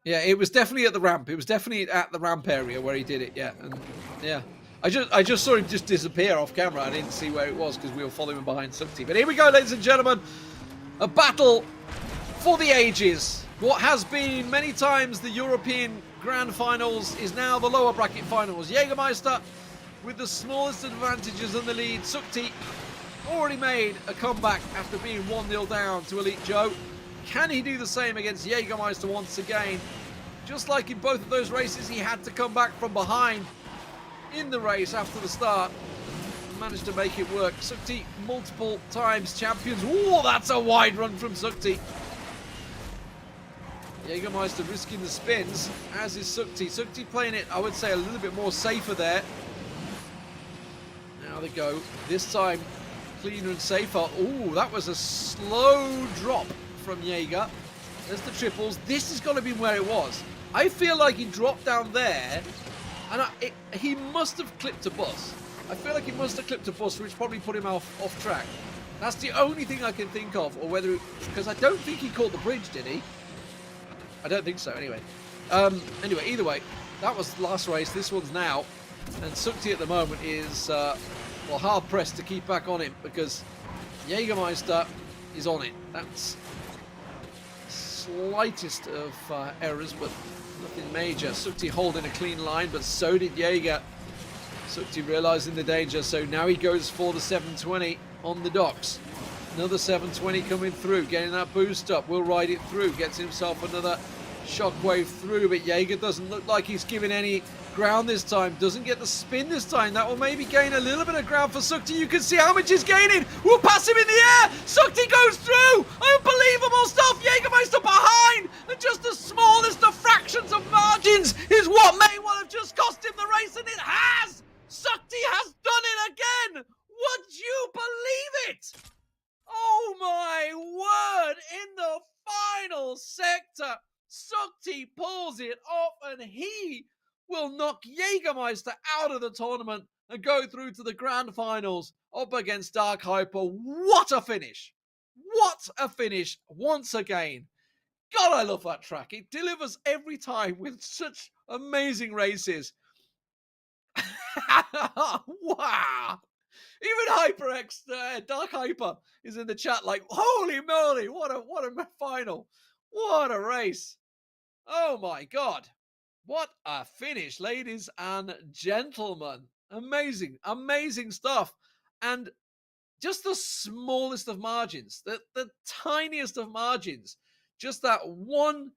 Yeah, it was definitely at the ramp. It was definitely at the ramp area where he did it. Yeah, and yeah, I just saw him just disappear off camera. I didn't see where it was because we were following him behind Sukti. But here we go, ladies and gentlemen, a battle for the ages. What has been many times the European Grand Finals is now the lower bracket finals. Jägermeister with the smallest advantages in the lead. Sukti already made a comeback after being 1-0 down to Elite Joe. Can he do the same against Jägermeister once again? Just like in both of those races, he had to come back from behind in the race after the start. Managed to make it work. Sukti, multiple times champions. Oh, that's a wide run from Sukti. Jägermeister risking the spins, as is Sukti. Sukti playing it, I would say, a little bit more safer there. Now they go. This time, cleaner and safer. Oh, that was a slow drop from Jäger. There's the triples. This is going to be where it was. I feel like he dropped down there, and he must have clipped a bus. I feel like he must have clipped a bus, which probably put him off track. That's the only thing I can think of, or whether, because I don't think he caught the bridge, did he? I don't think so, anyway. Anyway, either way, that was the last race. This one's now. And Sukti at the moment is, well, hard-pressed to keep back on him because Jägermeister is on it. That's slightest of errors, but nothing major. Sukti holding a clean line, but so did Jäger. Sukti realizing the danger, so now he goes for the 720 on the docks. Another 720 coming through, getting that boost up. Will ride it through, gets himself another shockwave through, but Jäger doesn't look like he's giving any ground this time. Doesn't get the spin this time. That will maybe gain a little bit of ground for Sukti. You can see how much he's gaining. We'll pass him in the air. Sukti goes through. Unbelievable stuff. Jägermeister behind. And just the smallest of fractions of margins is what may well have just cost him the race, and it has. Sukti has done it again. Would you believe it? Oh my word. In the final sector, Sukti pulls it off, and he will knock Jägermeister out of the tournament and go through to the grand finals up against Dark Hyper. What a finish! What a finish once again. God, I love that track. It delivers every time with such amazing races. Wow! Even HyperX, Dark Hyper, is in the chat like, holy moly, what a final. What a race. Oh my God. What a finish, ladies and gentlemen. Amazing, amazing stuff. And just the smallest of margins, the tiniest of margins. Just that one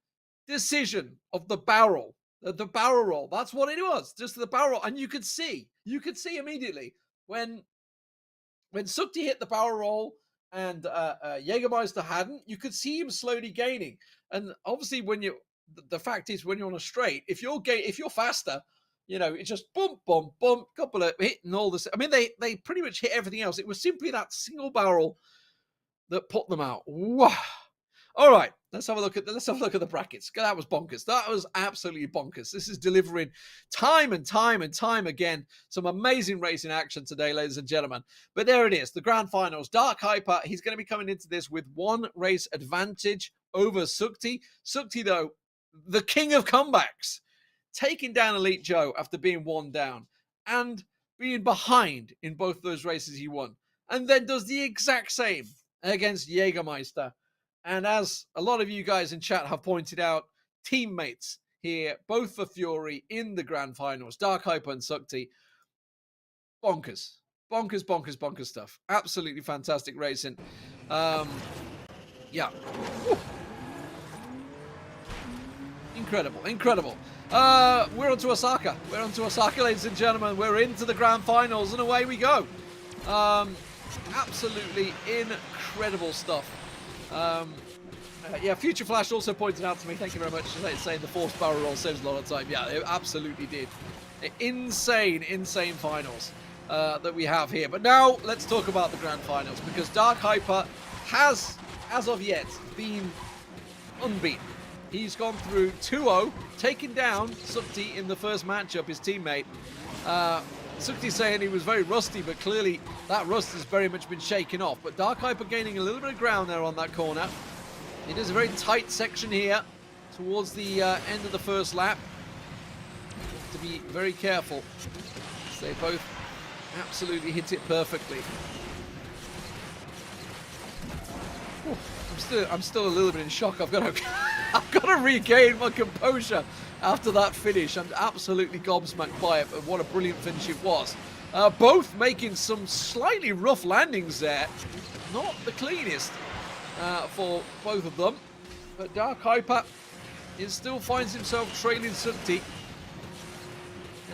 decision of the barrel roll. That's what it was. Just the barrel. And you could see immediately when when Sukti hit the barrel roll and Jägermeister hadn't, you could see him slowly gaining. And obviously, when the fact is, when you're on a straight, if you're faster, you know, it's just bump, bump, bump, couple of hit and all this. I mean, they pretty much hit everything else. It was simply that single barrel that put them out. Wow. All right, let's have a look at the brackets. That was bonkers. That was absolutely bonkers. This is delivering time and time and time again some amazing racing action today, ladies and gentlemen. But there it is, the grand finals. Dark Hyper, he's going to be coming into this with one race advantage over Sukti. Sukti, though, the king of comebacks, taking down Elite Joe after being one down and being behind in both those races he won, and then does the exact same against Jägermeister. And as a lot of you guys in chat have pointed out, teammates here, both for Fury in the grand finals, Dark Hyper and Sukti. Bonkers. Bonkers, bonkers, bonkers stuff. Absolutely fantastic racing. Yeah. Woo. Incredible, incredible. We're on to Osaka. We're on to Osaka, ladies and gentlemen. We're into the grand finals, and away we go. Absolutely incredible stuff. Yeah, Future Flash also pointed out to me, thank you very much, saying the forced barrel roll saves a lot of time. Yeah, it absolutely did. Insane, insane finals that we have here. But now let's talk about the grand finals, because Dark Hyper has, as of yet, been unbeaten. He's gone through 2-0, taking down Sukti in the first matchup, his teammate. Sukti saying he was very rusty, but clearly that rust has very much been shaken off. But Dark Hyper gaining a little bit of ground there on that corner. It is a very tight section here towards the end of the first lap. To be very careful. They both absolutely hit it perfectly. I'm still a little bit in shock. I've got to regain my composure after that finish. I'm absolutely gobsmacked by it, but what a brilliant finish it was. Both making some slightly rough landings there. Not the cleanest for both of them. But Dark Hyper still finds himself trailing Sukti.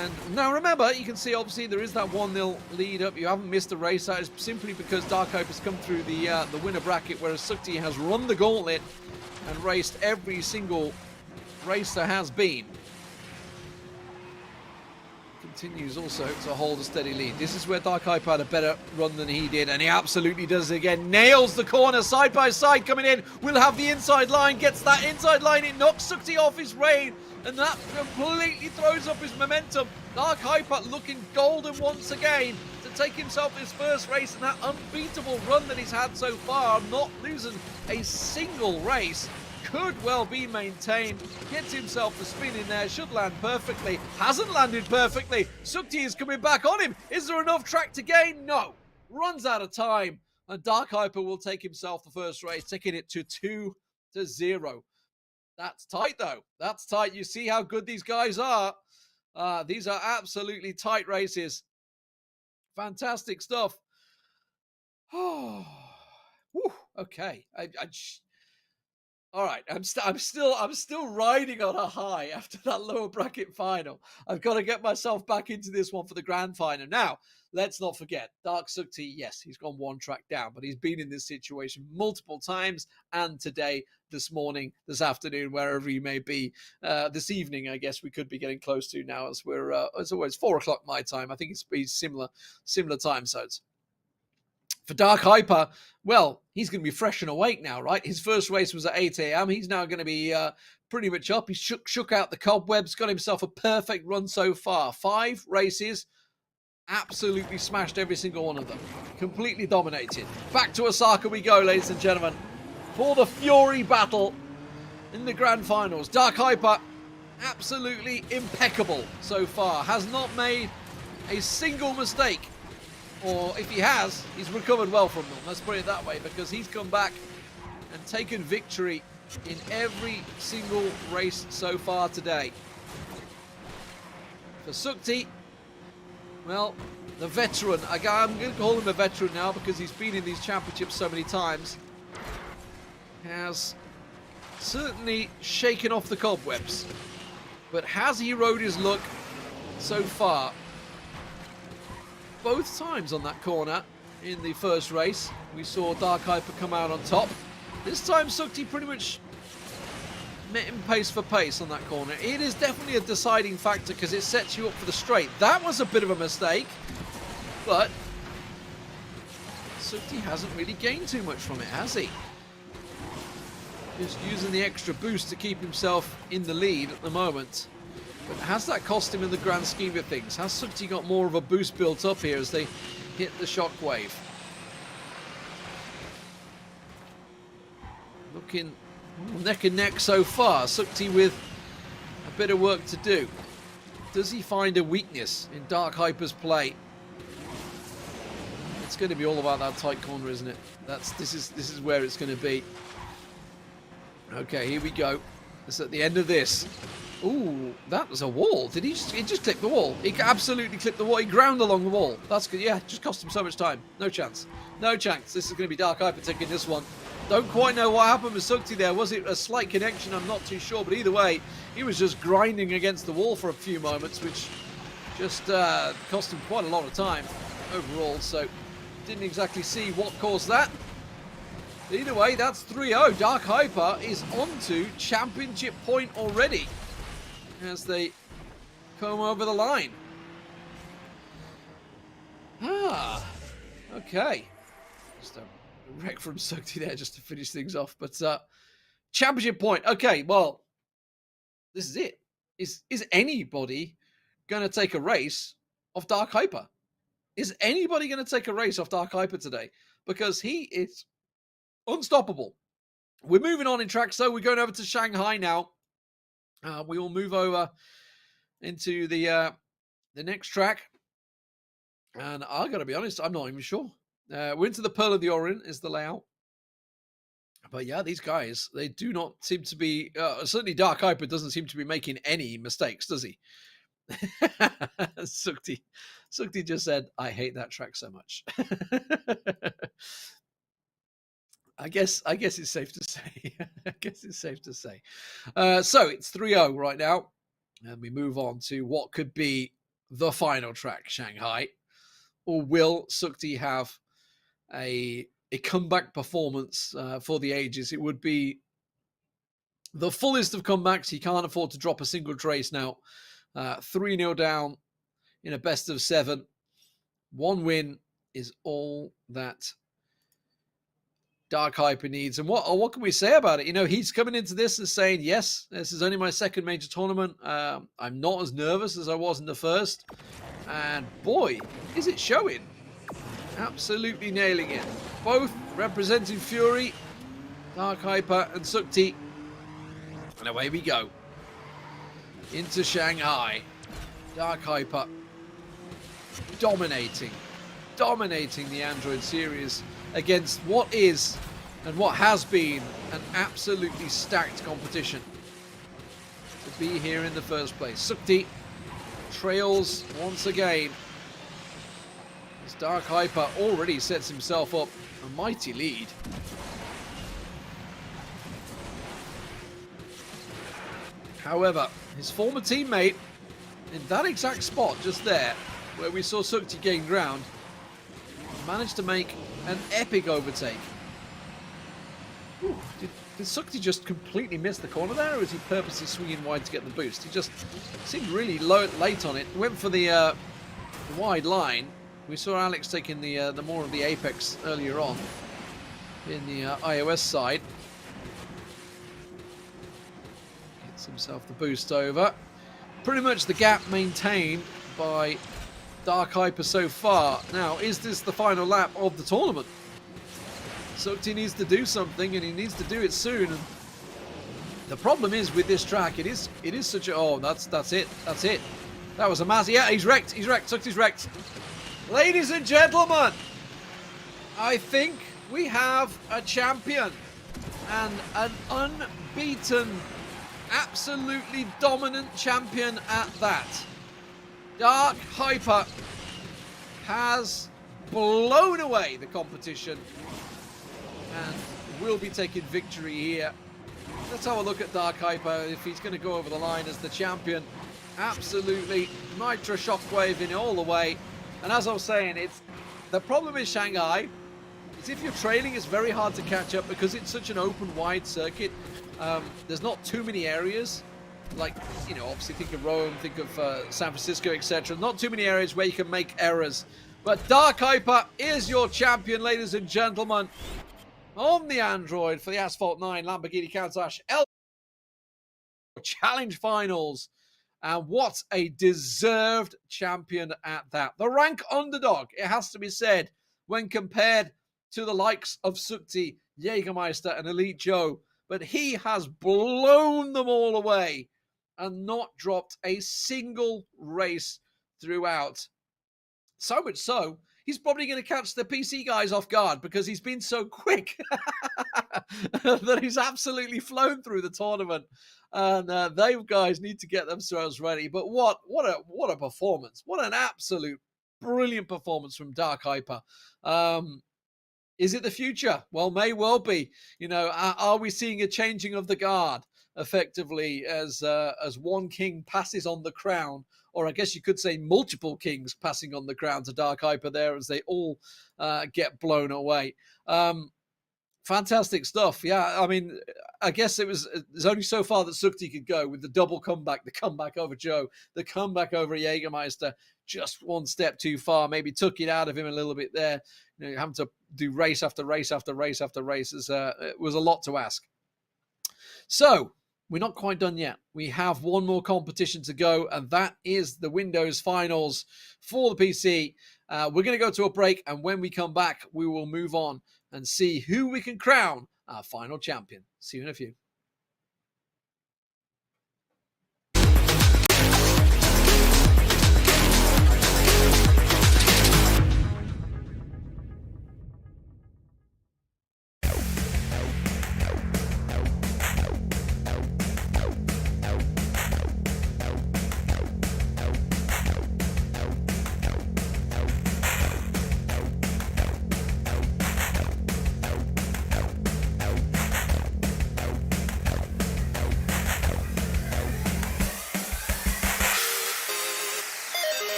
And now remember, you can see obviously there is that 1-0 lead up. You haven't missed a race. That is simply because Dark Hyper's come through the winner bracket, whereas Sukti has run the gauntlet and raced every single race there has been. Continues also to hold a steady lead. This is where Dark Hyper had a better run than he did, and he absolutely does it again. Nails the corner side by side coming in. Will have the inside line, gets that inside line. It knocks Sukti off his rein, and that completely throws up his momentum. Dark Hyper looking golden once again to take himself his first race in that unbeatable run that he's had so far, not losing a single race. Could well be maintained. Gets himself the spin in there. Should land perfectly. Hasn't landed perfectly. Sukti is coming back on him. Is there enough track to gain? No. Runs out of time. And Dark Hyper will take himself the first race, taking it to 2-0. That's tight, though. That's tight. You see how good these guys are. These are absolutely tight races. Fantastic stuff. Oh, okay. All right, I'm still riding on a high after that lower bracket final. I've got to get myself back into this one for the grand final. Now, let's not forget, Dark Sukti, yes, he's gone one track down, but he's been in this situation multiple times, and today, this morning, this afternoon, wherever you may be, this evening, I guess we could be getting close to now, as we're, as always, 4 o'clock my time. I think it's similar time zones. For Dark Hyper, well, he's going to be fresh and awake now, right? His first race was at 8 a.m. He's now going to be pretty much up. He shook out the cobwebs, got himself a perfect run so far. 5 races, absolutely smashed every single one of them. Completely dominated. Back to Osaka we go, ladies and gentlemen, for the Fury battle in the grand finals. Dark Hyper, absolutely impeccable so far. Has not made a single mistake. Or if he has, he's recovered well from them. Let's put it that way, because he's come back and taken victory in every single race so far today. For Sukti, well, the veteran, I'm going to call him a veteran now because he's been in these championships so many times, has certainly shaken off the cobwebs. But has he rode his luck so far? Both times on that corner, in the first race. We saw Dark Hyper come out on top. This time, Sukti pretty much met him pace for pace on that corner. It is definitely a deciding factor because it sets you up for the straight. That was a bit of a mistake, but Sukti hasn't really gained too much from it, has he? Just using the extra boost to keep himself in the lead at the moment. But has that cost him in the grand scheme of things? Has Sukti got more of a boost built up here as they hit the shockwave? Looking neck and neck so far. Sukti with a bit of work to do. Does he find a weakness in Dark Hyper's play? It's going to be all about that tight corner, isn't it? This is where it's going to be. Okay, here we go. It's at the end of this. Ooh, that was a wall. Did he just clip the wall? He absolutely clipped the wall. He ground along the wall. That's good. Yeah, just cost him so much time. No chance. No chance. This is going to be Dark Hyper taking this one. Don't quite know what happened with Sukti there. Was it a slight connection? I'm not too sure. But either way, he was just grinding against the wall for a few moments, which just cost him quite a lot of time overall. So didn't exactly see what caused that. Either way, that's 3-0. Dark Hyper is on to championship point already as they come over the line. Okay. Just a wreck from Sukti there just to finish things off. But championship point. Okay, well, this is it. Is anybody going to take a race off Dark Hyper? Is anybody going to take a race off Dark Hyper today? Because he is unstoppable. We're moving on in track, so we're going over to Shanghai now. We will move over into the next track. And I got to be honest, I'm not even sure. We're into the Pearl of the Orient is the layout. But yeah, these guys, they do not seem to be, certainly Dark Hyper doesn't seem to be making any mistakes, does he? Sukti just said, I hate that track so much. I guess it's safe to say. I guess it's safe to say. So it's 3-0 right now. And we move on to what could be the final track, Shanghai. Or will Sukti have a comeback performance for the ages? It would be the fullest of comebacks. He can't afford to drop a single trace now. 3-0 down in a best of 7. One win is all that Dark Hyper needs. And what can we say about it? You know, he's coming into this and saying, yes, this is only my second major tournament. I'm not as nervous as I was in the first. And boy, is it showing. Absolutely nailing it. Both representing Fury, Dark Hyper and Sukti. And away we go. Into Shanghai. Dark Hyper dominating the Android series against what is and what has been an absolutely stacked competition to be here in the first place. Sukti trails once again as Dark Hyper already sets himself up a mighty lead. However, his former teammate in that exact spot just there where we saw Sukti gain ground managed to make an epic overtake. Ooh, did Sukti just completely miss the corner there, or is he purposely swinging wide to get the boost? He just seemed really late on it. Went for the wide line. We saw Alex taking the more of the apex earlier on in the iOS side. Gets himself the boost over. Pretty much the gap maintained by Dark Hyper so far. Now, is this the final lap of the tournament? Sukti needs to do something, and he needs to do it soon. And the problem is with this track, it is such a... Oh, that's it. That's it. That was a massive... Yeah, he's wrecked. He's wrecked. Sukti's wrecked. Ladies and gentlemen, I think we have a champion. And an unbeaten, absolutely dominant champion at that. Dark Hyper has blown away the competition and will be taking victory here. Let's have a look at Dark Hyper if he's going to go over the line as the champion. Absolutely Nitro Shockwave in all the way. And as I was saying, The problem is Shanghai is if you're trailing, it's very hard to catch up because it's such an open, wide circuit. There's not too many areas. Like, you know, obviously think of Rome, think of San Francisco, etc. Not too many areas where you can make errors. But Dark Hyper is your champion, ladies and gentlemen, on the Android for the Asphalt 9 Lamborghini Countach LPI Challenge Finals. And what a deserved champion at that. The rank underdog, it has to be said, when compared to the likes of Sukti, Jägermeister, and Elite Joe. But he has blown them all away and not dropped a single race throughout. So much so, he's probably going to catch the PC guys off guard because he's been so quick that he's absolutely flown through the tournament. And they guys need to get themselves ready. But what a performance! What an absolute brilliant performance from Dark Hyper. Is it the future? Well, may well be. You know, are we seeing a changing of the guard effectively as one king passes on the crown? Or I guess you could say multiple kings passing on the crown to Dark Hyper there as they all get blown away. Fantastic stuff. Yeah, I mean, I guess there's only so far that Sukti could go with the double comeback, the comeback over Joe, the comeback over Jägermeister, just one step too far, maybe took it out of him a little bit there. You know, having to do race after race after race after race it was a lot to ask. So, we're not quite done yet. We have one more competition to go, and that is the Windows Finals for the PC. We're going to go to a break, and when we come back, we will move on and see who we can crown our final champion. See you in a few.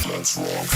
Let's rock.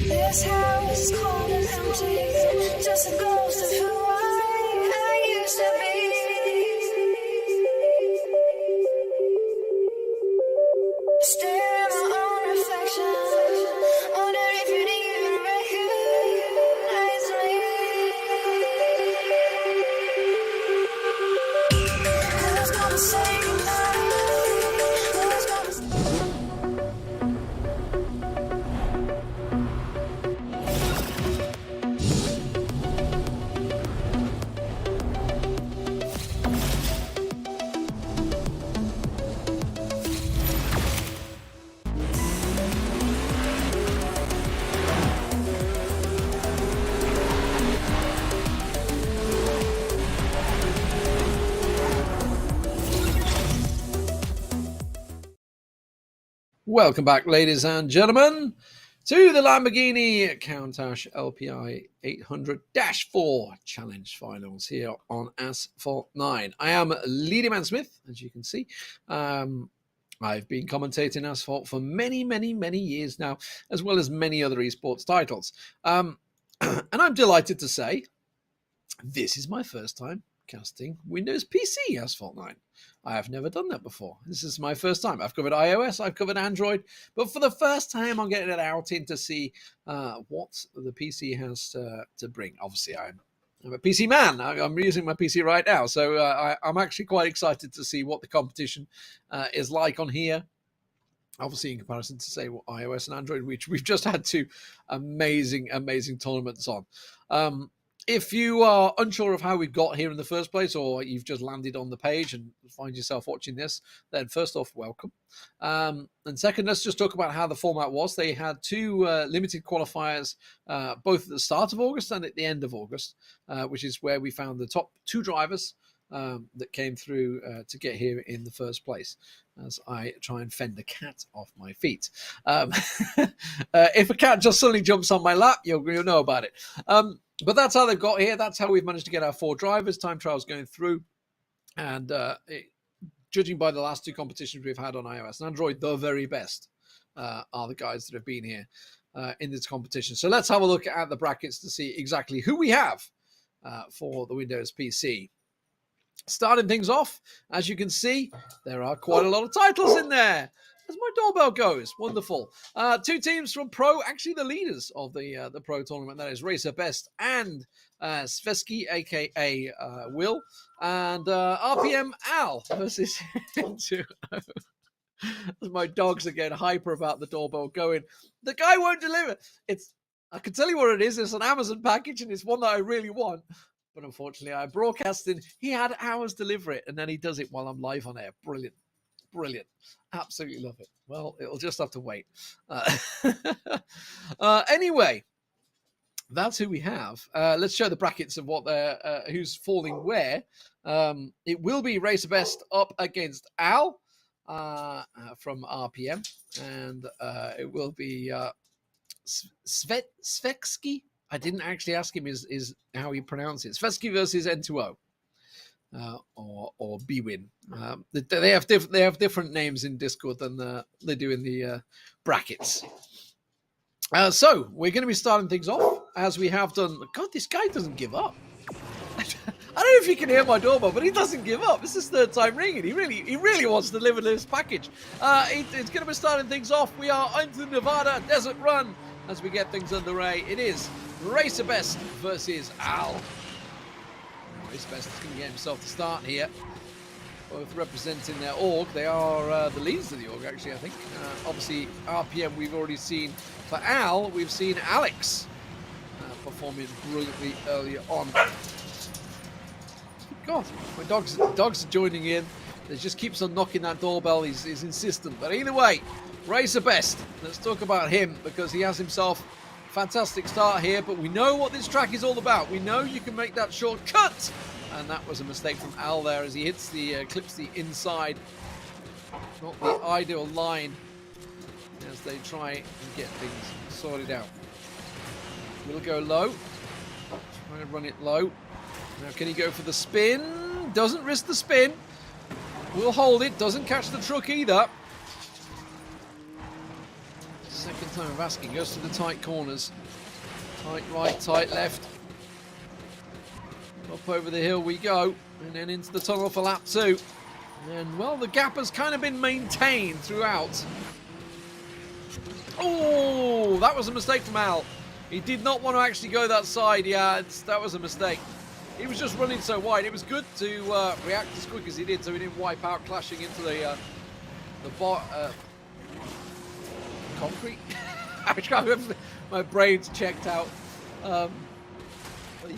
This house is cold and empty, just a ghost of who I used to be. Stare at my own reflection, wonder if you'd even recognize me. Who's gonna say goodnight? Who's gonna say Welcome back, ladies and gentlemen, to the Lamborghini Countach LPI 800-4 Challenge Finals here on Asphalt 9. I am Leader Man Smith, as you can see. I've been commentating Asphalt for many, many, many years now, as well as many other esports titles. And I'm delighted to say this is my first time casting Windows PC Asphalt 9. I have never done that before. This is my first time. I've covered iOS, I've covered Android, but for the first time I'm getting it out in to see what the PC has to bring. Obviously, I'm a PC man. I'm using my PC right now, so I'm actually quite excited to see what the competition is like on here. Obviously, in comparison to, say, iOS and Android, which we've just had two amazing, amazing tournaments on. If you are unsure of how we got here in the first place, or you've just landed on the page and find yourself watching this, then first off, welcome. And second, let's just talk about how the format was. They had two limited qualifiers, both at the start of August and at the end of August, which is where we found the top two drivers that came through to get here in the first place, as I try and fend the cat off my feet. If a cat just suddenly jumps on my lap, you'll know about it. But that's how they've got here. That's how we've managed to get our four drivers. Time trials going through. And judging by the last two competitions we've had on iOS and Android, the very best are the guys that have been here in this competition. So let's have a look at the brackets to see exactly who we have for the Windows PC. Starting things off, as you can see, there are quite a lot of titles in there. As my doorbell goes, wonderful. Two teams from Pro, actually the leaders of the Pro tournament, that is Racer Best and Svesky, aka Will, and RPM Al versus Into. As my dogs are getting hyper about the doorbell going, the guy won't deliver. I can tell you what it is. It's an Amazon package, and it's one that I really want. But unfortunately, I broadcasted. He had hours to deliver it, and then he does it while I'm live on air. Brilliant. Brilliant. Absolutely love it. Well, it'll just have to wait. Anyway, that's who we have. Let's show the brackets of what who's falling where. It will be Racer Best up against Al from RPM, and it will be Sveksky. I didn't actually ask him is how he pronounces it. Svesky versus N2O. Or Bwin. They have different names in Discord than they do in the brackets. So we're going to be starting things off as we have done. God, this guy doesn't give up. I don't know if you can hear my doorbell, but he doesn't give up. This is third time ringing. He really wants to deliver this package. It's going to be starting things off. We are into the Nevada Desert Run as we get things underway. It is Racer Best versus Al. Racer Best is going to get himself to start here. Both representing their org. They are the leaders of the org, actually, I think. Obviously, RPM we've already seen. For Al, we've seen Alex performing brilliantly earlier on. God, my dogs are joining in. He just keeps on knocking that doorbell. He's insistent. But either way, Racer Best. Let's talk about him because he has himself a fantastic start here. But we know what this track is all about. We know you can make that shortcut. And that was a mistake from Al there as he hits clips the inside Not the ideal line as they try and get things sorted out. Will go low. Try to run it low. Now can he go for the spin? Doesn't risk the spin. Will hold it. Doesn't catch the truck either. Second time of asking. Goes to the tight corners. Tight right, tight left. Up over the hill we go. And then into the tunnel for lap 2. And, well, the gap has kind of been maintained throughout. Oh, that was a mistake from Al. He did not want to actually go that side. Yeah, that was a mistake. He was just running so wide. It was good to react as quick as he did, so he didn't wipe out, clashing into the concrete. I can't remember. My brain's checked out. But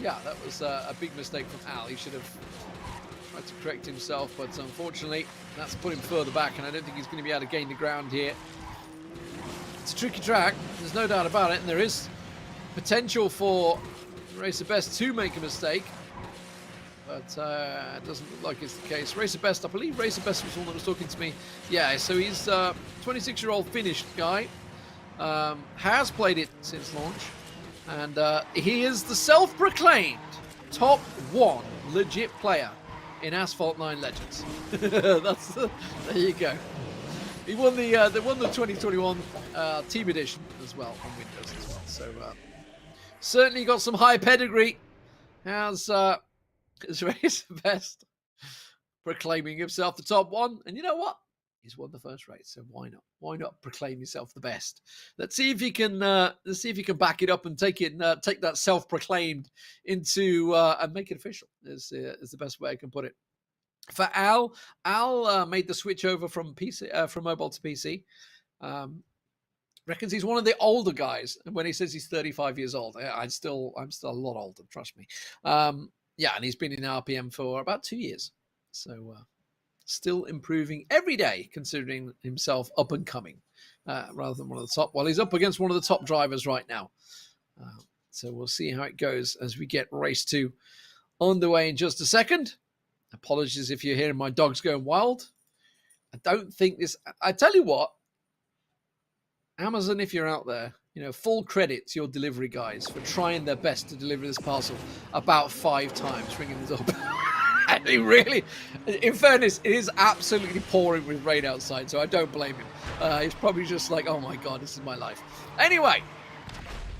yeah, that was a big mistake from Al. He should have tried to correct himself, but unfortunately, that's put him further back, and I don't think he's going to be able to gain the ground here. It's a tricky track. There's no doubt about it, and there is potential for Racer Best to make a mistake. But it doesn't look like it's the case. Racer Best, I believe Racer Best was the one that was talking to me. Yeah, so he's a 26-year-old finished guy. Has played it since launch. And he is the self-proclaimed top 1 legit player in Asphalt 9 Legends. There you go. He won the 2021 Team Edition as well on Windows as well. So certainly got some high pedigree. As Racer Best proclaiming himself the top 1, and you know what? He's won the first race, so why not? Why not proclaim yourself the best? Let's see if he can. Let's see if he can back it up and take that self-proclaimed into and make it official. Is the best way I can put it. For Al made the switch over from mobile to PC. Reckons he's one of the older guys, and when he says he's 35 years old, I'm still a lot older. Trust me. Yeah, and he's been in RPM for about 2 years, so still improving every day, considering himself up and coming, rather than one of the top. Well, he's up against one of the top drivers right now, so we'll see how it goes as we get race 2 on the way in just a second. Apologies if you're hearing my dogs going wild. I don't think this. I tell you what, Amazon, if you're out there, full credit to your delivery guys for trying their best to deliver this parcel about 5 times, ringing this up. I mean, really, in fairness, it is absolutely pouring with rain outside, so I don't blame him. He's probably just like, oh my God, this is my life. Anyway,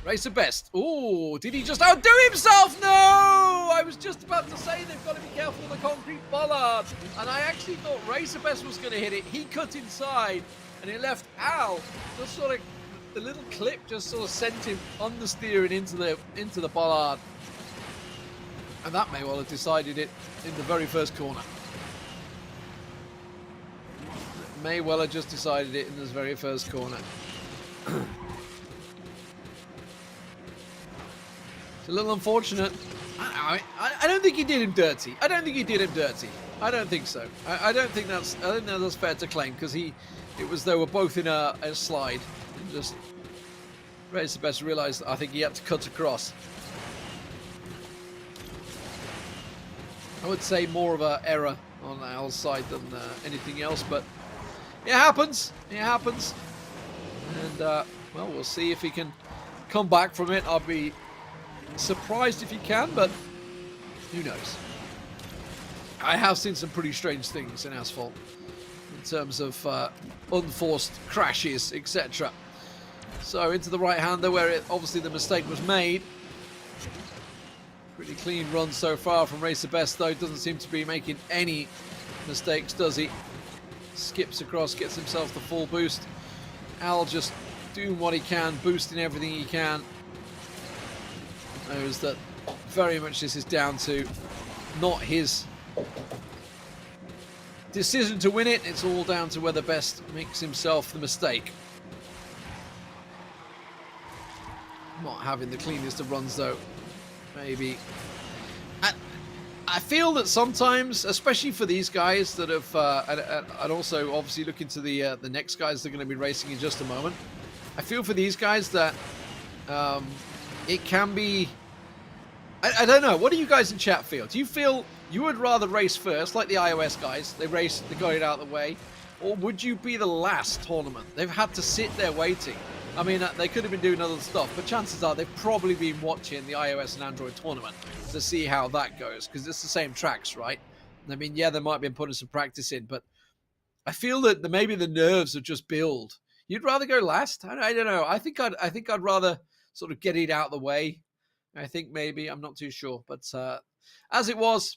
Racer Best. Oh, did he just outdo himself? No! I was just about to say they've got to be careful of the concrete bollard. And I actually thought Racer Best was going to hit it. He cut inside, and it left Al just sort of, the little clip just sort of sent him understeering into the bollard. And that may well have decided it in the very first corner. It may well have just decided it in this very first corner. It's a little unfortunate. I don't think he did him dirty. I don't think so. I think that's fair to claim, because they were both in a slide. And just Racer Best realised, I think he had to cut across. I would say more of an error on Al's side than anything else, but it happens. It happens. And, well, we'll see if he can come back from it. I'll be surprised if he can, but who knows. I have seen some pretty strange things in Asphalt in terms of unforced crashes, etc. So into the right-hander where obviously the mistake was made. Pretty clean run so far from Racer Best, though. Doesn't seem to be making any mistakes, does he? Skips across, gets himself the full boost. Al just doing what he can, boosting everything he can. Knows that very much this is down to not his decision to win it. It's all down to whether Best makes himself the mistake. Not having the cleanest of runs, though. Maybe. I feel that sometimes, especially for these guys that have, and also obviously looking to the next guys that are going to be racing in just a moment, I feel for these guys that it can be. I don't know. What do you guys in chat feel? Do you feel you would rather race first, like the iOS guys? They race, they got it out of the way, or would you be the last tournament? They've had to sit there waiting. I mean, they could have been doing other stuff, but chances are they've probably been watching the iOS and Android tournament to see how that goes, because it's the same tracks, right? I mean, yeah, they might have been putting some practice in, but I feel that maybe the nerves have just built. You'd rather go last? I don't know. I think I'd rather sort of get it out of the way. I think maybe, I'm not too sure, but as it was,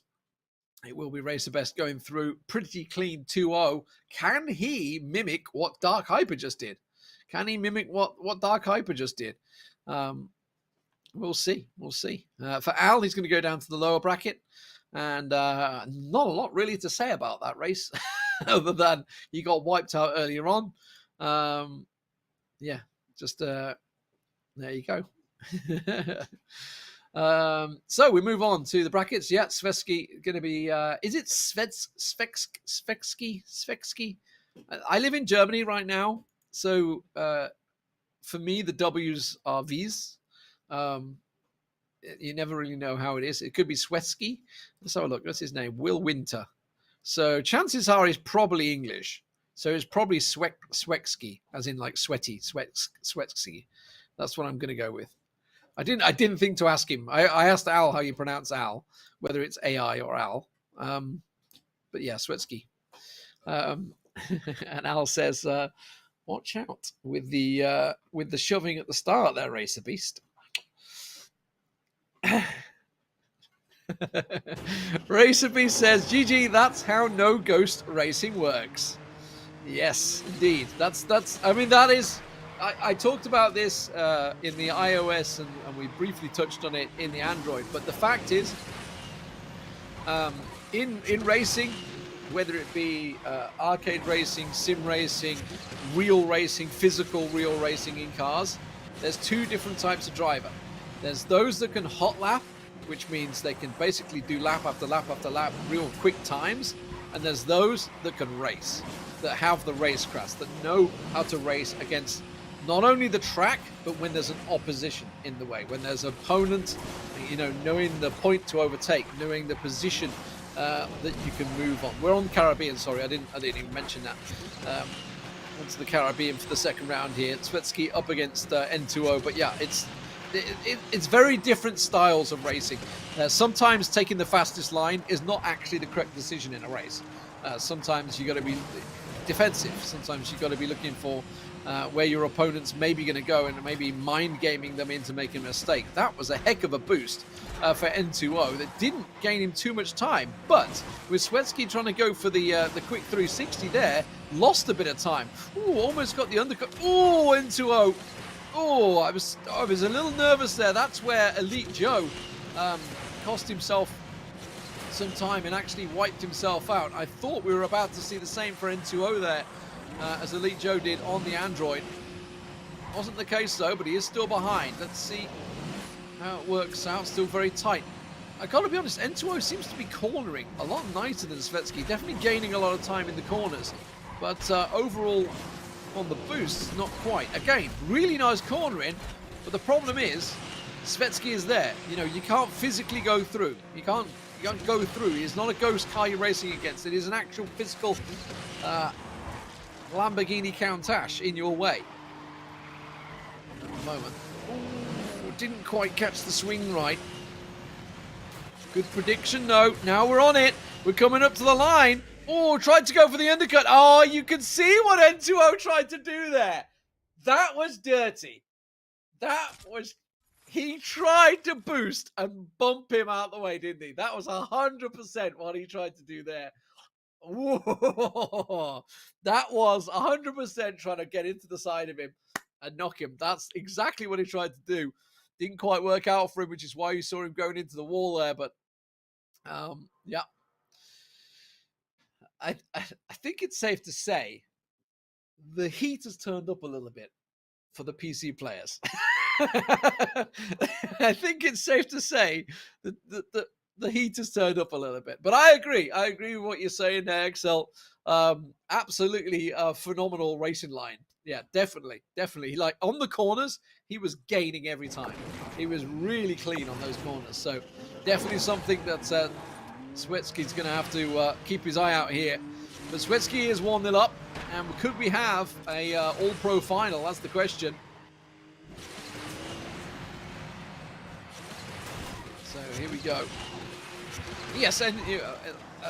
it will be Racer Best going through pretty clean 2-0. Can he mimic what Dark Hyper just did? Can he mimic what Dark Hyper just did? We'll see. We'll see. For Al, he's going to go down to the lower bracket. And not a lot really to say about that race, other than he got wiped out earlier on. Yeah, just there you go. So we move on to the brackets. Yeah, Svetsky going to be, is it Svetsky? I live in Germany right now. So for me, the W's are V's. You never really know how it is. It could be Swetsky. Let's have a look. What's his name? Will Winter. So chances are he's probably English. So it's probably Swetsky, as in like sweaty, Swetsky. That's what I'm going to go with. I didn't think to ask him. I asked Al how you pronounce Al, whether it's AI or Al. But yeah, Swetsky. And Al says, watch out with the shoving at the start there, Racer Beast. Racer Beast says, GG, that's how no ghost racing works. Yes, indeed. That's I mean, that is, I talked about this in the iOS and we briefly touched on it in the Android, but the fact is, in racing, whether it be arcade racing, sim racing, real racing, physical real racing in cars, there's two different types of driver. There's those that can hot lap, which means they can basically do lap after lap after lap, real quick times. And there's those that can race, that have the racecraft, that know how to race against not only the track, but when there's an opposition in the way, when there's an opponent, you know, knowing the point to overtake, knowing the position that you can move on. We're on the Caribbean, sorry, I didn't even mention that. Onto the Caribbean for the second round here. Svetsky up against N2O, but yeah, it's very different styles of racing. Sometimes taking the fastest line is not actually the correct decision in a race. Sometimes you got to be defensive. Sometimes you got to be looking for where your opponent's maybe going to go and maybe mind gaming them into making a mistake. That was a heck of a boost for N2O that didn't gain him too much time. But with Swetsky trying to go for the quick 360 there, lost a bit of time. Ooh, almost got the undercut. Ooh, N2O. Oh, I was a little nervous there. That's where Elite Joe cost himself some time and actually wiped himself out. I thought we were about to see the same for N2O there as Elite Joe did on the Android. Wasn't the case though, but he is still behind. Let's see how it works out. Still very tight. I gotta be honest, N2O seems to be cornering a lot nicer than Svetsky. Definitely gaining a lot of time in the corners. But overall, on the boost, not quite. Again, really nice cornering, but the problem is Svetsky is there. You know, you can't physically go through. You can't go through. It's not a ghost car you're racing against. It is an actual physical Lamborghini Countach in your way. At the moment. Ooh, didn't quite catch the swing right. Good prediction, no. Now we're on it. We're coming up to the line. Oh, tried to go for the undercut. Oh, you can see what N2O tried to do there. That was dirty. He tried to boost and bump him out the way, didn't he? That was 100% what he tried to do there. Whoa. That was 100% trying to get into the side of him and knock him. That's exactly what he tried to do. Didn't quite work out for him, which is why you saw him going into the wall there. But, yeah. I think it's safe to say the heat has turned up a little bit for the PC players. I think it's safe to say that the heat has turned up a little bit. But I agree with what you're saying there, Excel. Absolutely a phenomenal racing line. Yeah, definitely. Like on the corners, he was gaining every time. He was really clean on those corners. So definitely something that Swetsky's going to have to keep his eye out here But Swetsky is 1-0 up. And could we have a all-pro final? That's the question. So here we go. Yes, and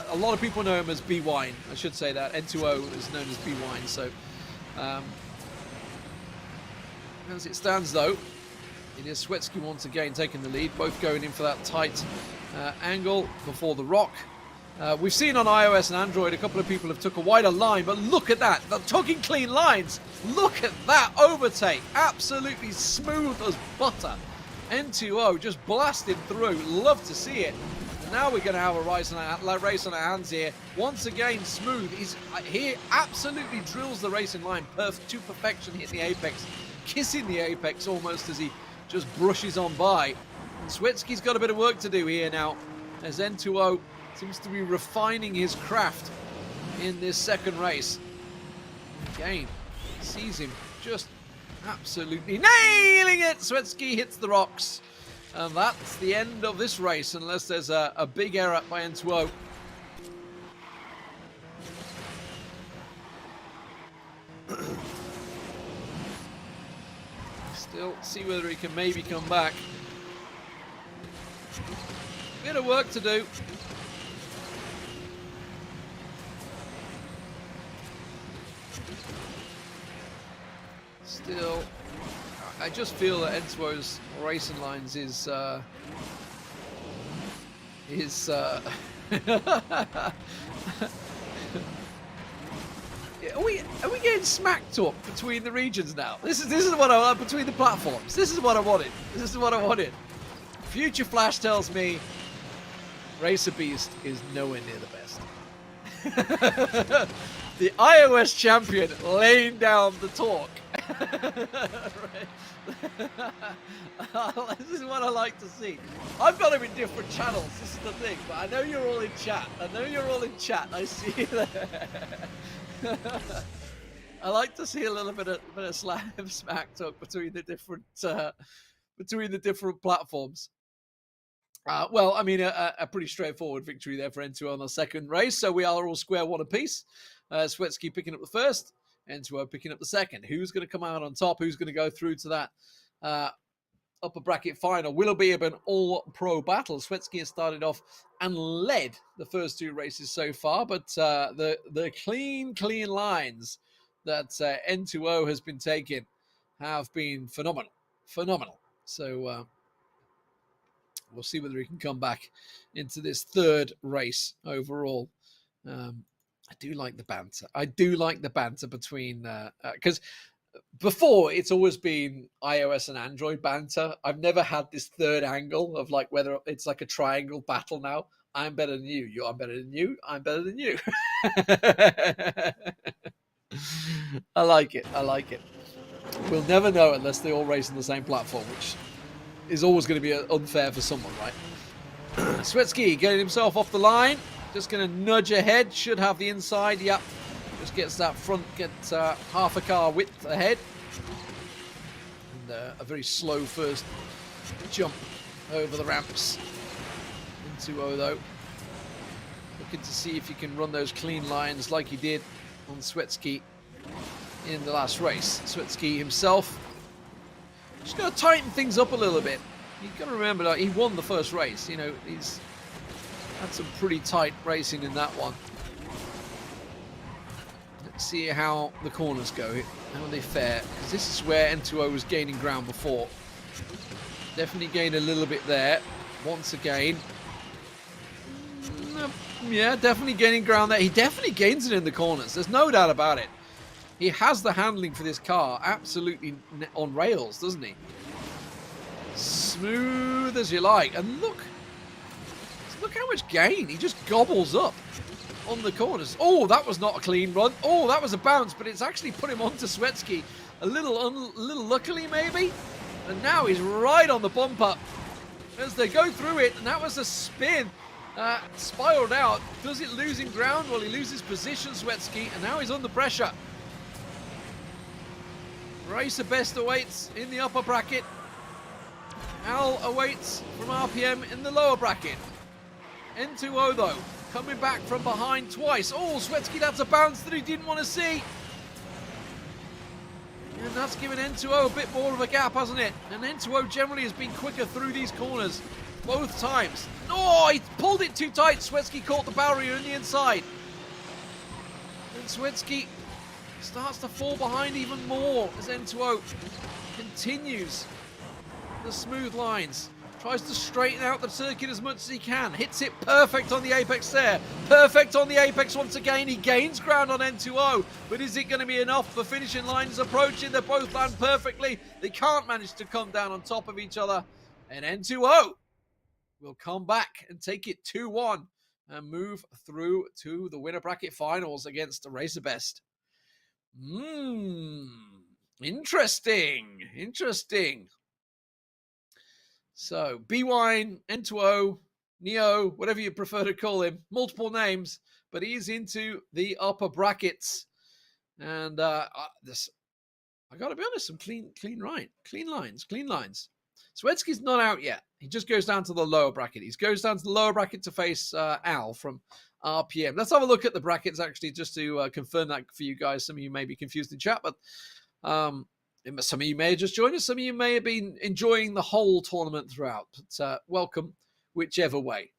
a lot of people know him as B-Wine. I should say that. N2O is known as B-Wine. So as it stands, though, it is Swetsky once again taking the lead. Both going in for that tight angle before the rock. We've seen on iOS and Android a couple of people have took a wider line, but look at that. They're talking clean lines. Look at that overtake. Absolutely smooth as butter. N2O just blasted through. Love to see it. And now we're going to have a race on our hands here. Once again, smooth. He absolutely drills the racing line to perfection, hitting the apex, kissing the apex almost as he just brushes on by. And Swetsky's got a bit of work to do here now, as N2O seems to be refining his craft in this second race. Again, sees him just absolutely nailing it. Swetsky hits the rocks. And that's the end of this race, unless there's a big error by N2O. Still see whether he can maybe come back. Bit of work to do. Still, I just feel that N2O's racing lines is are we getting smack talk between the regions now? This is what I want between the platforms. This is what I wanted. This is what I wanted. Future Flash tells me Racer Beast is nowhere near the best. The iOS champion laying down the talk. This is what I like to see. I've got them in different channels, this is the thing, but I know you're all in chat. I see you there. I like to see a little bit of smack talk between the different platforms. Well, I mean, a pretty straightforward victory there for N2O on the second race. So we are all square one apiece. Swetsky picking up the first, N2O picking up the second. Who's going to come out on top? Who's going to go through to that upper bracket final? Will it be an all-pro battle? Swetsky has started off and led the first two races so far, but the clean lines that N2O has been taking have been phenomenal. So we'll see whether he can come back into this third race overall. I do like the banter between, because before it's always been iOS and Android banter. I've never had this third angle of like whether it's like a triangle battle now. I'm better than you. I'm better than you. I'm better than you. I like it. We'll never know unless they all race on the same platform, which is always going to be unfair for someone, right? Swetsky getting himself off the line. Just going to nudge ahead. Should have the inside. Yep. Just gets that front, gets half a car width ahead. And a very slow first jump over the ramps. N2O though. Looking to see if he can run those clean lines like he did on Swetsky in the last race. Swetsky himself just going to tighten things up a little bit. You've got to remember that he won the first race. You know, he's had some pretty tight racing in that one. Let's see how the corners go. How they fare. Because this is where N2O was gaining ground before. Definitely gained a little bit there. Once again. Yeah, definitely gaining ground there. He definitely gains it in the corners. There's no doubt about it. He has the handling for this car absolutely on rails, doesn't he? Smooth as you like. And look how much gain. He just gobbles up on the corners. Oh, that was not a clean run. Oh, that was a bounce, but it's actually put him onto Swetsky a little luckily maybe. And now he's right on the bumper as they go through it. And that was a spin. Spiraled out. Does it lose him ground? Well, he loses position, Swetsky, and now he's under pressure. Racer best awaits in the upper bracket. Al awaits from RPM in the lower bracket. N2O though, coming back from behind twice. Oh, Swetsky, that's a bounce that he didn't want to see. And that's given N2O a bit more of a gap, hasn't it? And N2O generally has been quicker through these corners both times. Oh, he pulled it too tight. Swetsky caught the barrier in the inside. And Swetsky starts to fall behind even more as N2O continues the smooth lines. Tries to straighten out the circuit as much as he can. Hits it perfect on the apex there. Perfect on the apex once again. He gains ground on N2O. But is it going to be enough? The finishing line is approaching. They both land perfectly. They can't manage to come down on top of each other. And N2O will come back and take it 2-1 and move through to the winner bracket finals against the Racer Best. Interesting. So, B-Wine, N2O, Neo, whatever you prefer to call him, multiple names, but he's into the upper brackets. And I got to be honest, some clean lines. Swetsky's not out yet. He just goes down to the lower bracket. He goes down to the lower bracket to face Al from RPM. Let's have a look at the brackets, actually, just to confirm that for you guys. Some of you may be confused in chat, but some of you may have just joined us. Some of you may have been enjoying the whole tournament throughout. But welcome, whichever way.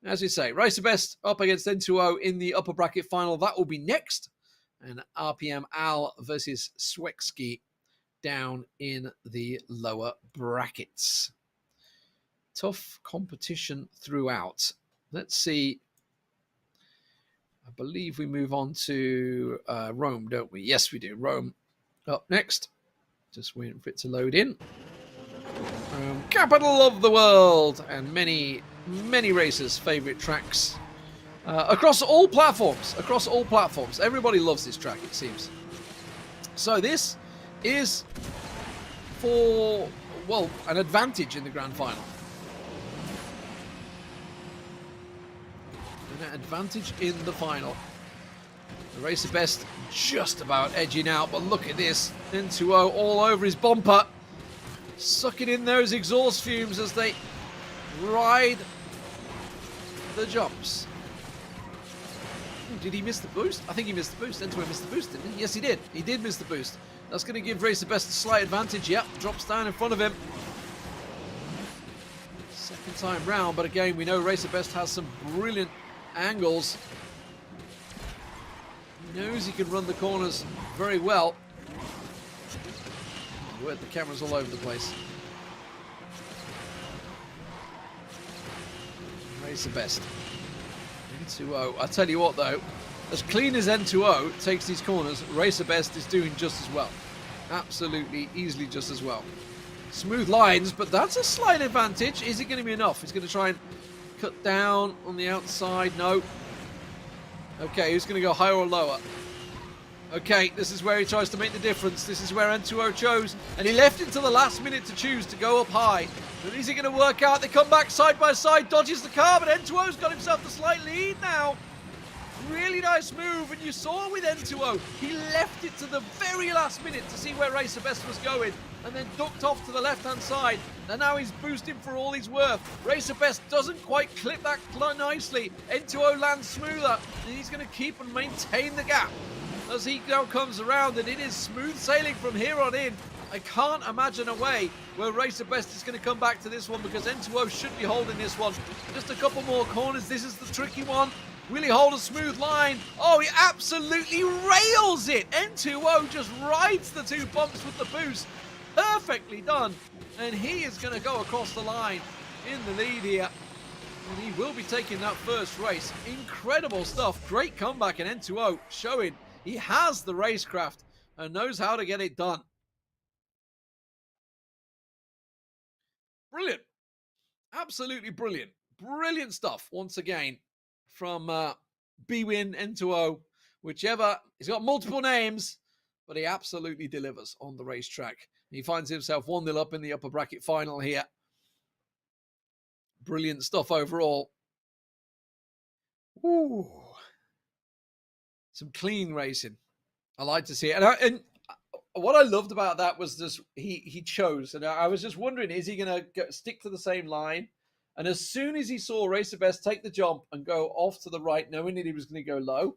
As we say, Racer Best up against N2O in the upper bracket final. That will be next. And RPM Al versus Swetsky down in the lower brackets. Tough competition throughout. Let's see. I believe we move on to Rome, don't we? Yes, we do. Rome up next. Just waiting for it to load in. Capital of the world, and many racers' favorite tracks across all platforms. Everybody loves this track, it seems. So this is for, well, an advantage in the grand final. An advantage in the final. The Racer Best just about edging out, but look at this. N2O all over his bumper. Sucking in those exhaust fumes as they ride the jumps. Did he miss the boost? I think he missed the boost. N2O missed the boost, didn't he? Yes, he did. He did miss the boost. That's going to give Racer Best a slight advantage. Yep, drops down in front of him. Second time round, but again, we know Racer Best has some brilliant angles. He knows he can run the corners very well. The camera's all over the place. Racer Best. N2O. I tell you what though, as clean as N2O takes these corners, Racer Best is doing just as well. Absolutely, easily just as well. Smooth lines, but that's a slight advantage. Is it going to be enough? He's going to try and cut down on the outside. No. Okay, who's going to go higher or lower? Okay, this is where he tries to make the difference. This is where N2O chose, and he left it to the last minute to choose to go up high. But is it going to work out? They come back side by side, dodges the car, but N2O's got himself the slight lead now. Really nice move, and you saw with N2O, he left it to the very last minute to see where Racer Best was going, and then ducked off to the left-hand side. And now he's boosting for all he's worth. Racer Best doesn't quite clip that nicely. N2O lands smoother, and he's going to keep and maintain the gap as he now comes around, and it is smooth sailing from here on in. I can't imagine a way where Racer Best is going to come back to this one, because N2O should be holding this one. Just a couple more corners. This is the tricky one. Will he hold a smooth line? Oh, he absolutely rails it. N2O just rides the two bumps with the boost. Perfectly done. And he is going to go across the line in the lead here. And he will be taking that first race. Incredible stuff. Great comeback, and N2O showing he has the racecraft and knows how to get it done. Brilliant. Absolutely brilliant. Brilliant stuff once again from B-Win, N2O, whichever. He's got multiple names, but he absolutely delivers on the racetrack. He finds himself 1-0 up in the upper bracket final here. Brilliant stuff overall. Ooh. Some clean racing. I like to see it. And what I loved about that was this, he chose, and I was just wondering, is he going to stick to the same line And as soon as he saw Racer Best take the jump and go off to the right, knowing that he was going to go low,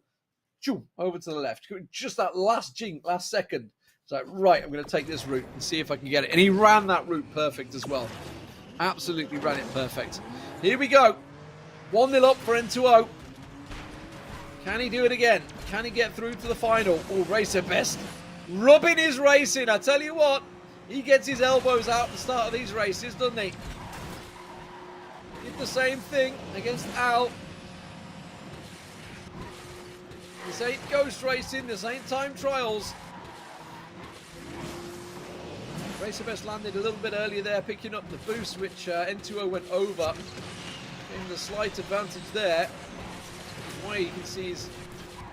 over to the left. Just that last second. It's like, right, I'm going to take this route and see if I can get it. And he ran that route perfect as well. Absolutely ran it perfect. Here we go. 1-0 up for N2O. Can he do it again? Can he get through to the final? Oh, Racer Best rubbing his racing. I tell you what, he gets his elbows out at the start of these races, doesn't he? Did the same thing against Al. This ain't ghost racing, this ain't time trials. Racer Best landed a little bit earlier there, picking up the boost, which N2O went over. Getting the slight advantage there. Why you can see he's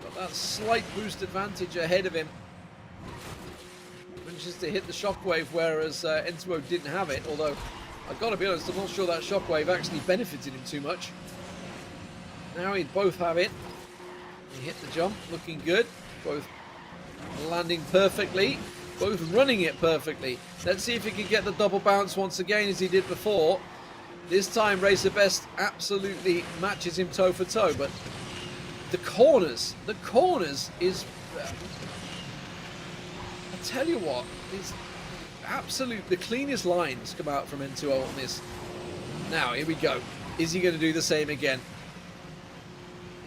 got that slight boost advantage ahead of him. Manages to hit the shockwave, whereas N2O didn't have it, although I've got to be honest, I'm not sure that shockwave actually benefited him too much. Now he'd both have it. He hit the jump, looking good. Both landing perfectly, both running it perfectly. Let's see if he can get the double bounce once again as he did before. This time Racer Best absolutely matches him toe for toe, but the corners is, I tell you what, is absolute, the cleanest lines come out from N2O on this. Now, here we go. Is he going to do the same again?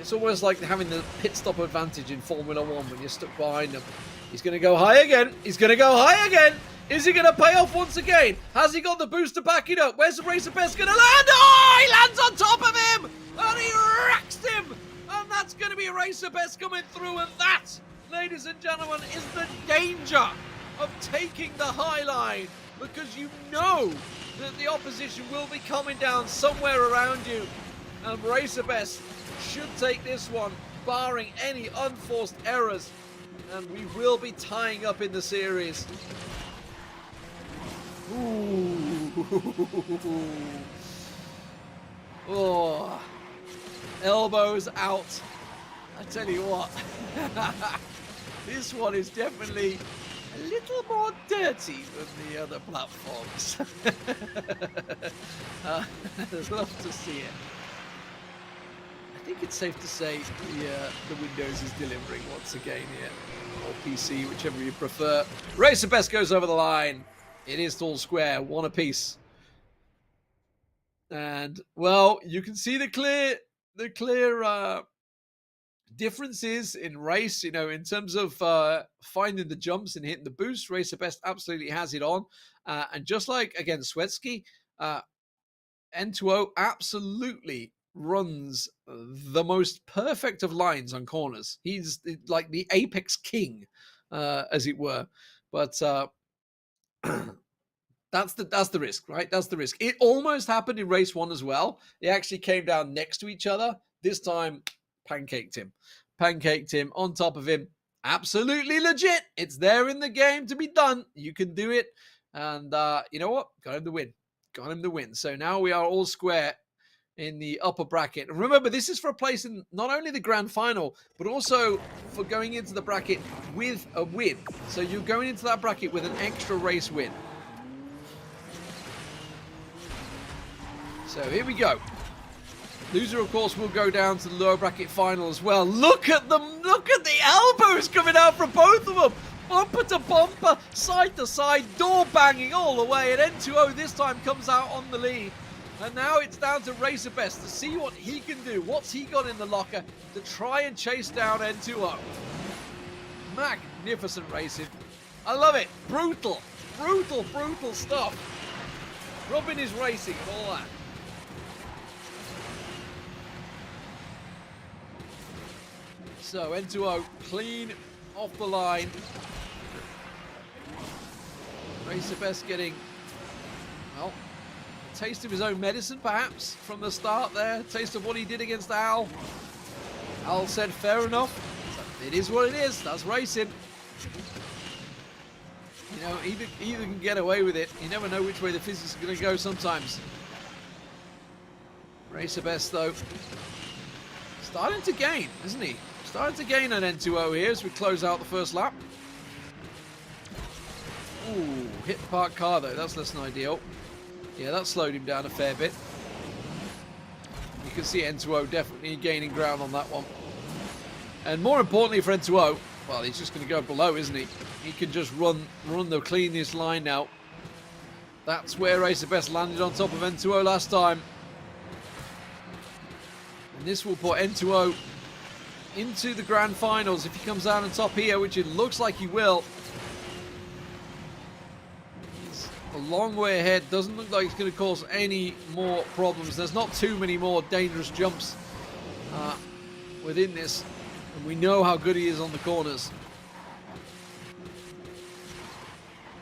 It's almost like having the pit stop advantage in Formula 1 when you're stuck behind him. He's going to go high again. He's going to go high again. Is he going to pay off once again? Has he got the boost to back it up? Where's the Racer Best going to land? Oh, he lands on top of him! And he wrecks him! And that's going to be Racer Best coming through. And that, ladies and gentlemen, is the danger of taking the high line. Because you know that the opposition will be coming down somewhere around you. And Racer Best should take this one, barring any unforced errors. And we will be tying up in the series. Ooh. Oh. Elbows out. I tell you what. This one is definitely a little more dirty than the other platforms. I'd love to see it. I think it's safe to say the Windows is delivering once again here. Or PC, whichever you prefer. Racer Best goes over the line. It is all square, one apiece. And, well, you can see the clear differences in race, you know, in terms of finding the jumps and hitting the boost. Racer Best absolutely has it on. And just like, again, Swetsky, N2O absolutely runs the most perfect of lines on corners. He's like the apex king, as it were. But that's the risk, right? That's the risk. It almost happened in race 1 as well. They actually came down next to each other. This time, pancaked him on top of him. Absolutely legit. It's there in the game to be done. You can do it. And you know what? Got him the win. So now we are all square in the upper bracket. And remember, this is for a place in not only the grand final, but also for going into the bracket with a win. So you're going into that bracket with an extra race win. So here we go. Loser, of course, will go down to the lower bracket final as well. Look at them. Look at the elbows coming out from both of them. Bumper to bumper, side to side, door banging all the way. And N2O this time comes out on the lead. And now it's down to Racer Best to see what he can do. What's he got in the locker to try and chase down N2O? Magnificent racing. I love it. Brutal stuff. Robin is racing and all that. So N2O clean off the line. Racer Best getting, well, a taste of his own medicine perhaps from the start there. A taste of what he did against Al. Al said fair enough. It is what it is. That's racing. You know, either can get away with it. You never know which way the physics are going to go sometimes. Racer Best though, starting to gain, isn't he? Starting to gain an N2O here as we close out the first lap. Ooh, hit the parked car though, that's less than ideal. Yeah, that slowed him down a fair bit. can see N2O definitely gaining ground on that one. And more importantly for N2O, well, he's just going to go below, isn't he? He can just run the cleanest line now. That's where Racer Best landed on top of N2O last time. And this will put N2O into the grand finals if he comes out on top here, which it looks like he will. He's a long way ahead. Doesn't look like it's going to cause any more problems. There's not too many more dangerous jumps within this. And we know how good he is on the corners.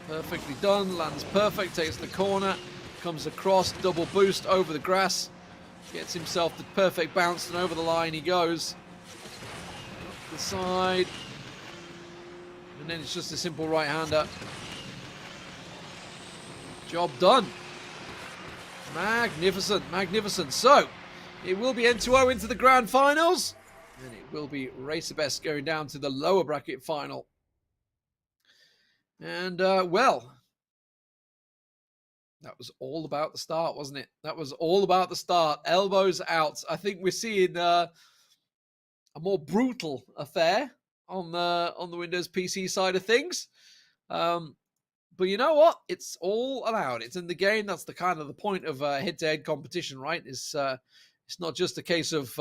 Perfectly done, lands perfect, takes the corner, comes across, double boost over the grass, gets himself the perfect bounce, and over the line he goes. Up the side, and then it's just a simple right-hander. Job done. Magnificent, magnificent. So, it will be N2O into the grand finals, and it will be Racer Best going down to the lower bracket final. And, well, that was all about the start, wasn't it? That was all about the start. Elbows out. I think we're seeing a more brutal affair on the Windows PC side of things. But you know what? It's all allowed. It's in the game. That's the kind of the point of head-to-head competition, right? It's not just a case of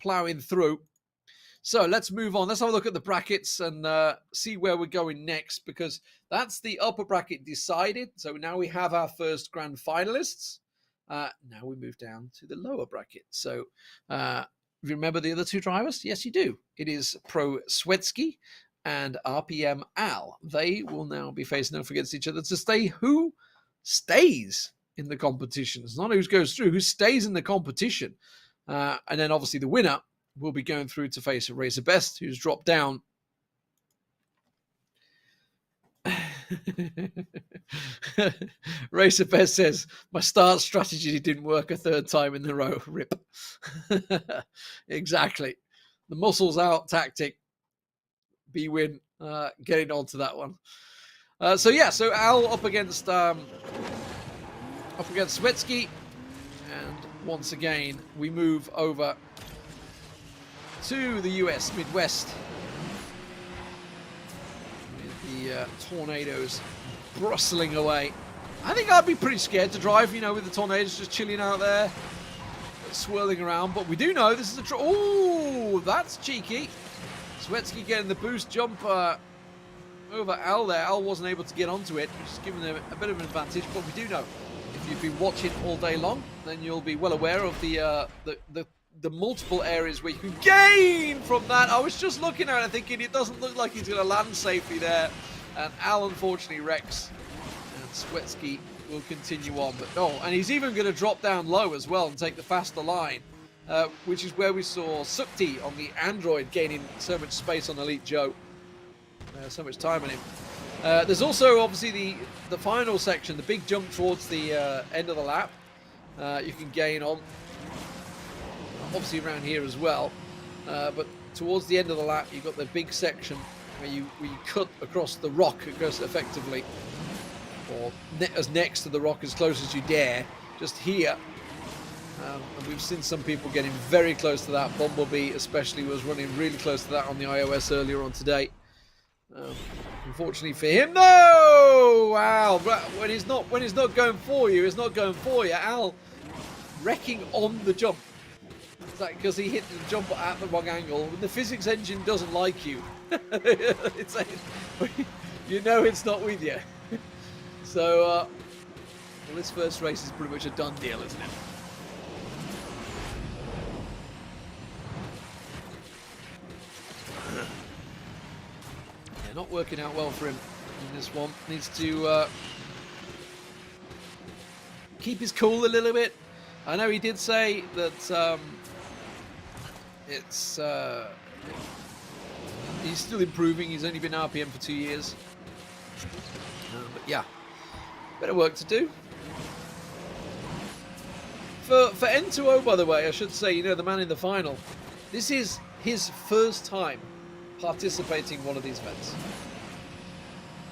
plowing through. So let's move on. Let's have a look at the brackets and see where we're going next, because that's the upper bracket decided. So now we have our first grand finalists. Now we move down to the lower bracket. So you remember the other two drivers? Yes, you do. It is Pro Swetsky and RPM Al. They will now be facing off against each other to stay who stays in the competition. It's not who goes through, who stays in the competition. And then obviously the winner will be going through to face Racer Best, who's dropped down. Racer Best says, my start strategy didn't work a third time in a row. Rip. Exactly. The muscles out tactic. B-win. Getting on to that one. So Al up against Swetsky. And once again, we move over to the US Midwest with the tornadoes bristling away. I think I'd be pretty scared to drive, with the tornadoes just chilling out there, swirling around. But we do know this is a... Oh, that's cheeky. Swetsky getting the boost jump over Al there. Al wasn't able to get onto it, which is giving them a bit of an advantage. But we do know, if you've been watching all day long, then you'll be well aware of the multiple areas where you can gain from that. I was just looking at it thinking it doesn't look like he's going to land safely there. And Al unfortunately wrecks. And Swetsky will continue on. But no, and he's even going to drop down low as well and take the faster line. Which is where we saw Sukti on the Android gaining so much space on Elite Joe. So much time on him. There's also obviously the final section, the big jump towards the end of the lap. You can gain on. Obviously around here as well, but towards the end of the lap you've got the big section where you cut across the rock, it goes effectively, or as next to the rock as close as you dare, just here. And we've seen some people getting very close to that. Bumblebee especially was running really close to that on the iOS earlier on today. Unfortunately for him, no! Wow, when he's not going for you, it's not going for you. Al wrecking on the jump. Because he hit the jump at the wrong angle. The physics engine doesn't like you. It's not with you. So, well, this first race is pretty much a done deal, isn't it? Yeah, not working out well for him in this one. Needs to keep his cool a little bit. I know he did say that he's still improving. He's only been RPM for 2 years. But yeah, better work to do. For N2O, by the way, I should say, the man in the final, this is his first time participating in one of these events.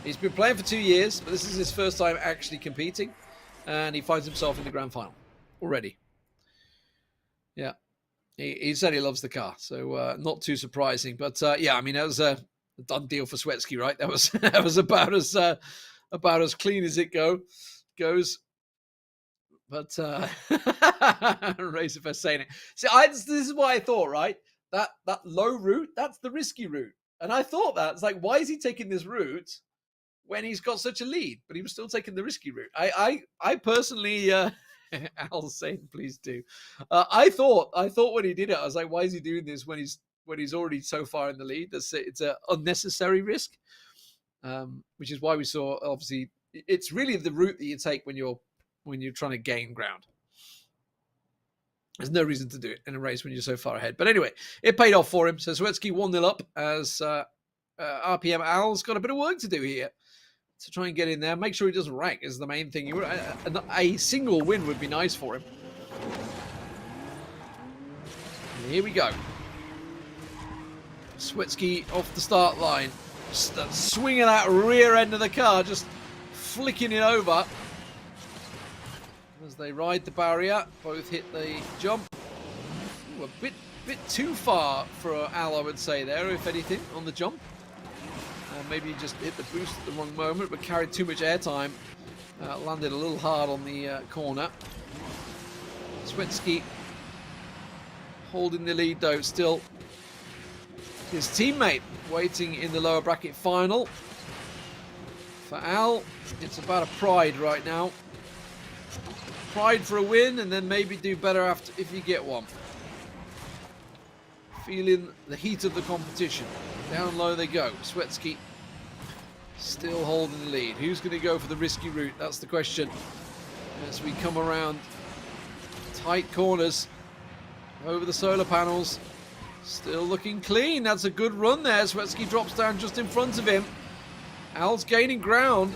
He's been playing for 2 years, but this is his first time actually competing, and he finds himself in the grand final already. Yeah. He said he loves the car, so not too surprising. But yeah, I mean, that was a done deal for Swetsky, right? That was that was about as clean as it goes. But Razorfest saying it. See, this is what I thought, right? That low route, that's the risky route, and I thought that it's like, why is he taking this route when he's got such a lead? But he was still taking the risky route. I personally. Al's saying, please do. I thought when he did it, I was like, why is he doing this when he's already so far in the lead? It's an unnecessary risk, which is why we saw, obviously, it's really the route that you take when you're trying to gain ground. There's no reason to do it in a race when you're so far ahead. But anyway, it paid off for him. So Swetsky 1-0 up as RPM Al's got a bit of work to do here to try and get in there. Make sure he doesn't wreck is the main thing. A single win would be nice for him. And here we go. Swetsky off the start line. Just swinging that rear end of the car, just flicking it over. As they ride the barrier, both hit the jump. Ooh, a bit too far for Al, I would say there, if anything, on the jump. Maybe he just hit the boost at the wrong moment, but carried too much airtime. Landed a little hard on the corner. Swetsky holding the lead, though, still. His teammate waiting in the lower bracket final. For Al, it's about a pride right now. Pride for a win, and then maybe do better after if you get one. Feeling the heat of the competition. Down low they go. Swetsky still holding the lead. Who's going to go for the risky route? That's the question. As we come around tight corners over the solar panels. Still looking clean. That's a good run there. Swetsky drops down just in front of him. Al's gaining ground.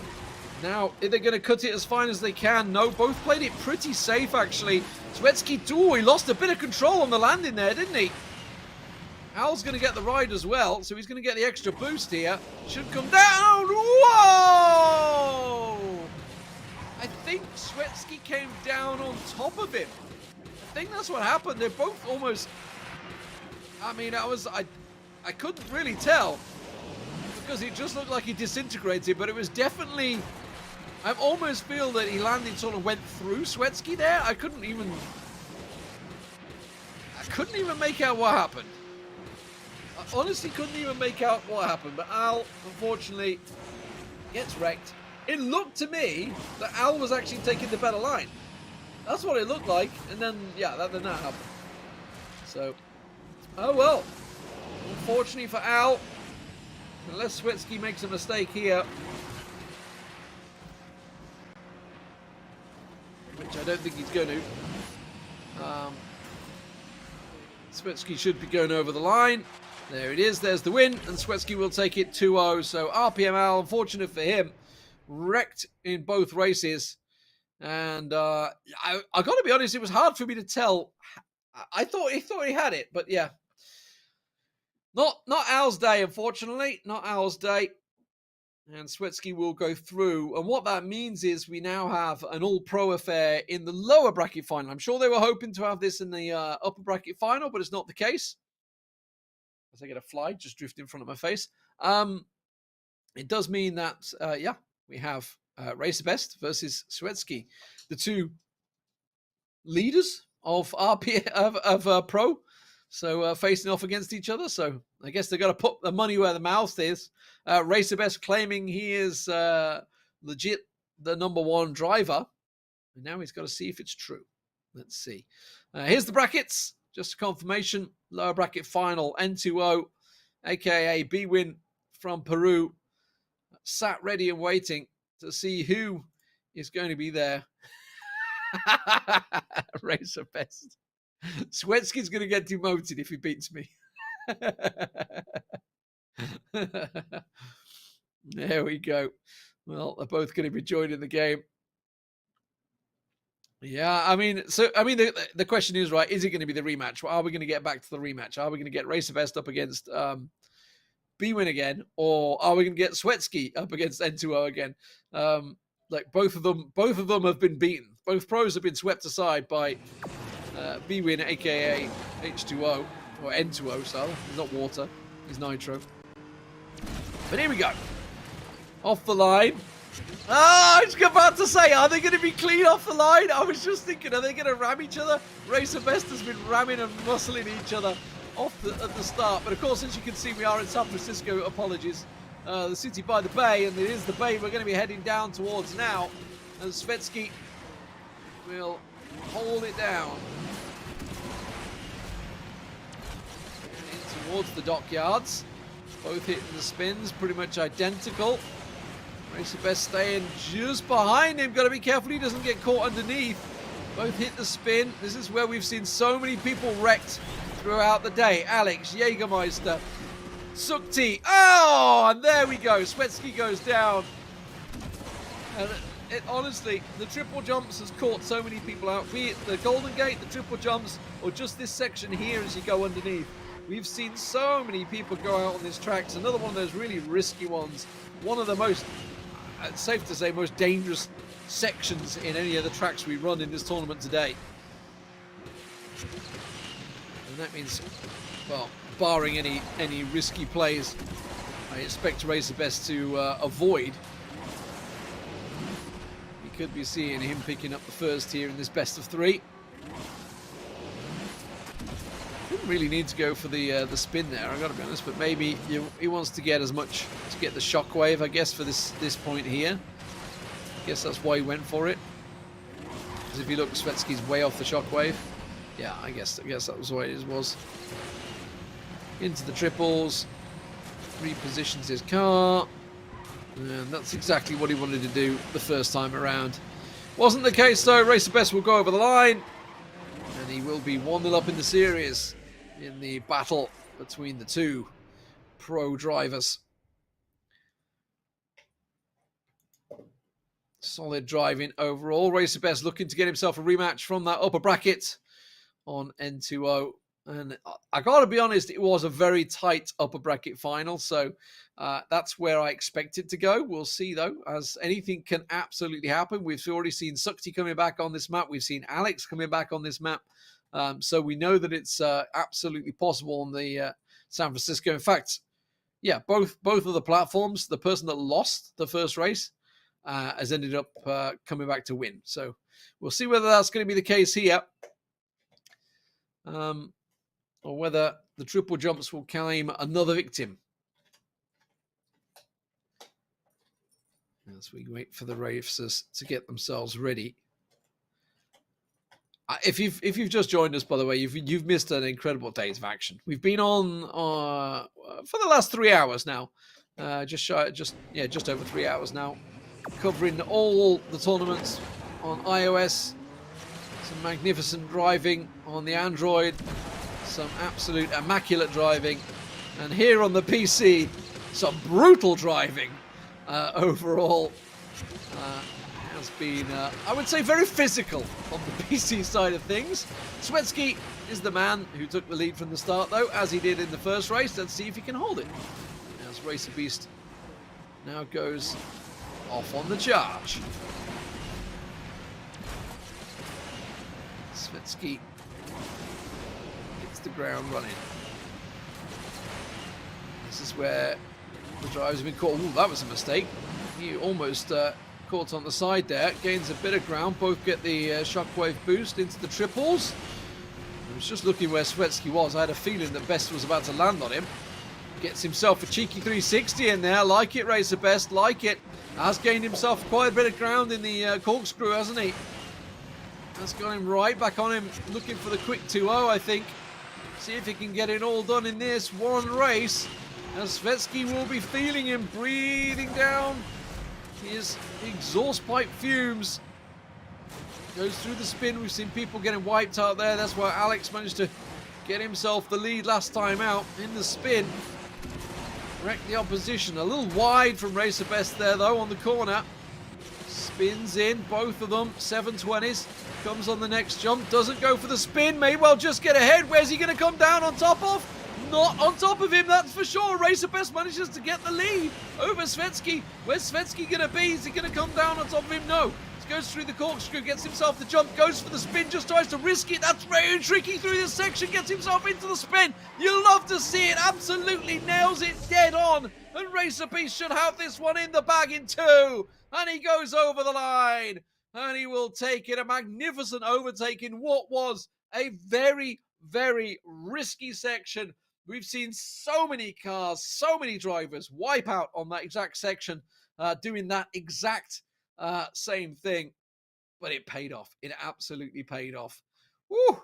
Now, are they going to cut it as fine as they can? No, both played it pretty safe, actually. Swetsky, he lost a bit of control on the landing there, didn't he? Al's going to get the ride as well, so he's going to get the extra boost here. Should come down. Whoa! I think Swetsky came down on top of him. I think that's what happened. They're both almost... I mean, I couldn't really tell because it just looked like he disintegrated, but it was definitely... I almost feel that he landed, sort of went through Swetsky there. I couldn't even make out what happened. I honestly couldn't even make out what happened, but Al, unfortunately, gets wrecked. It looked to me that Al was actually taking the better line. That's what it looked like, and then, yeah, then that happened. So, oh well. Unfortunately for Al, unless Swetsky makes a mistake here, which I don't think he's going to. Swetsky should be going over the line. There it is. There's the win. And Swetsky will take it 2-0. So RPM Al, unfortunate for him, wrecked in both races. And I got to be honest, it was hard for me to tell. I thought he had it. But yeah. Not Al's day, unfortunately. Not Al's day. And Swetsky will go through. And what that means is we now have an all-pro affair in the lower bracket final. I'm sure they were hoping to have this in the upper bracket final, but it's not the case. As I get a fly just drift in front of my face. It does mean that, we have Racer Best versus Swetsky, the two leaders of Pro. So facing off against each other. So I guess they've got to put the money where the mouth is. Racer Best claiming he is legit the number one driver. And now he's got to see if it's true. Let's see. Here's the brackets. Just a confirmation. Lower bracket final. N2O, a.k.a. B-Win from Peru. Sat ready and waiting to see who is going to be there. Racer Best. Swetsky's going to get demoted if he beats me. There we go. Well, they're both going to be joining the game. Yeah, I mean, the question is, right, is it going to be the rematch? Are we going to get back to the rematch? Are we going to get Racer Best up against B-Win again? Or are we going to get Swetsky up against N2O again? Like both of them have been beaten. Both pros have been swept aside by B-Win, aka H2O, or N2O, so he's not water, he's nitro. But here we go. Off the line. I was about to say, are they going to be clean off the line? I was just thinking, are they going to ram each other? Racer Best has been ramming and muscling each other at the start. But of course, as you can see, we are in San Francisco. Apologies. The city by the bay, and it is the bay we're going to be heading down towards now. And Svetsky will hold it down. In towards the dockyards. Both hitting the spins, pretty much identical. Racer Best staying just behind him. Got to be careful he doesn't get caught underneath. Both hit the spin. This is where we've seen so many people wrecked throughout the day. Alex, Jägermeister, Sukti. Oh, and there we go. Svetsky goes down. And honestly, the triple jumps has caught so many people out. Be it the Golden Gate, the triple jumps, or just this section here as you go underneath. We've seen so many people go out on this track. It's another one of those really risky ones. One of the most, safe to say, most dangerous sections in any of the tracks we run in this tournament today. And that means, well, barring any risky plays, I expect Racer Best to avoid. We could be seeing him picking up the first here in this best of three. Didn't really need to go for the spin there, I gotta be honest, but maybe he wants to get as much to get the shockwave, I guess, for this point here. I guess that's why he went for it. Because if you look, Svetsky's way off the shockwave. Yeah, I guess that was why it was. Into the triples, repositions his car, and that's exactly what he wanted to do the first time around. Wasn't the case though. Racer Best will go over the line, and he will be 1-0 up in the series in the battle between the two pro drivers. Solid driving overall. Racer Best looking to get himself a rematch from that upper bracket on N2O. And I got to be honest, it was a very tight upper bracket final. So that's where I expect it to go. We'll see, though, as anything can absolutely happen. We've already seen Sukti coming back on this map. We've seen Alex coming back on this map. So we know that it's absolutely possible on the San Francisco. In fact, yeah, both of the platforms, the person that lost the first race has ended up coming back to win. So we'll see whether that's going to be the case here. Or whether the triple jumps will claim another victim. As we wait for the racers to get themselves ready. If you've just joined us, by the way, you've missed an incredible days of action. We've been on for the last 3 hours now, just over 3 hours now, covering all the tournaments on iOS. Some magnificent driving on the Android. Some absolute immaculate driving, and here on the PC, some brutal driving overall. Has been, I would say, very physical on the PC side of things. Svetsky is the man who took the lead from the start, though, as he did in the first race. Let's see if he can hold it. As Racer Beast now goes off on the charge. Svetsky the ground running. This is where the drivers have been caught. Ooh, that was a mistake. He almost caught on the side there. Gains a bit of ground. Both get the shockwave boost into the triples. I was just looking where Svetsky was. I had a feeling that Best was about to land on him. Gets himself a cheeky 360 in there. Like it, Racer Best. Like it. Has gained himself quite a bit of ground in the corkscrew, hasn't he? That's got him right back on him. Looking for the quick 2-0, I think. See if he can get it all done in this one race. As Svetsky will be feeling him breathing down his exhaust pipe fumes. Goes through the spin. We've seen people getting wiped out there. That's why Alex managed to get himself the lead last time out in the spin. Wrecked the opposition. A little wide from Racer Best there, though, on the corner. Spins in, both of them, 720s. Comes on the next jump, doesn't go for the spin, may well just get ahead. Where's he going to come down on top of? Not on top of him, that's for sure. Racer Best manages to get the lead over Svetsky. Where's Svetsky going to be? Is he going to come down on top of him? No. goes through the corkscrew, gets himself the jump, goes for the spin, just tries to risk it. That's very tricky through this section, gets himself into the spin. You love to see it, absolutely nails it dead on. And Racer Beast should have this one in the bag in 2. And he goes over the line. And he will take it. A magnificent overtake in what was a very, very risky section. We've seen so many cars, so many drivers wipe out on that exact section, doing that exact same thing. But it paid off. It absolutely paid off. Woo!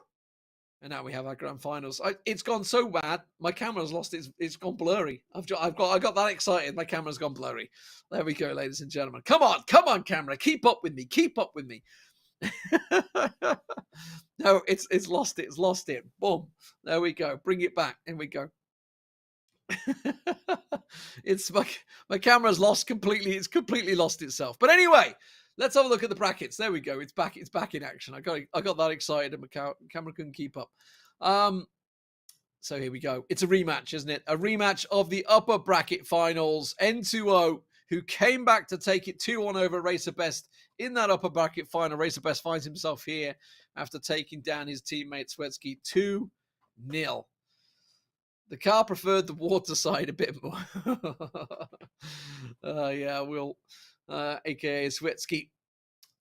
And now we have our grand finals. It's gone so bad. My camera's lost. It's gone blurry. I got that excited. My camera's gone blurry. There we go, ladies and gentlemen. Come on, camera. Keep up with me. Keep up with me. No, it's lost it. It's lost it. Boom. There we go. Bring it back. In we go. It's my camera's lost completely. It's completely lost itself. But anyway, let's have a look at the brackets. There we go. It's back in action. I got that excited and my camera couldn't keep up. So here we go. It's a rematch, isn't it? A rematch of the upper bracket finals. N2O, who came back to take it 2-1 over Racer Best in that upper bracket final. Racer Best finds himself here after taking down his teammate Swetsky 2-0. The car preferred the water side a bit more. Yeah, Will, aka Swetsky.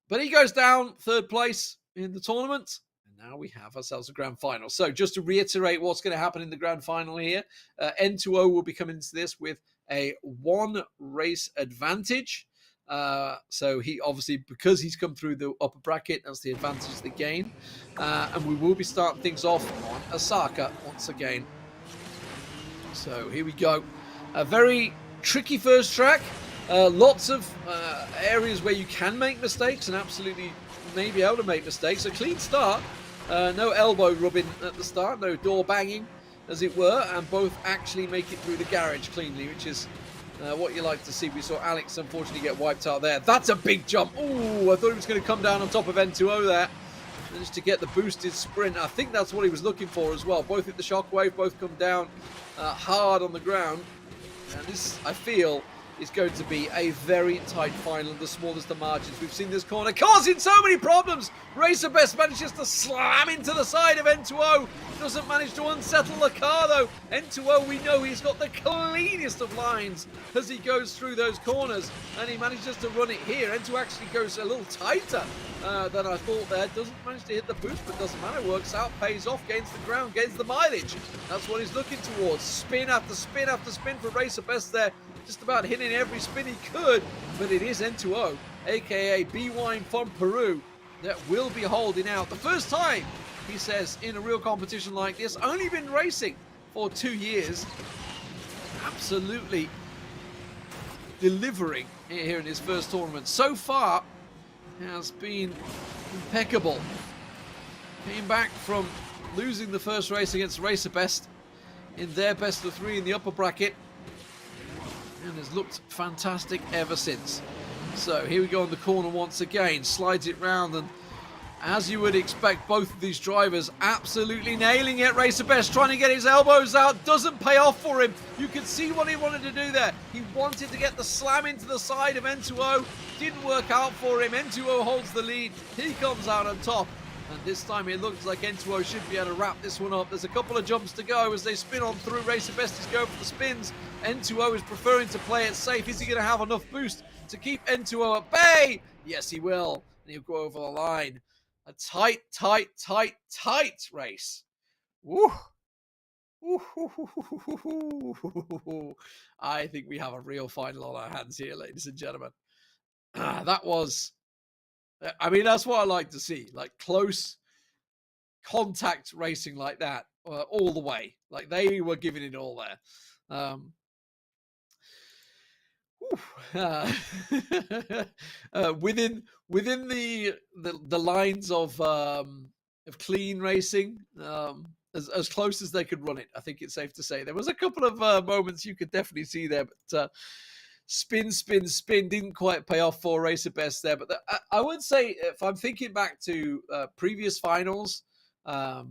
But he goes down 3rd place in the tournament. And now we have ourselves a grand final. So just to reiterate what's going to happen in the grand final here, N2O will be coming into this with a 1 race advantage. So he obviously, because he's come through the upper bracket, that's the advantage they gain. And we will be starting things off on Osaka once again. So here we go. A very tricky first track. Lots of areas where you can make mistakes and absolutely may be able to make mistakes. A clean start. No elbow rubbing at the start. No door banging, as it were. And both actually make it through the garage cleanly, which is what you like to see. We saw Alex unfortunately get wiped out there. That's a big jump. Oh, I thought he was going to come down on top of N2O there. Managed to get the boosted sprint. I think that's what he was looking for as well. Both hit the shockwave, both come down hard on the ground. And this, I feel, is going to be a very tight final, the smallest of margins. We've seen this corner causing so many problems. Racer Best manages to slam into the side of N2O. Doesn't manage to unsettle the car though. N2O, we know he's got the cleanest of lines as he goes through those corners, and he manages to run it here. N2O actually goes a little tighter than I thought there. Doesn't manage to hit the boost, but doesn't matter. Works out, pays off, gains the ground, gains the mileage. That's what he's looking towards. Spin after spin after spin for Racer Best there. Just about hitting every spin he could, but it is N2O, aka B-Wine from Peru, that will be holding out. The first time, he says, in a real competition like this. Only been racing for 2 years. Absolutely delivering here in his first tournament. So far, has been impeccable. Came back from losing the first race against Racer Best in their best of 3 in the upper bracket, and has looked fantastic ever since. So here we go on the corner once again, slides it round, and as you would expect, both of these drivers absolutely nailing it. Racer Best trying to get his elbows out, doesn't pay off for him. You can see what he wanted to do there. He wanted to get the slam into the side of N2O, didn't work out for him. N2O holds the lead, he comes out on top. And this time it looks like N2O should be able to wrap this one up. There's a couple of jumps to go as they spin on through. Racer Best is going for the spins. N2O is preferring to play it safe. Is he going to have enough boost to keep N2O at bay? Yes, he will. And he'll go over the line. A tight race. Woo. I think we have a real final on our hands here, ladies and gentlemen. That was... I mean, that's what I like to see, like close contact racing like that, all the way. Like they were giving it all there. Within the lines of clean racing, as close as they could run it, I think it's safe to say. There was a couple of moments you could definitely see there, but spin didn't quite pay off for Racer Best there. But I would say, if I'm thinking back to previous finals of,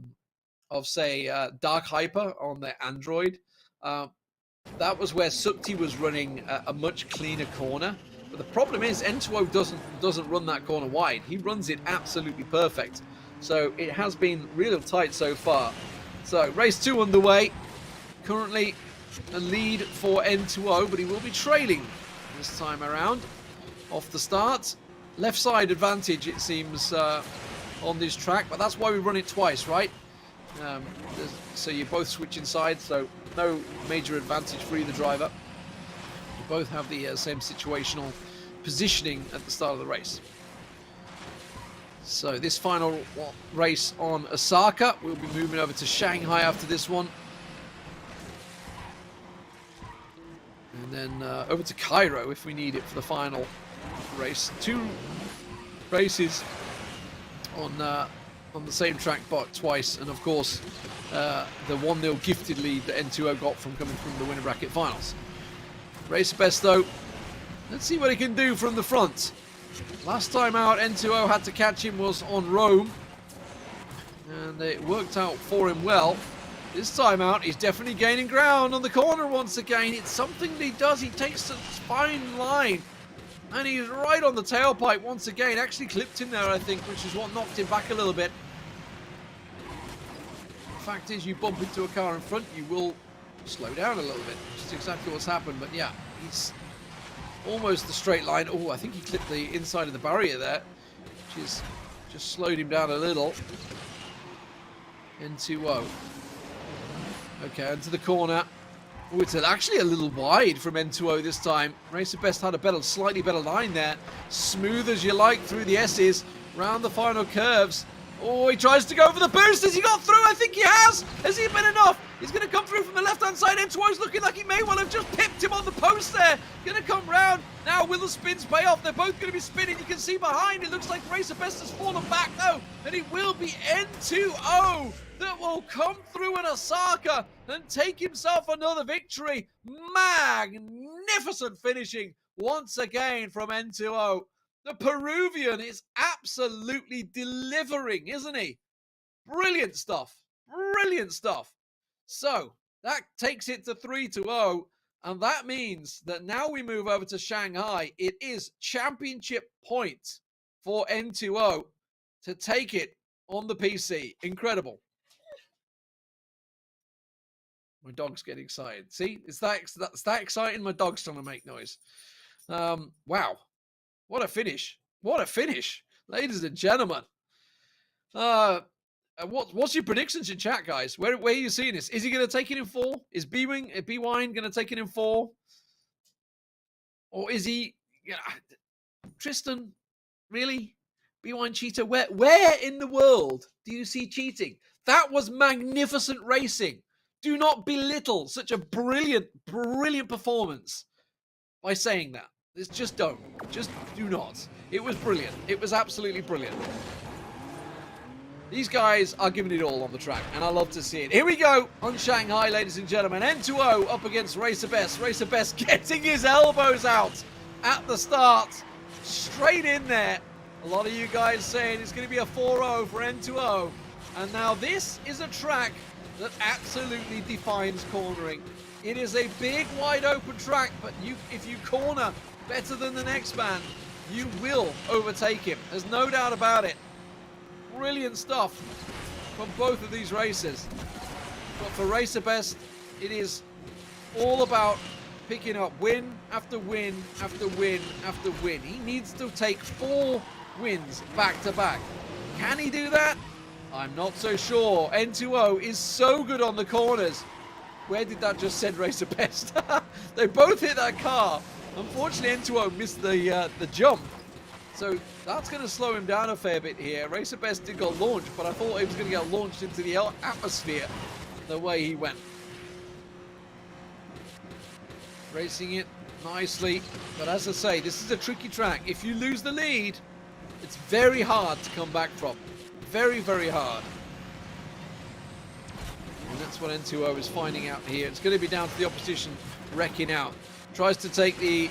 say, Dark Hyper on their Android, that was where Sukti was running a much cleaner corner. But the problem is N2O doesn't run that corner wide. He runs it absolutely perfect. So it has been real tight so far. So race 2 underway. Currently a lead for N2O, but he will be trailing this time around off the start. Left side advantage, it seems, on this track, but that's why we run it twice, right? So you both switch inside, so no major advantage for either driver. You both have the same situational positioning at the start of the race. So this final race on Osaka, we'll be moving over to Shanghai after this one. And then over to Cairo if we need it for the final race. 2 races on the same track but twice, and of course the 1-0 gifted lead that N2O got from coming from the winner bracket finals. Racer best though, let's see what he can do from the front. Last time out N2O had to catch him was on Rome, and it worked out for him well. This time out, he's definitely gaining ground on the corner once again. It's something that he does. He takes a fine line, and he's right on the tailpipe once again. Actually clipped him there, I think, which is what knocked him back a little bit. The fact is, you bump into a car in front, you will slow down a little bit, which is exactly what's happened. But yeah, he's almost the straight line. Oh, I think he clipped the inside of the barrier there, which is just slowed him down a little. N2O. Okay, into the corner. Oh, it's actually a little wide from N2O this time. Racer Best had a slightly better line there. Smooth as you like through the S's, round the final curves. Oh, he tries to go for the boost. Has he got through? I think he has. Has he been enough? He's going to come through from the left-hand side. N2O's looking like he may well have just pipped him on the post there. Going to come round. Now will the spins pay off? They're both going to be spinning. You can see behind. It looks like Racer Best has fallen back though. And it will be N2O that will come through in Osaka and take himself another victory. Magnificent finishing once again from N2O. The Peruvian is absolutely delivering, isn't he? Brilliant stuff. Brilliant stuff. So that takes it to 3-0. And that means that now we move over to Shanghai. It is championship point for N2O to take it on the PC. Incredible. My dog's getting excited. See, it's that exciting. My dog's trying to make noise. Wow. What a finish. What a finish. Ladies and gentlemen. What's your predictions in chat, guys? Where are you seeing this? Is he going to take it in 4? Is B-Wine going to take it in 4? Or is he... Tristan, really? B-Wine cheater? Where in the world do you see cheating? That was magnificent racing. Do not belittle such a brilliant, brilliant performance by saying that. Just don't. Just do not. It was brilliant. It was absolutely brilliant. These guys are giving it all on the track, and I love to see it. Here we go on Shanghai, ladies and gentlemen. N2O up against Racer Best. Racer Best getting his elbows out at the start. Straight in there. A lot of you guys saying it's going to be a 4-0 for N2O. And now this is a track that absolutely defines cornering. It is a big, wide open track, but if you corner better than the next man, you will overtake him. There's no doubt about it. Brilliant stuff from both of these races. But for Racer Best, it is all about picking up win after win after win after win. He needs to take 4 wins back to back. Can he do that? I'm not so sure. N2O is so good on the corners. Where did that just send Racer Best? They both hit that car. Unfortunately, N2O missed the jump. So that's going to slow him down a fair bit here. Racer Best did go launch, but I thought he was going to get launched into the atmosphere the way he went. Racing it nicely. But as I say, this is a tricky track. If you lose the lead, it's very hard to come back from. Very, very hard. And that's what N2O is finding out here. It's going to be down to the opposition wrecking out. Tries to take the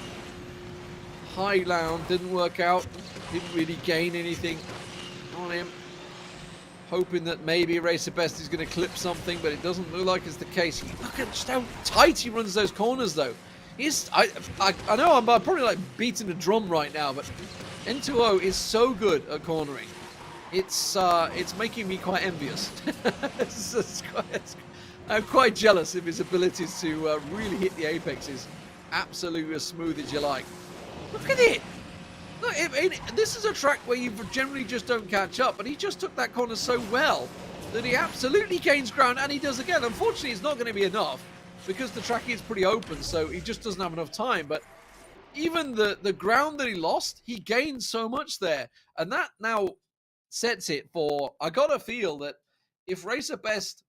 high ground, didn't work out. Didn't really gain anything on him. Hoping that maybe Racer Best is going to clip something, but it doesn't look like it's the case. Look at just how tight he runs those corners, though. I know I'm probably like beating the drum right now, but N2O is so good at cornering. It's making me quite envious. I'm quite jealous of his abilities to really hit the apexes absolutely as smooth as you like. Look at it. Look, this is a track where you generally just don't catch up, but he just took that corner so well that he absolutely gains ground, and he does again. Unfortunately, it's not going to be enough because the track is pretty open, so he just doesn't have enough time. But even the ground that he lost, he gained so much there, and that now sets it for, I gotta feel that if Racer Best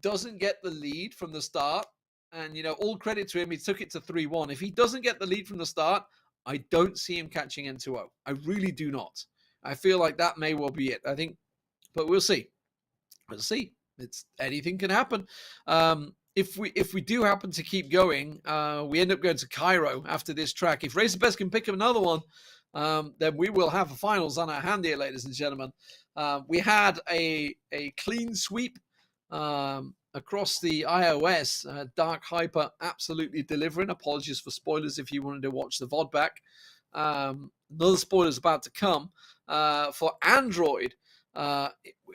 doesn't get the lead from the start, and all credit to him, he took it to 3-1. If he doesn't get the lead from the start, I don't see him catching N2O. I really do not. I feel like that may well be it. I think, but we'll see. We'll see. It's anything can happen. If we do happen to keep going, we end up going to Cairo after this track. If Racer Best can pick up another one, then we will have the finals on our hand here, ladies and gentlemen. We had a clean sweep across the iOS. Dark Hyper absolutely delivering. Apologies for spoilers if you wanted to watch the VOD back. Another spoiler's about to come. For Android,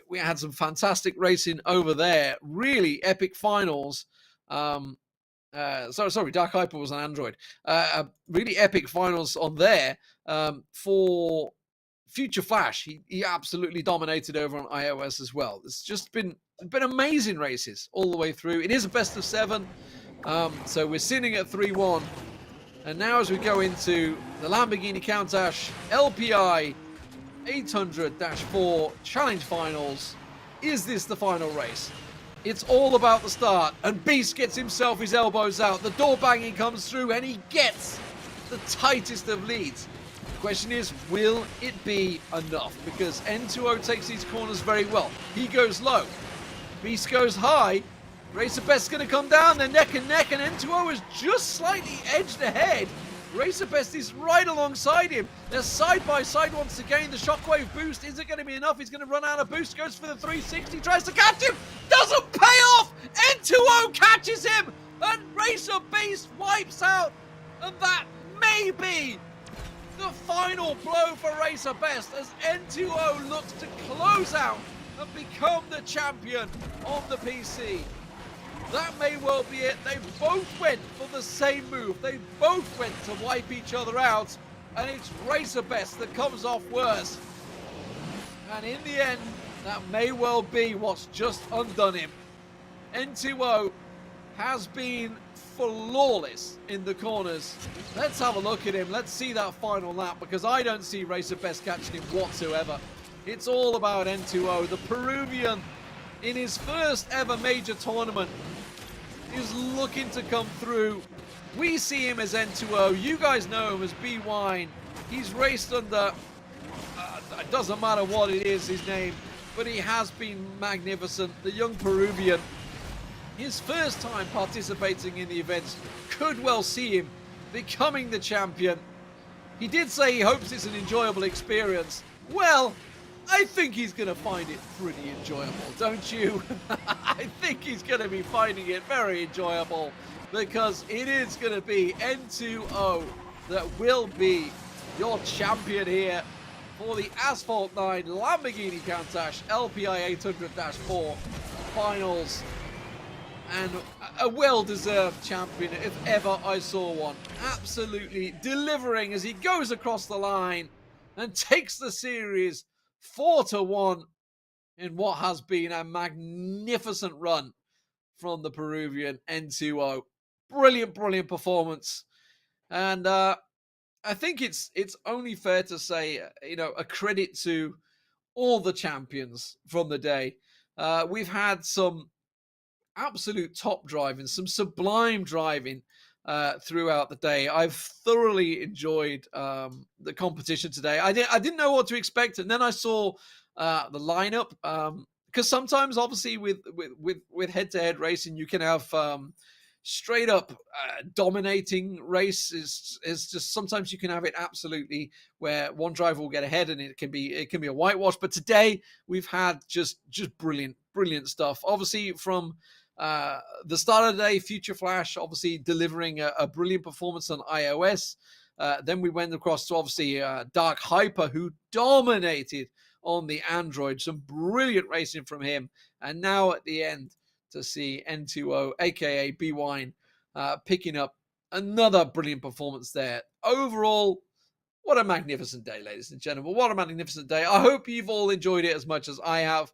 we had some fantastic racing over there. Really epic finals. Sorry, Dark Hyper was on Android. Really epic finals on there. For Future Flash, he absolutely dominated over on iOS as well. It's just been amazing races all the way through. It is a best of 7. So we're sitting at 3-1. And now as we go into the Lamborghini Countach LPI 800-4 Challenge Finals, is this the final race? It's all about the start, and Beast gets himself his elbows out. The door banging comes through, and he gets the tightest of leads. The question is, will it be enough? Because N2O takes these corners very well. He goes low. Beast goes high. Racer Best's going to come down. They're neck and neck, and N2O is just slightly edged ahead. Racer Best is right alongside him. They're side by side once again. The shockwave boost isn't going to be enough. He's going to run out of boost. Goes for the 360. Tries to catch him. Doesn't pay off. N2O catches him. And Racer Beast wipes out. And that may be the final blow for Racer Best as N2O looks to close out and become the champion of the PC. That may well be it. They both went for the same move. They both went to wipe each other out. And it's Racer Best that comes off worse. And in the end, that may well be what's just undone him. N2O has been flawless in the corners. Let's have a look at him. Let's see that final lap, because I don't see Racer Best catching him whatsoever. It's all about N2O. The Peruvian, in his first ever major tournament, is looking to come through. We see him as N2O. You guys know him as B Wine. He's raced under, it doesn't matter what it is, his name, but he has been magnificent. The young Peruvian, his first time participating in the events, could well see him becoming the champion. He did say he hopes it's an enjoyable experience. Well, I think he's going to find it pretty enjoyable, don't you? I think he's going to be finding it very enjoyable, because it is going to be N2O that will be your champion here for the Asphalt 9 Lamborghini Countach LPI 800-4 finals. And a well-deserved champion if ever I saw one. Absolutely delivering as he goes across the line and takes the series 4-1 in what has been a magnificent run from the Peruvian N2O. Brilliant, brilliant performance. And I think it's only fair to say, a credit to all the champions from the day. We've had some absolute top driving, some sublime driving throughout the day. I've thoroughly enjoyed the competition today. I didn't know what to expect, and then I saw the lineup, because sometimes, obviously, with head-to-head racing, you can have straight up dominating races. Is just sometimes you can have it absolutely where one driver will get ahead, and it can be a whitewash. But today we've had just brilliant stuff. Obviously, from The start of the day, Future Flash obviously delivering a brilliant performance on iOS. Then we went across to obviously Dark Hyper, who dominated on the Android. Some brilliant racing from him. And now at the end to see N2O, aka B Wine, picking up another brilliant performance there. Overall, what a magnificent day, ladies and gentlemen. What a magnificent day. I hope you've all enjoyed it as much as I have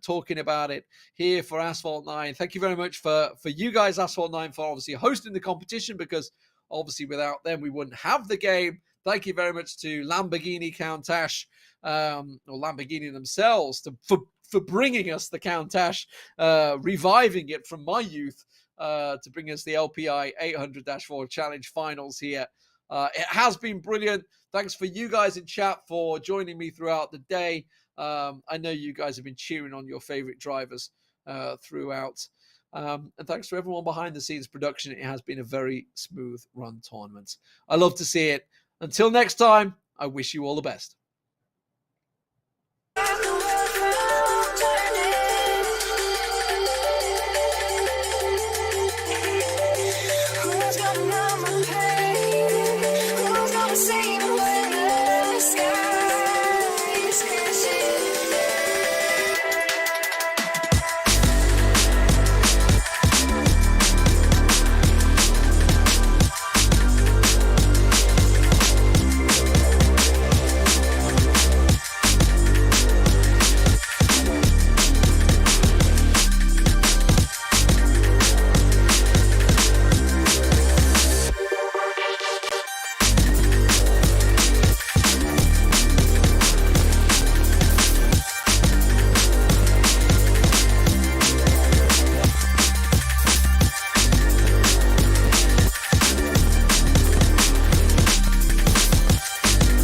talking about it here for Asphalt 9. Thank you very much for you guys, Asphalt 9, for obviously hosting the competition, because obviously without them, we wouldn't have the game. Thank you very much to Lamborghini Countach, or Lamborghini themselves, for bringing us the Countach, reviving it from my youth, to bring us the LPI 800-4 Challenge Finals here. It has been brilliant. Thanks for you guys in chat for joining me throughout the day. I know you guys have been cheering on your favorite drivers throughout. And thanks to everyone behind the scenes production. It has been a very smooth run tournament. I love to see it. Until next time, I wish you all the best.